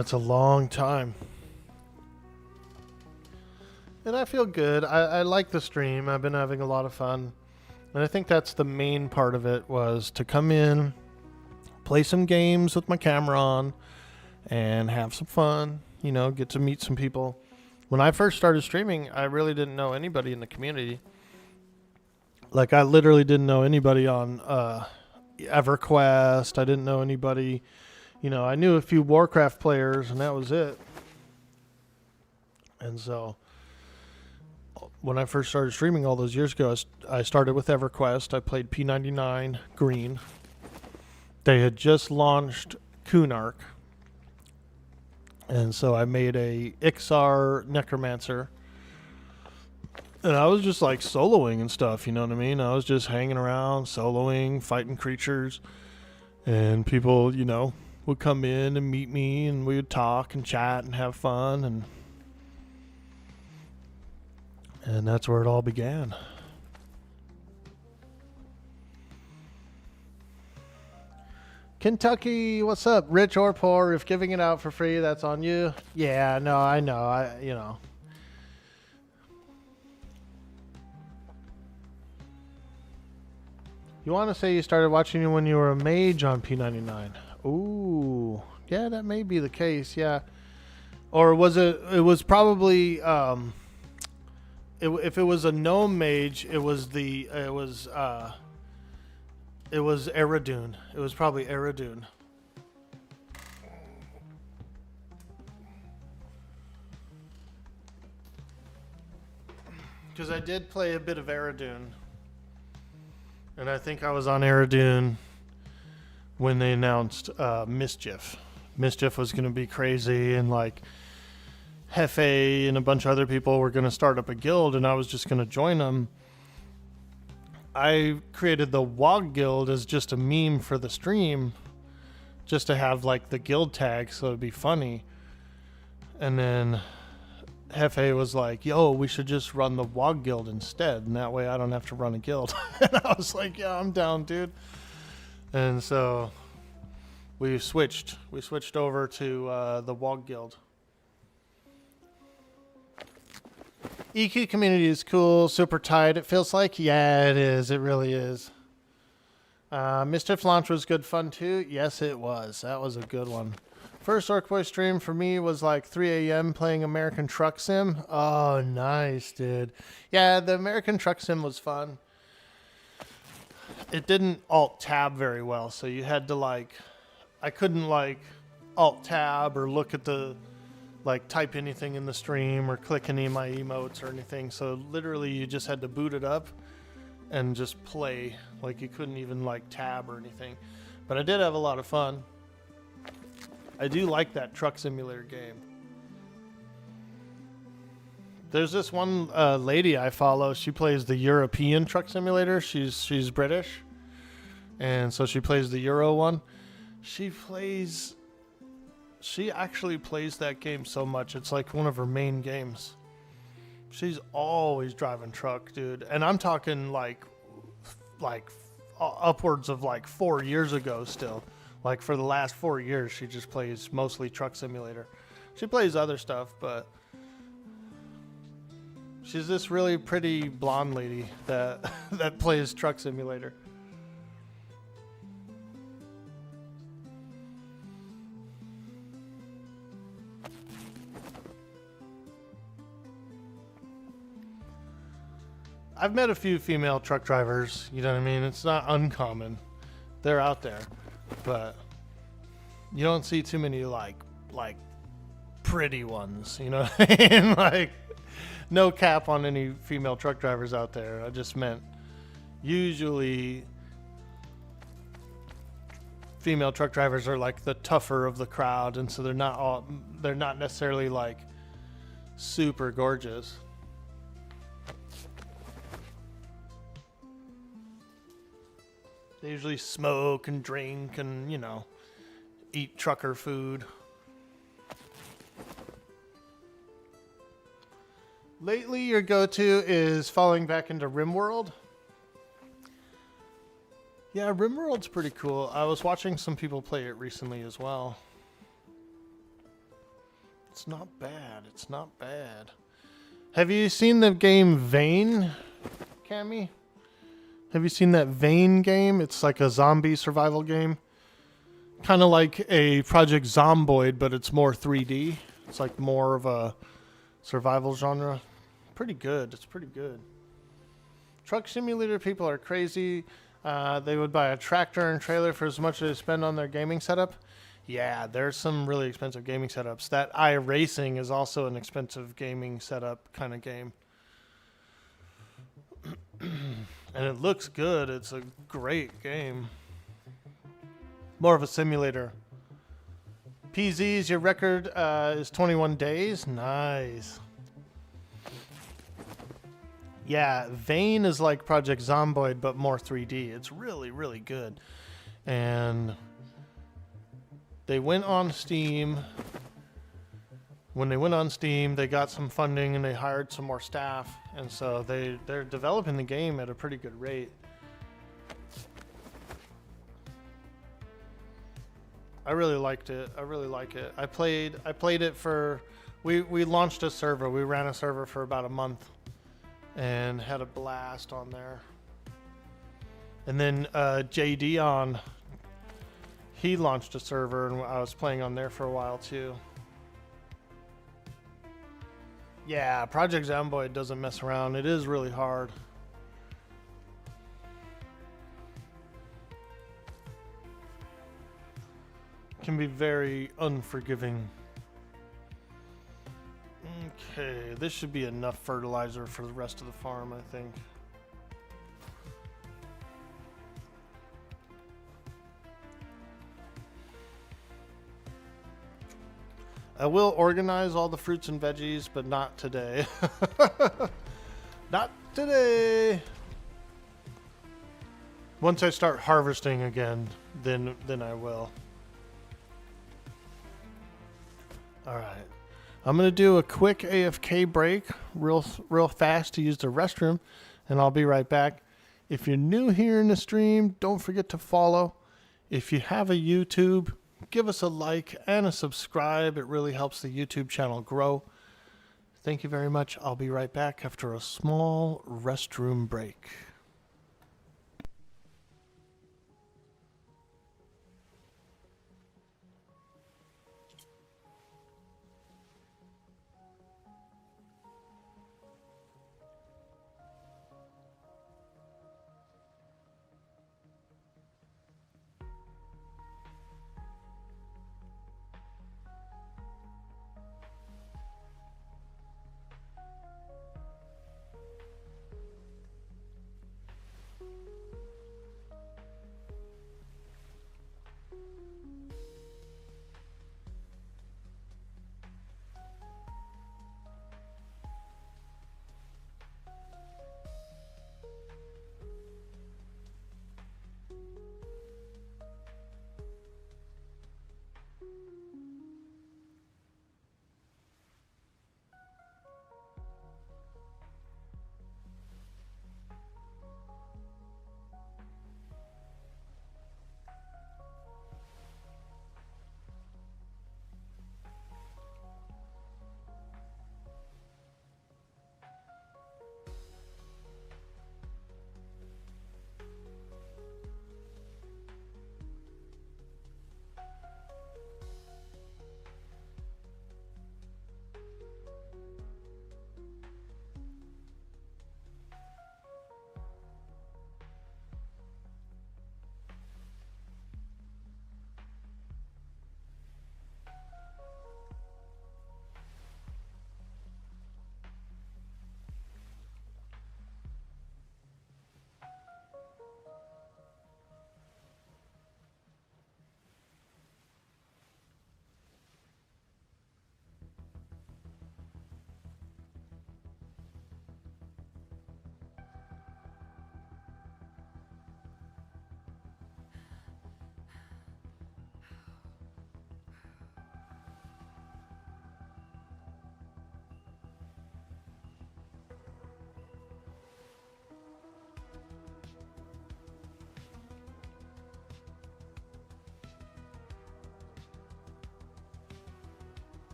[SPEAKER 5] That's a long time. And I feel good. I like the stream. I've been having a lot of fun. And I think that's the main part of it, was to come in, play some games with my camera on, and have some fun, you know, get to meet some people. When I first started streaming, I really didn't know anybody in the community. Like, I literally didn't know anybody on EverQuest. I didn't know anybody. You know, I knew a few Warcraft players, and that was it. And so, when I first started streaming all those years ago, I started with EverQuest. I played P99 Green. They had just launched Kunark. And so I made a Ixar Necromancer. And I was just like soloing and stuff, you know what I mean? I was just hanging around, soloing, fighting creatures. And people, you know, would come in and meet me, and we would talk and chat and have fun. And that's where it all began. Kentucky, what's up? Rich or poor, if giving it out for free, that's on you. Yeah, no, I know. You know. You want to say you started watching it when you were a mage on P99? Ooh, yeah, that may be the case. Yeah, or was it? It was probably. If it was a gnome mage, it was Eridune. It was probably Eridune. Because I did play a bit of Eridune. And I think I was on Eridune when they announced Mischief. Mischief was going to be crazy, and like Hefe and a bunch of other people were going to start up a guild, and I was just going to join them. I created the WOG guild as just a meme for the stream, just to have like the guild tag so it'd be funny. And then Hefe was like, yo, we should just run the WOG guild instead, and that way I don't have to run a guild. And I was like, yeah, I'm down, dude. And so we switched over to the WOG guild. EQ community is cool, super tight. It feels like, yeah, it is. It really is. Mischief launch was good fun too. Yes, it was. That was a good one. First Orc Boy stream for me was like 3 a.m. playing American Truck Sim. Oh, nice, dude. Yeah, the American Truck Sim was fun. It didn't alt tab very well, so you had to like, I couldn't like alt tab or look at the, like type anything in the stream or click any of my emotes or anything. So literally you just had to boot it up and just play. Like you couldn't even like tab or anything. But I did have a lot of fun. I do like that truck simulator game. There's this one lady I follow. She plays the European truck simulator. She's British. And so she plays the Euro one. She actually plays that game so much. It's like one of her main games. She's always driving truck, dude. And I'm talking like upwards of like 4 years ago still. Like for the last 4 years, she just plays mostly truck simulator. She plays other stuff, but she's this really pretty blonde lady that plays truck simulator. I've met a few female truck drivers, you know what I mean? It's not uncommon. They're out there. But you don't see too many like pretty ones, you know what I mean? Like, no cap on any female truck drivers out there. I just meant usually female truck drivers are like the tougher of the crowd, and so they're not necessarily like super gorgeous. They usually smoke and drink and, you know, eat trucker food. Lately, your go-to is falling back into RimWorld. Yeah, RimWorld's pretty cool. I was watching some people play it recently as well. It's not bad. It's not bad. Have you seen the game Vane, Cammy? Have you seen that Vane game? It's like a zombie survival game. Kind of like a Project Zomboid, but it's more 3D. It's like more of a survival genre. Pretty good. It's pretty good. Truck simulator people are crazy. They would buy a tractor and trailer for as much as they spend on their gaming setup. Yeah, there's some really expensive gaming setups. That iRacing is also an expensive gaming setup kind of game. And it looks good. It's a great game. More of a simulator. PZ's, your record is 21 days. Nice. Yeah, Vane is like Project Zomboid, but more 3D. It's really, really good. And they went on Steam. When they went on Steam, they got some funding and they hired some more staff. And so they're developing the game at a pretty good rate. I really liked it. I really like it. I played it for... We launched a server. We ran a server for about a month. And had a blast on there. And then JD he launched a server and I was playing on there for a while too. Yeah, Project Zomboid doesn't mess around. It is really hard. Can be very unforgiving. Okay, this should be enough fertilizer for the rest of the farm, I think. I will organize all the fruits and veggies, but not today. Not today. Once I start harvesting again, then I will. All right. I'm going to do a quick AFK break real fast to use the restroom, and I'll be right back. If you're new here in the stream, don't forget to follow. If you have a YouTube, give us a like and a subscribe. It really helps the YouTube channel grow. Thank you very much. I'll be right back after a small restroom break.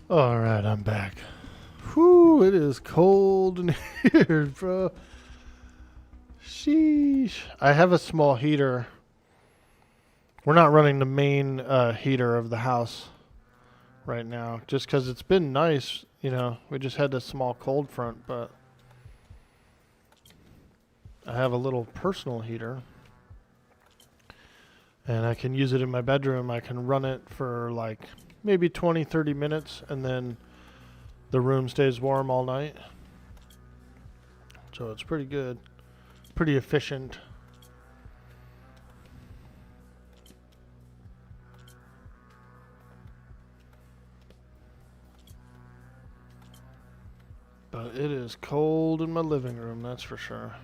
[SPEAKER 5] Alright, I'm back. Whew, it is cold in here, bro. Sheesh. I have a small heater. We're not running the main heater of the house right now, just because it's been nice. You know, we just had a small cold front, but I have a little personal heater. And I can use it in my bedroom. I can run it for like maybe 20, 30 minutes, and then the room stays warm all night. So it's pretty good. Pretty efficient. But it is cold in my living room, that's for sure.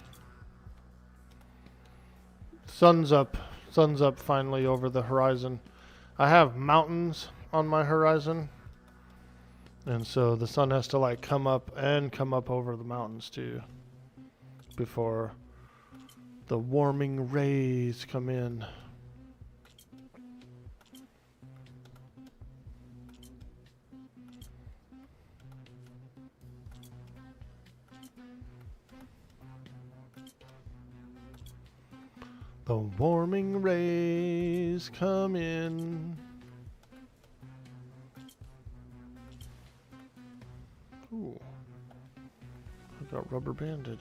[SPEAKER 5] Sun's up. Sun's up finally over the horizon. I have mountains on my horizon. And so the sun has to like come up over the mountains too before the warming rays come in. The warming rays come in. Ooh. I got rubber banded.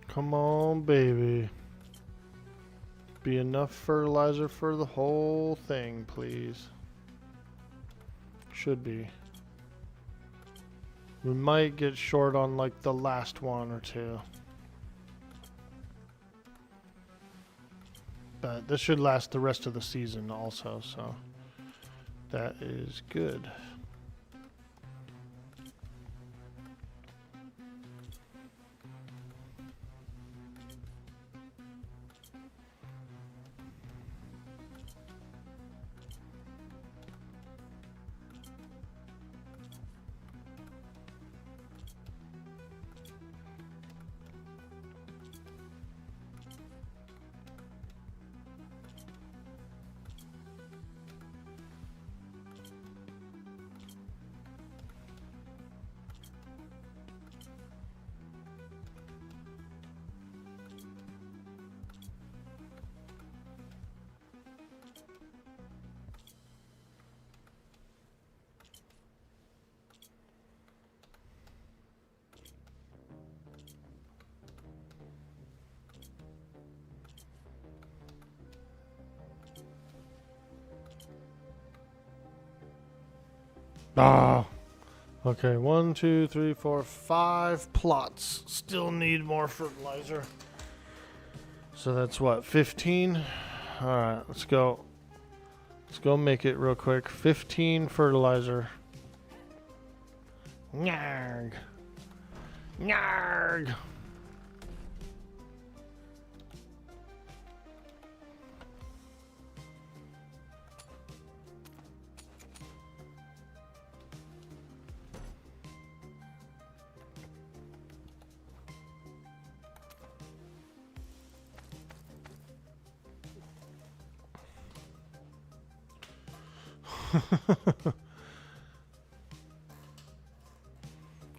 [SPEAKER 5] Come on, baby. Be enough fertilizer for the whole thing, please. Should be. We might get short on like the last one or two. But this should last the rest of the season also, so that is good. Ah. Okay, 1, 2, 3, 4, 5 plots. Still need more fertilizer. So that's what, 15? Alright, let's go. Let's go make it real quick. 15 fertilizer. Nyarg. Nyarg.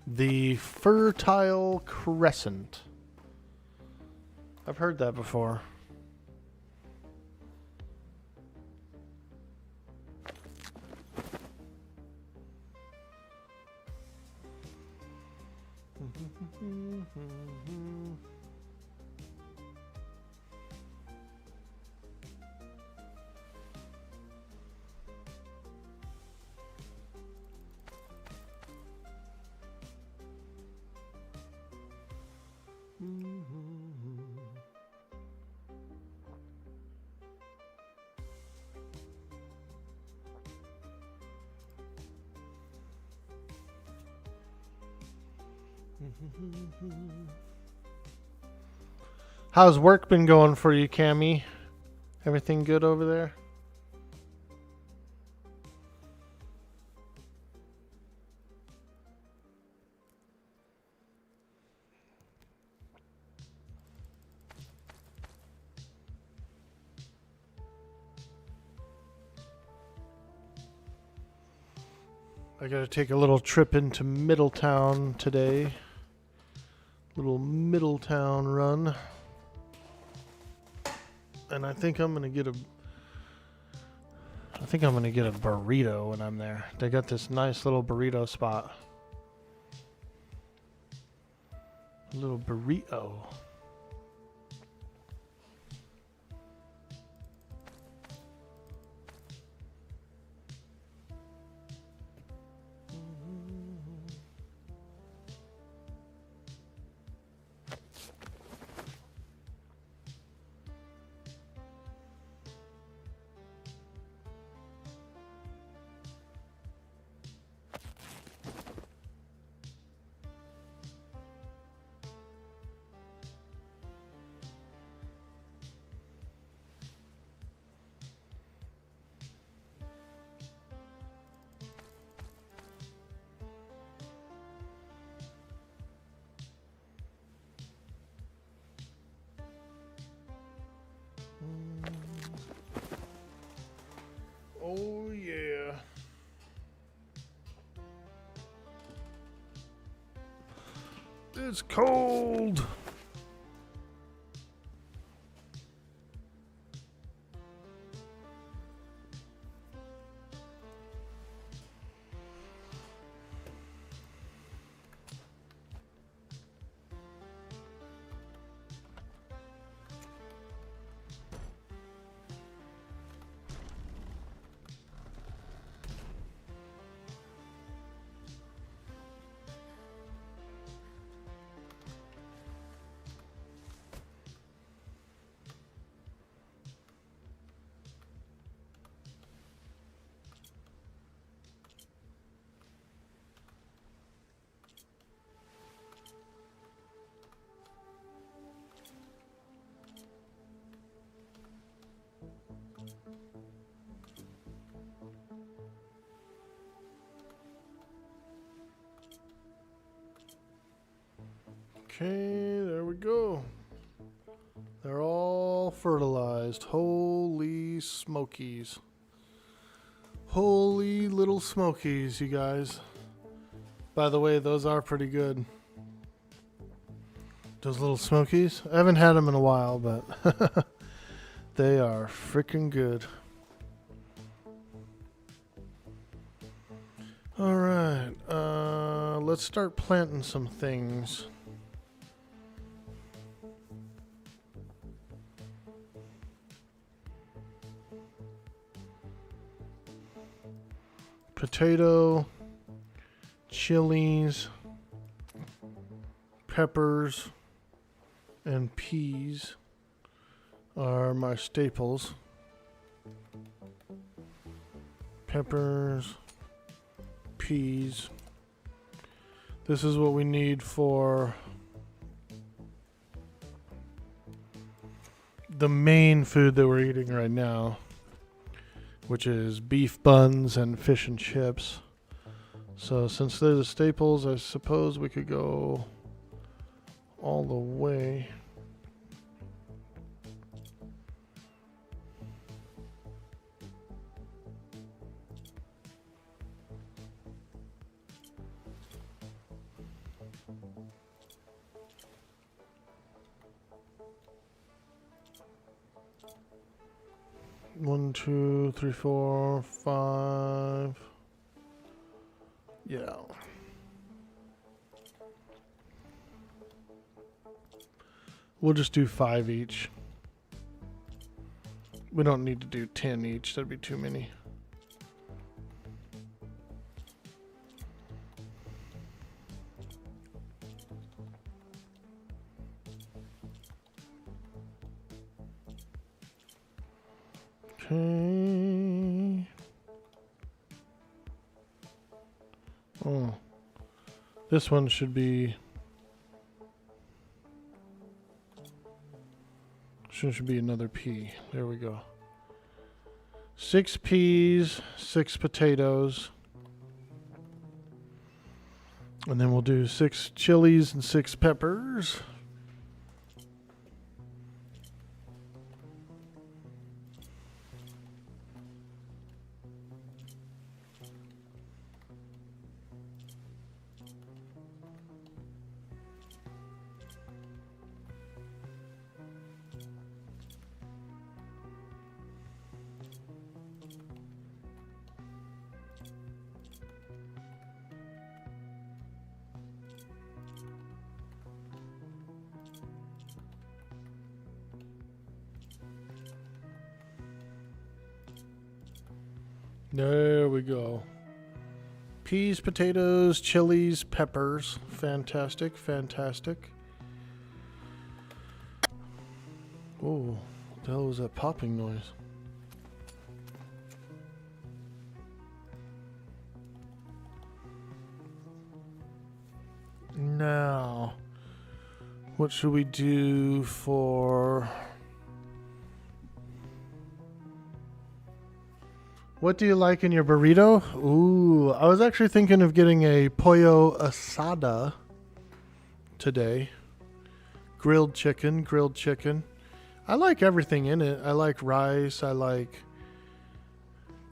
[SPEAKER 5] The Fertile Crescent. I've heard that before. How's work been going for you, Cammy? Everything good over there? I gotta take a little trip into Middletown today. Little Middletown run. And I think I'm gonna get a burrito when I'm there. They got this nice little burrito spot. A little burrito. Oh yeah. It's cold. Okay, there we go. They're all fertilized. Holy smokies. Holy little smokies, you guys. By the way, those are pretty good. Those little smokies. I haven't had them in a while, but they are freaking good. All right, let's start planting some things. Potato, chilies, peppers, and peas are my staples. Peppers, peas. This is what we need for the main food that we're eating right now, which is beef buns and fish and chips. So since they're the staples, I suppose we could go all the way. One, two, three, four, five. Yeah. We'll just do 5 each. We don't need to do 10 each. That'd be too many. Okay. Oh. This one should be... should be another pea. There we go. 6 peas, 6 potatoes. And then we'll do 6 chilies and 6 peppers. There we go. Peas, potatoes, chilies, peppers. Fantastic, fantastic. Oh, what the hell was that popping noise? Now, what should we do for... What do you like in your burrito? Ooh, I was actually thinking of getting a pollo asada today. Grilled chicken, grilled chicken. I like everything in it. I like rice, I like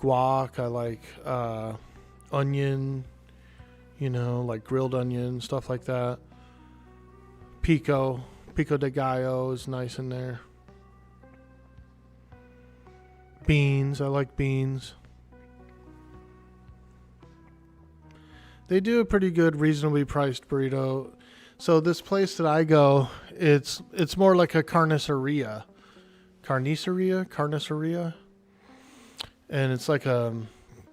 [SPEAKER 5] guac, I like onion, you know, like grilled onion, stuff like that. Pico de gallo is nice in there. Beans, I like beans. They do a pretty good, reasonably priced burrito. So this place that I go, it's more like a carniceria. Carniceria? And it's like a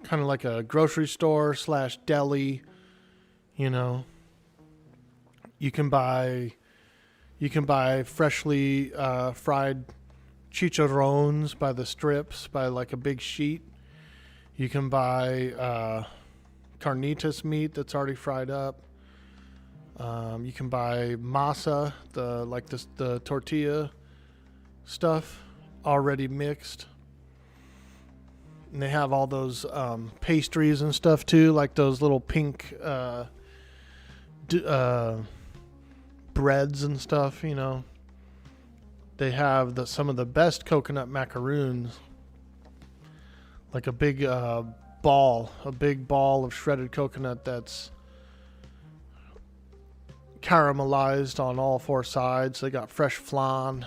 [SPEAKER 5] kind of like a grocery store / deli, you know. You can buy freshly fried chicharrones by the strips, by like a big sheet. You can buy carnitas meat that's already fried up. You can buy masa, the tortilla stuff already mixed. And they have all those pastries and stuff too, like those little pink breads and stuff, you know. They have some of the best coconut macaroons, like a big ball of shredded coconut that's caramelized on all 4 sides. They got fresh flan.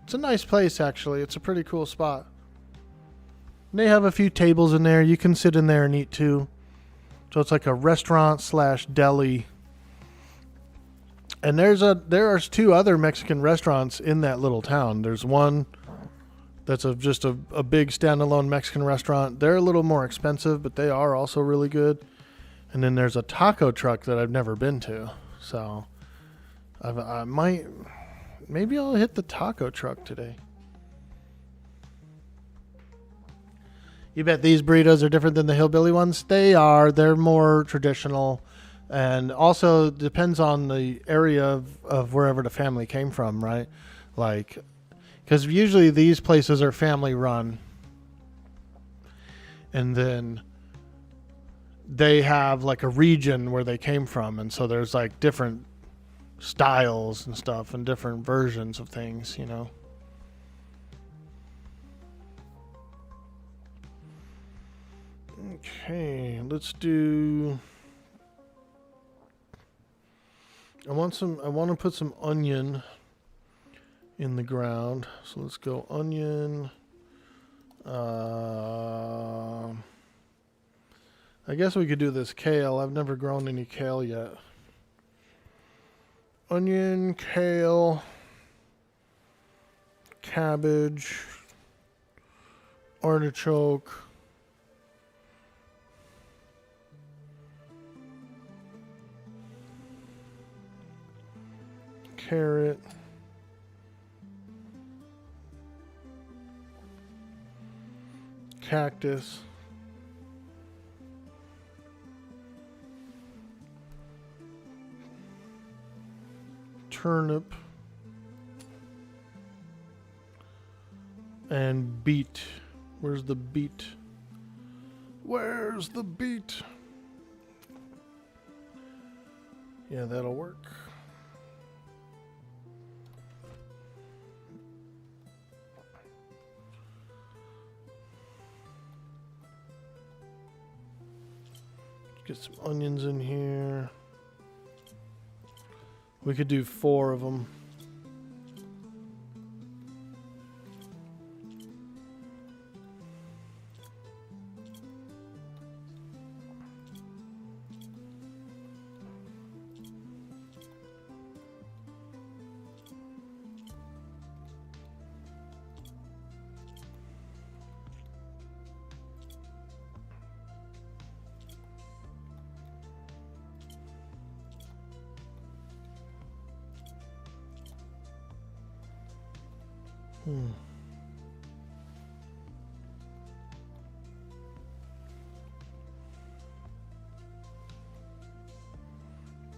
[SPEAKER 5] It's a nice place, actually. It's a pretty cool spot. And they have a few tables in there. You can sit in there and eat too. So it's like a restaurant / deli. And there are 2 other Mexican restaurants in that little town. There's one that's just a big standalone Mexican restaurant. They're a little more expensive, but they are also really good. And then there's a taco truck that I've never been to. So maybe I'll hit the taco truck today. You bet these burritos are different than the hillbilly ones? They are. They're more traditional. And also depends on the area of wherever the family came from, right? Like, because usually these places are family run. And then they have like a region where they came from. And so there's like different styles and stuff and different versions of things, you know. Okay, let's do... I want to put some onion in the ground. So let's go onion. I guess we could do this kale. I've never grown any kale yet. Onion, kale, cabbage, artichoke, carrot, cactus, turnip, and beet. Where's the beet? Where's the beet? Yeah, that'll work. Get some onions in here. We could do 4 of them.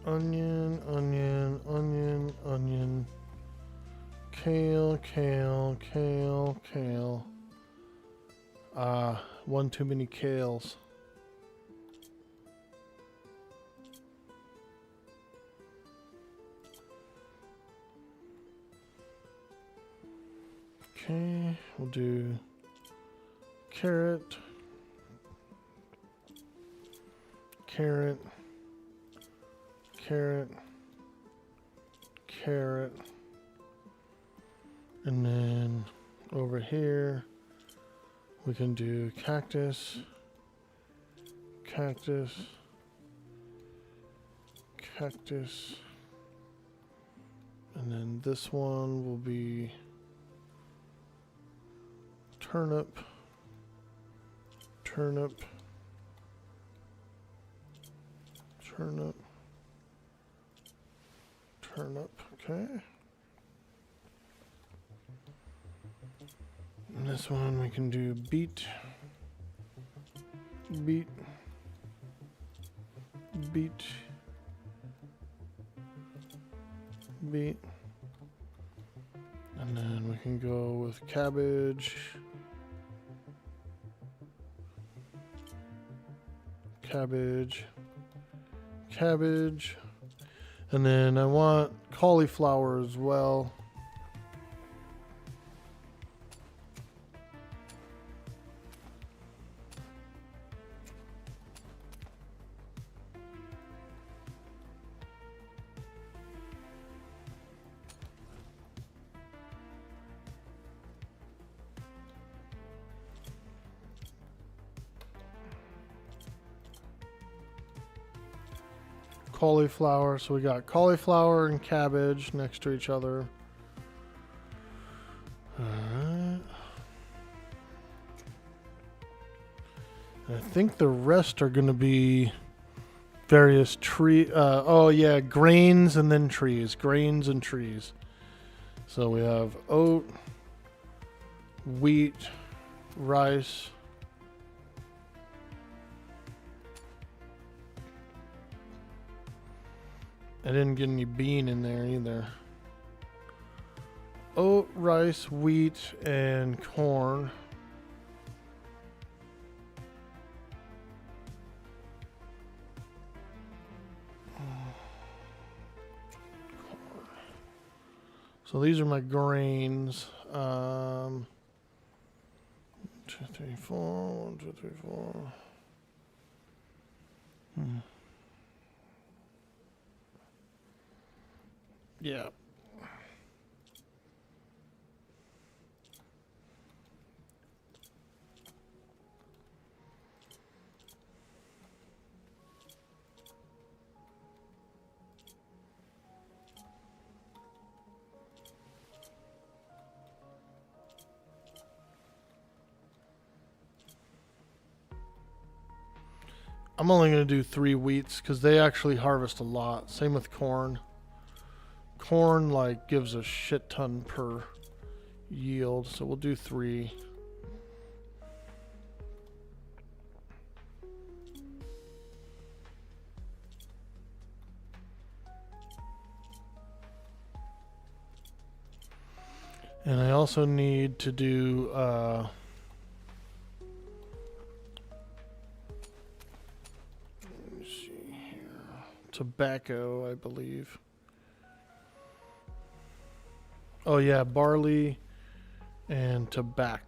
[SPEAKER 5] Onion, onion, onion, onion. Kale, kale, kale, kale. One too many kales. Okay, we'll do carrot, carrot, carrot, carrot, and then over here we can do cactus, cactus, cactus, and then this one will be turnip, turnip, turnip, turnip, okay. And this one we can do beet, beet, beet, beet. And then we can go with cabbage, cabbage, cabbage, and then I want cauliflower as well. Cauliflower, so we got cauliflower and cabbage next to each other. Alright. I think the rest are going to be various grains and then trees. Grains and trees. So we have oat, wheat, rice, I didn't get any bean in there either. Oat, rice, wheat, and corn. So these are my grains. 1, 2, 3, 4. 1, 2, 3, 4. Yeah. I'm only going to do 3 wheats because they actually harvest a lot. Same with corn. Corn like gives a shit ton per yield, so we'll do 3. And I also need to do let me see here. Tobacco, I believe. Oh yeah, barley and tobacco.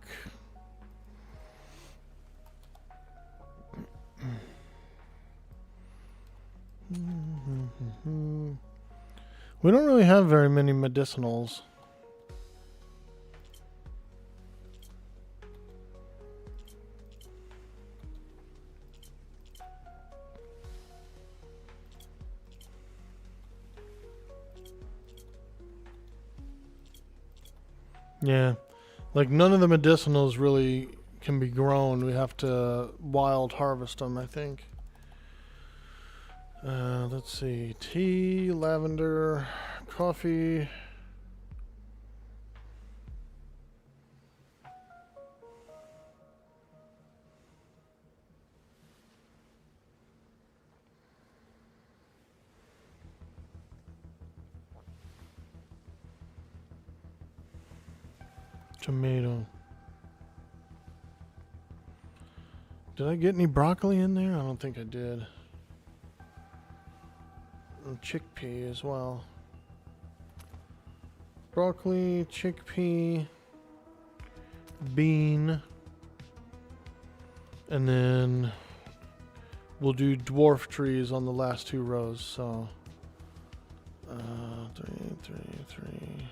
[SPEAKER 5] We don't really have very many medicinals. Yeah, like none of the medicinals really can be grown. We have to wild harvest them, I think. Let's see, tea, lavender, coffee.
[SPEAKER 3] Tomato. Did I get any broccoli in there? I don't think I did. And chickpea as well. Broccoli, chickpea, bean, and then we'll do dwarf trees on the last 2 rows. So, 3.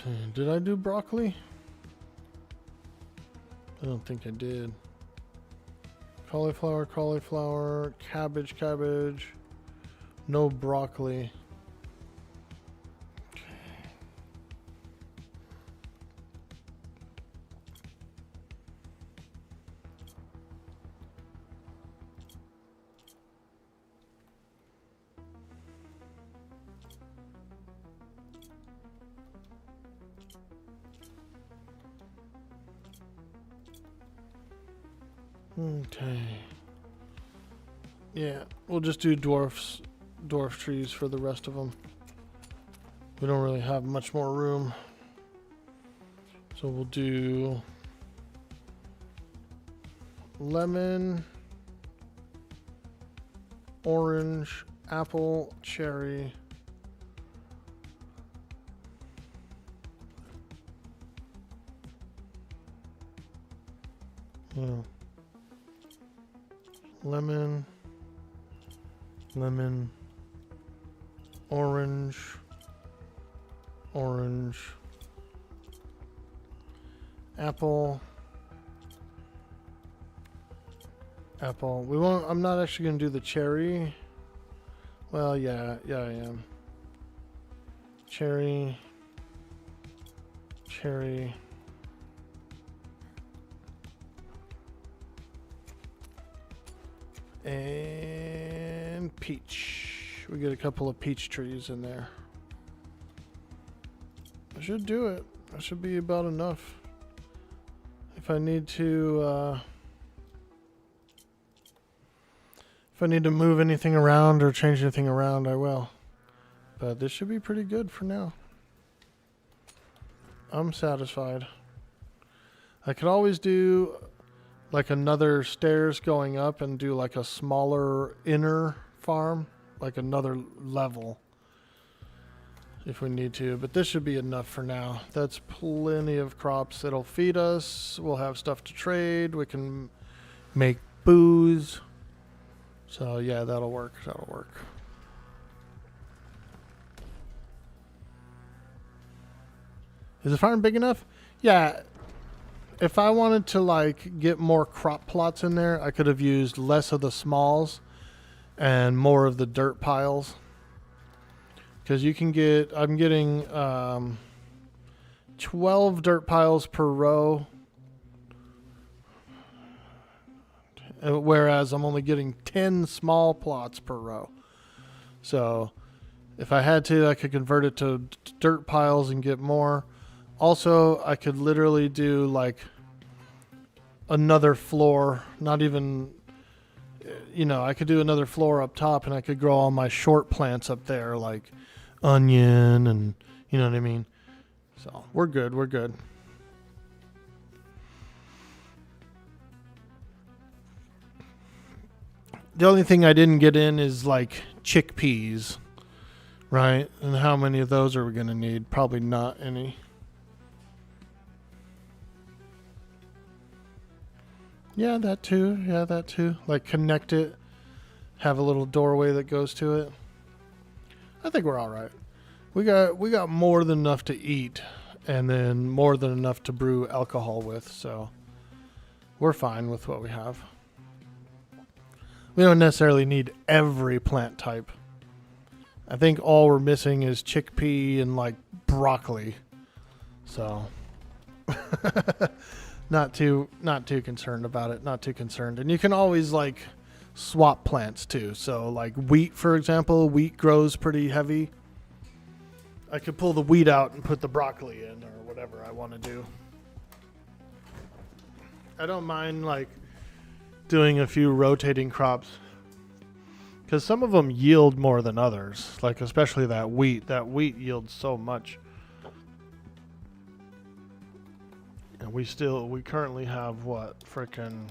[SPEAKER 3] Okay. Did I do broccoli? I don't think I did. Cauliflower, cauliflower, cabbage, cabbage. No broccoli. Okay. Yeah, we'll just do dwarf trees for the rest of them. We don't really have much more room. So we'll do lemon, orange, apple, cherry, lemon, orange, apple. We won't. I'm not actually gonna do the cherry. Well, yeah, I am. Cherry. And peach. We get a couple of peach trees in there. I should do it. That should be about enough. If I need to move anything around or change anything around, I will. But this should be pretty good for now. I'm satisfied. I could always do like another stairs going up and do like a smaller inner farm, like another level if we need to, but this should be enough for now. That's plenty of crops that'll feed us. We'll have stuff to trade. We can make booze. So yeah, that'll work. Is the farm big enough? Yeah. If I wanted to like get more crop plots in there, I could have used less of the smalls and more of the dirt piles. Because you can get, I'm getting 12 dirt piles per row. Whereas I'm only getting 10 small plots per row. So if I had to, I could convert it to dirt piles and get more. Also, I could literally do like another floor, not even, I could do another floor up top and I could grow all my short plants up there like onion and, you know what I mean? So we're good. The only thing I didn't get in is like chickpeas, right? And how many of those are we going to need? Probably not any. Yeah, that too. Like connect it, have a little doorway that goes to it. I think we're all right. We got more than enough to eat and then more than enough to brew alcohol with, so we're fine with what we have. We don't necessarily need every plant type, I think all we're missing is chickpea and like broccoli. So not too concerned about it. Not too concerned. And you can always like swap plants too. So like wheat, for example, wheat grows pretty heavy. I could pull the wheat out and put the broccoli in or whatever I want to do. I don't mind like doing a few rotating crops because some of them yield more than others, like especially that wheat. That wheat yields so much. And we currently have what, frickin'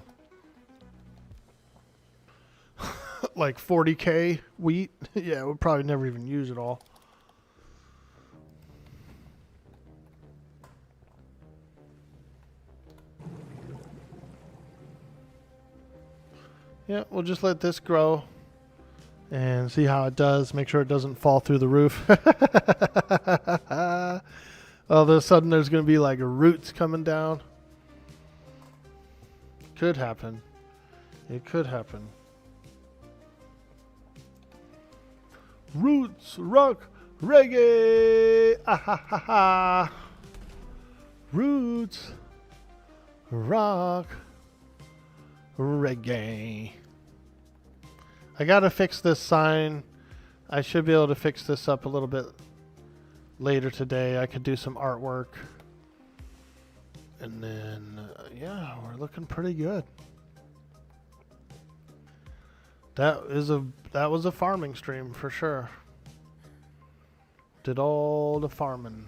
[SPEAKER 3] like 40K wheat. Yeah, we'll probably never even use it all. Yeah, we'll just let this grow and see how it does. Make sure it doesn't fall through the roof. All of a sudden there's going to be like roots coming down. Could happen. It could happen. Roots, rock, reggae. Ah, ha, ha, ha. Roots, rock, reggae. I gotta fix this sign. I should be able to fix this up a little bit later today. I could do some artwork. And then, yeah, we're looking pretty good. That was a farming stream for sure. Did all the farming.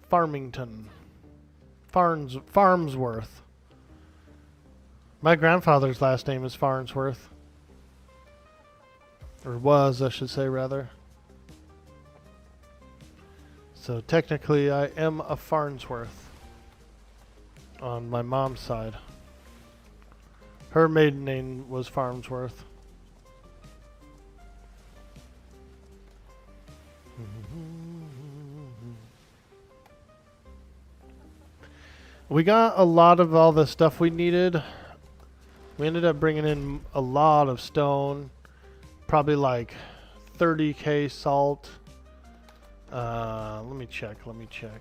[SPEAKER 3] Farmington. Farmsworth. My grandfather's last name is Farnsworth. Or was, I should say, rather. So technically I am a Farnsworth on my mom's side. Her maiden name was Farnsworth. We got a lot of all the stuff we needed. We ended up bringing in a lot of stone. Probably like 30K salt. Let me check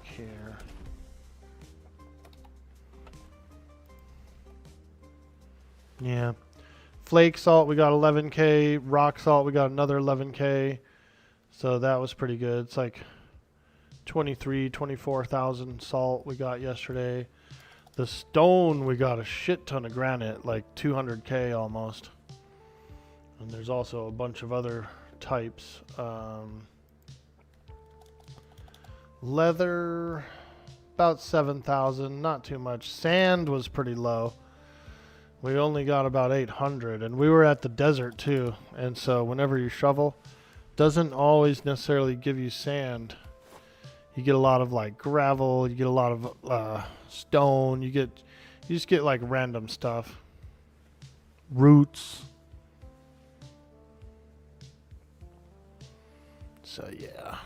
[SPEAKER 3] here. Yeah. Flake salt, we got 11K. Rock salt, we got another 11K. So that was pretty good. It's like 24,000 salt we got yesterday. The stone, we got a shit ton of granite, like 200K almost. And there's also a bunch of other types. Leather, about 7,000, not too much. Sand was pretty low. We only got about 800, and we were at the desert too. And so whenever you shovel, doesn't always necessarily give you sand. You get a lot of like gravel, you get a lot of stone, you just get like random stuff. Roots. So yeah.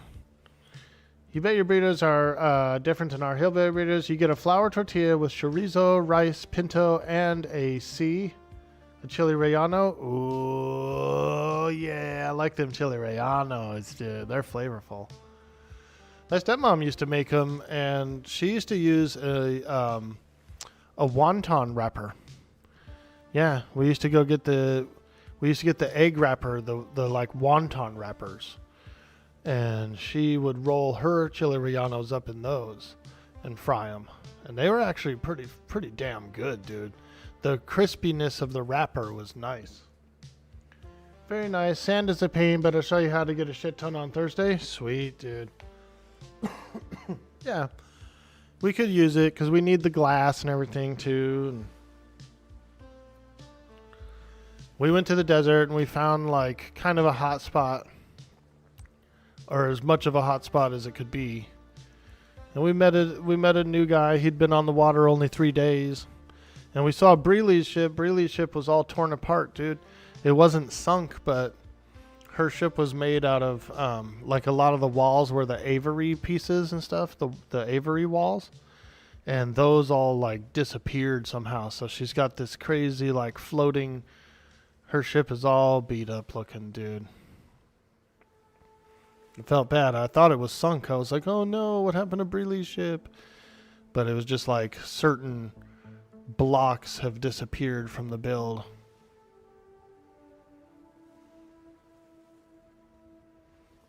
[SPEAKER 3] You bet your burritos are different than our hillbilly burritos. You get a flour tortilla with chorizo, rice, pinto, and a chili relleno. Ooh, yeah, I like them chili rellenos, dude. They're flavorful. My stepmom used to make them, and she used to use a wonton wrapper. Yeah, we used to get the egg wrapper, the like wonton wrappers, and she would roll her chili rellenos up in those and fry them, and they were actually pretty damn good, dude. The crispiness of the wrapper was nice. Very nice. Sand is a pain, but I'll show you how to get a shit ton on Thursday. Sweet, dude. Yeah, we could use it because we need the glass and everything too. And we went to the desert and we found like kind of a hot spot, or as much of a hot spot as it could be. And we met a new guy. He'd been on the water only 3 days, and we saw Breely's ship. Breely's ship was all torn apart, dude. It wasn't sunk, but her ship was made out of like a lot of the walls were the Avery pieces and stuff, the Avery walls, and those all like disappeared somehow. So she's got this crazy like floating. Her ship is all beat up looking, dude. I felt bad. I thought it was sunk. I was like, oh no, what happened to Breely's ship? But it was just like certain blocks have disappeared from the build.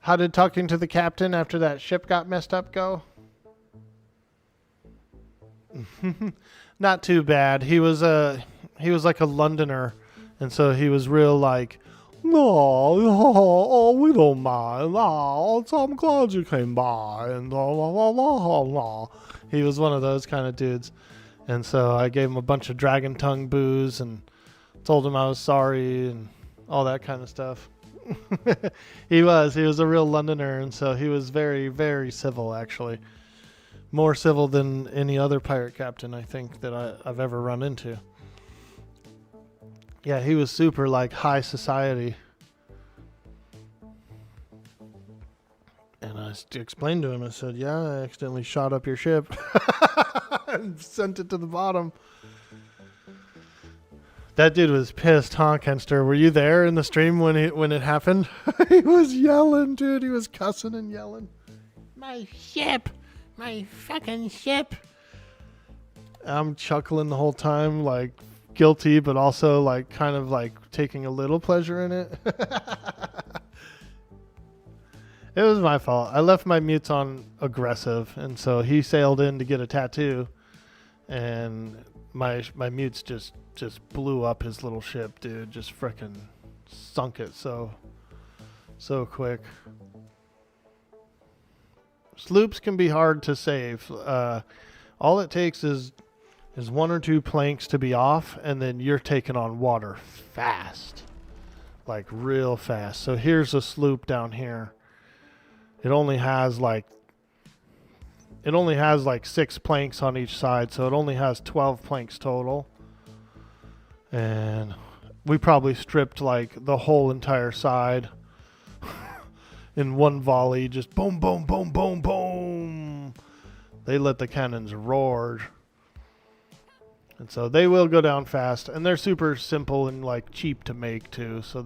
[SPEAKER 3] How did talking to the captain after that ship got messed up go? Not too bad. He was like a Londoner, and so he was real like, no, we don't mind. Oh, so I'm glad you came by, and he was one of those kind of dudes. And so I gave him a bunch of dragon tongue booze and told him I was sorry and all that kind of stuff. He was a real Londoner, and so he was very, very civil, actually. More civil than any other pirate captain, I think, that I've ever run into. Yeah, he was super, like, high society. And I explained to him, I said, yeah, I accidentally shot up your ship and sent it to the bottom. That dude was pissed, huh, Kenster? Were you there in the stream when it happened? He was yelling, dude. He was cussing and yelling.
[SPEAKER 4] My ship! My fucking ship!
[SPEAKER 3] I'm chuckling the whole time, like guilty, but also like kind of like taking a little pleasure in it. It was my fault. I left my mutes on aggressive, and so he sailed in to get a tattoo, and my mutes just blew up his little ship, dude. Just frickin' sunk it so quick. Sloops can be hard to save. All it takes is one or two planks to be off, and then you're taking on water fast, like real fast. So here's a sloop down here. It only has like 6 planks on each side, so it only has 12 planks total. And we probably stripped like the whole entire side in one volley, just boom, boom, boom, boom, boom. They let the cannons roar. And so they will go down fast, and they're super simple and like cheap to make too, so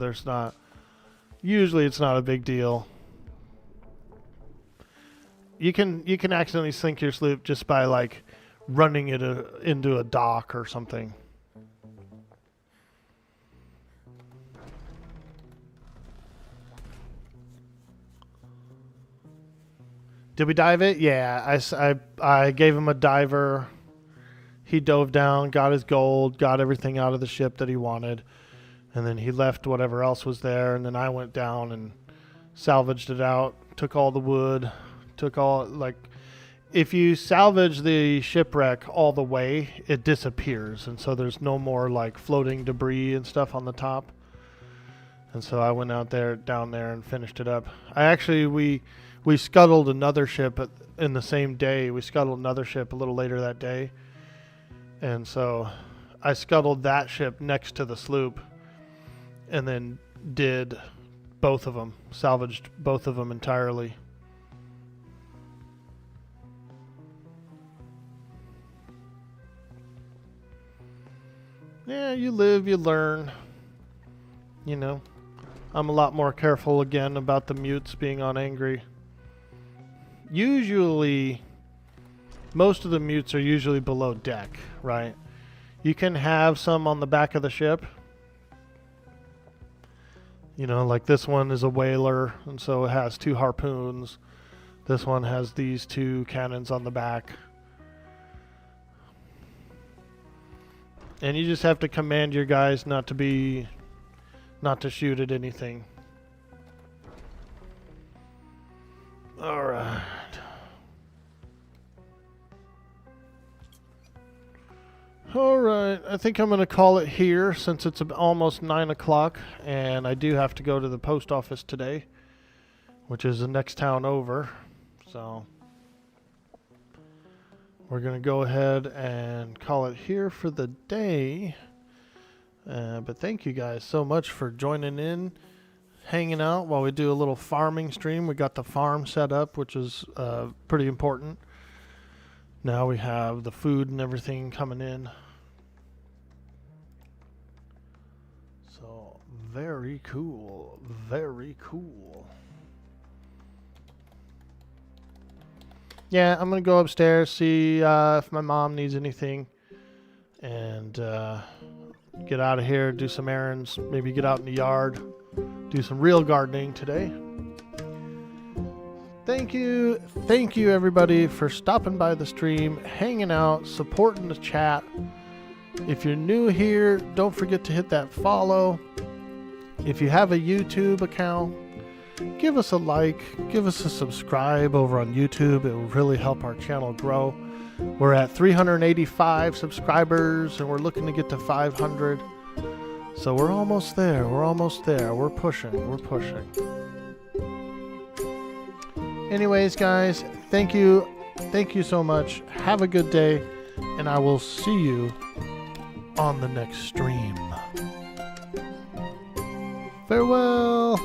[SPEAKER 3] usually it's not a big deal. You can accidentally sink your sloop just by like running it into a dock or something. Did we dive it? Yeah, I gave him a diver. He dove down, got his gold, got everything out of the ship that he wanted, and then he left whatever else was there, and then I went down and salvaged it out, took all the wood, took all, like, if you salvage the shipwreck all the way, it disappears, and so there's no more like floating debris and stuff on the top. And so I went down there and finished it up. We scuttled another ship in the same day. We scuttled another ship a little later that day. And so I scuttled that ship next to the sloop and then did both of them, salvaged both of them entirely. Yeah, you live, you learn. You know, I'm a lot more careful again about the mutes being on angry. Usually, most of the mutes are usually below deck, right? You can have some on the back of the ship. You know, like this one is a whaler, and so it has 2 harpoons. This one has these 2 cannons on the back. And you just have to command your guys not to shoot at anything. Alright. Alright, I think I'm going to call it here since it's almost 9 o'clock and I do have to go to the post office today, which is the next town over. So we're going to go ahead and call it here for the day. But thank you guys so much for joining in, hanging out while we do a little farming stream. We got the farm set up, which is pretty important. Now we have the food and everything coming in. So very cool, very cool. yeah, I'm going to go upstairs, see if my mom needs anything, and get out of here, do some errands, maybe get out in the yard, do some real gardening today. Thank you everybody for stopping by the stream, hanging out, supporting the chat. If you're new here, don't forget to hit that follow. If you have a YouTube account, give us a like, give us a subscribe over on YouTube. It will really help our channel grow. We're at 385 subscribers and we're looking to get to 500. So we're almost there. We're pushing. Anyways, guys, thank you so much. Have a good day, and I will see you on the next stream. Farewell.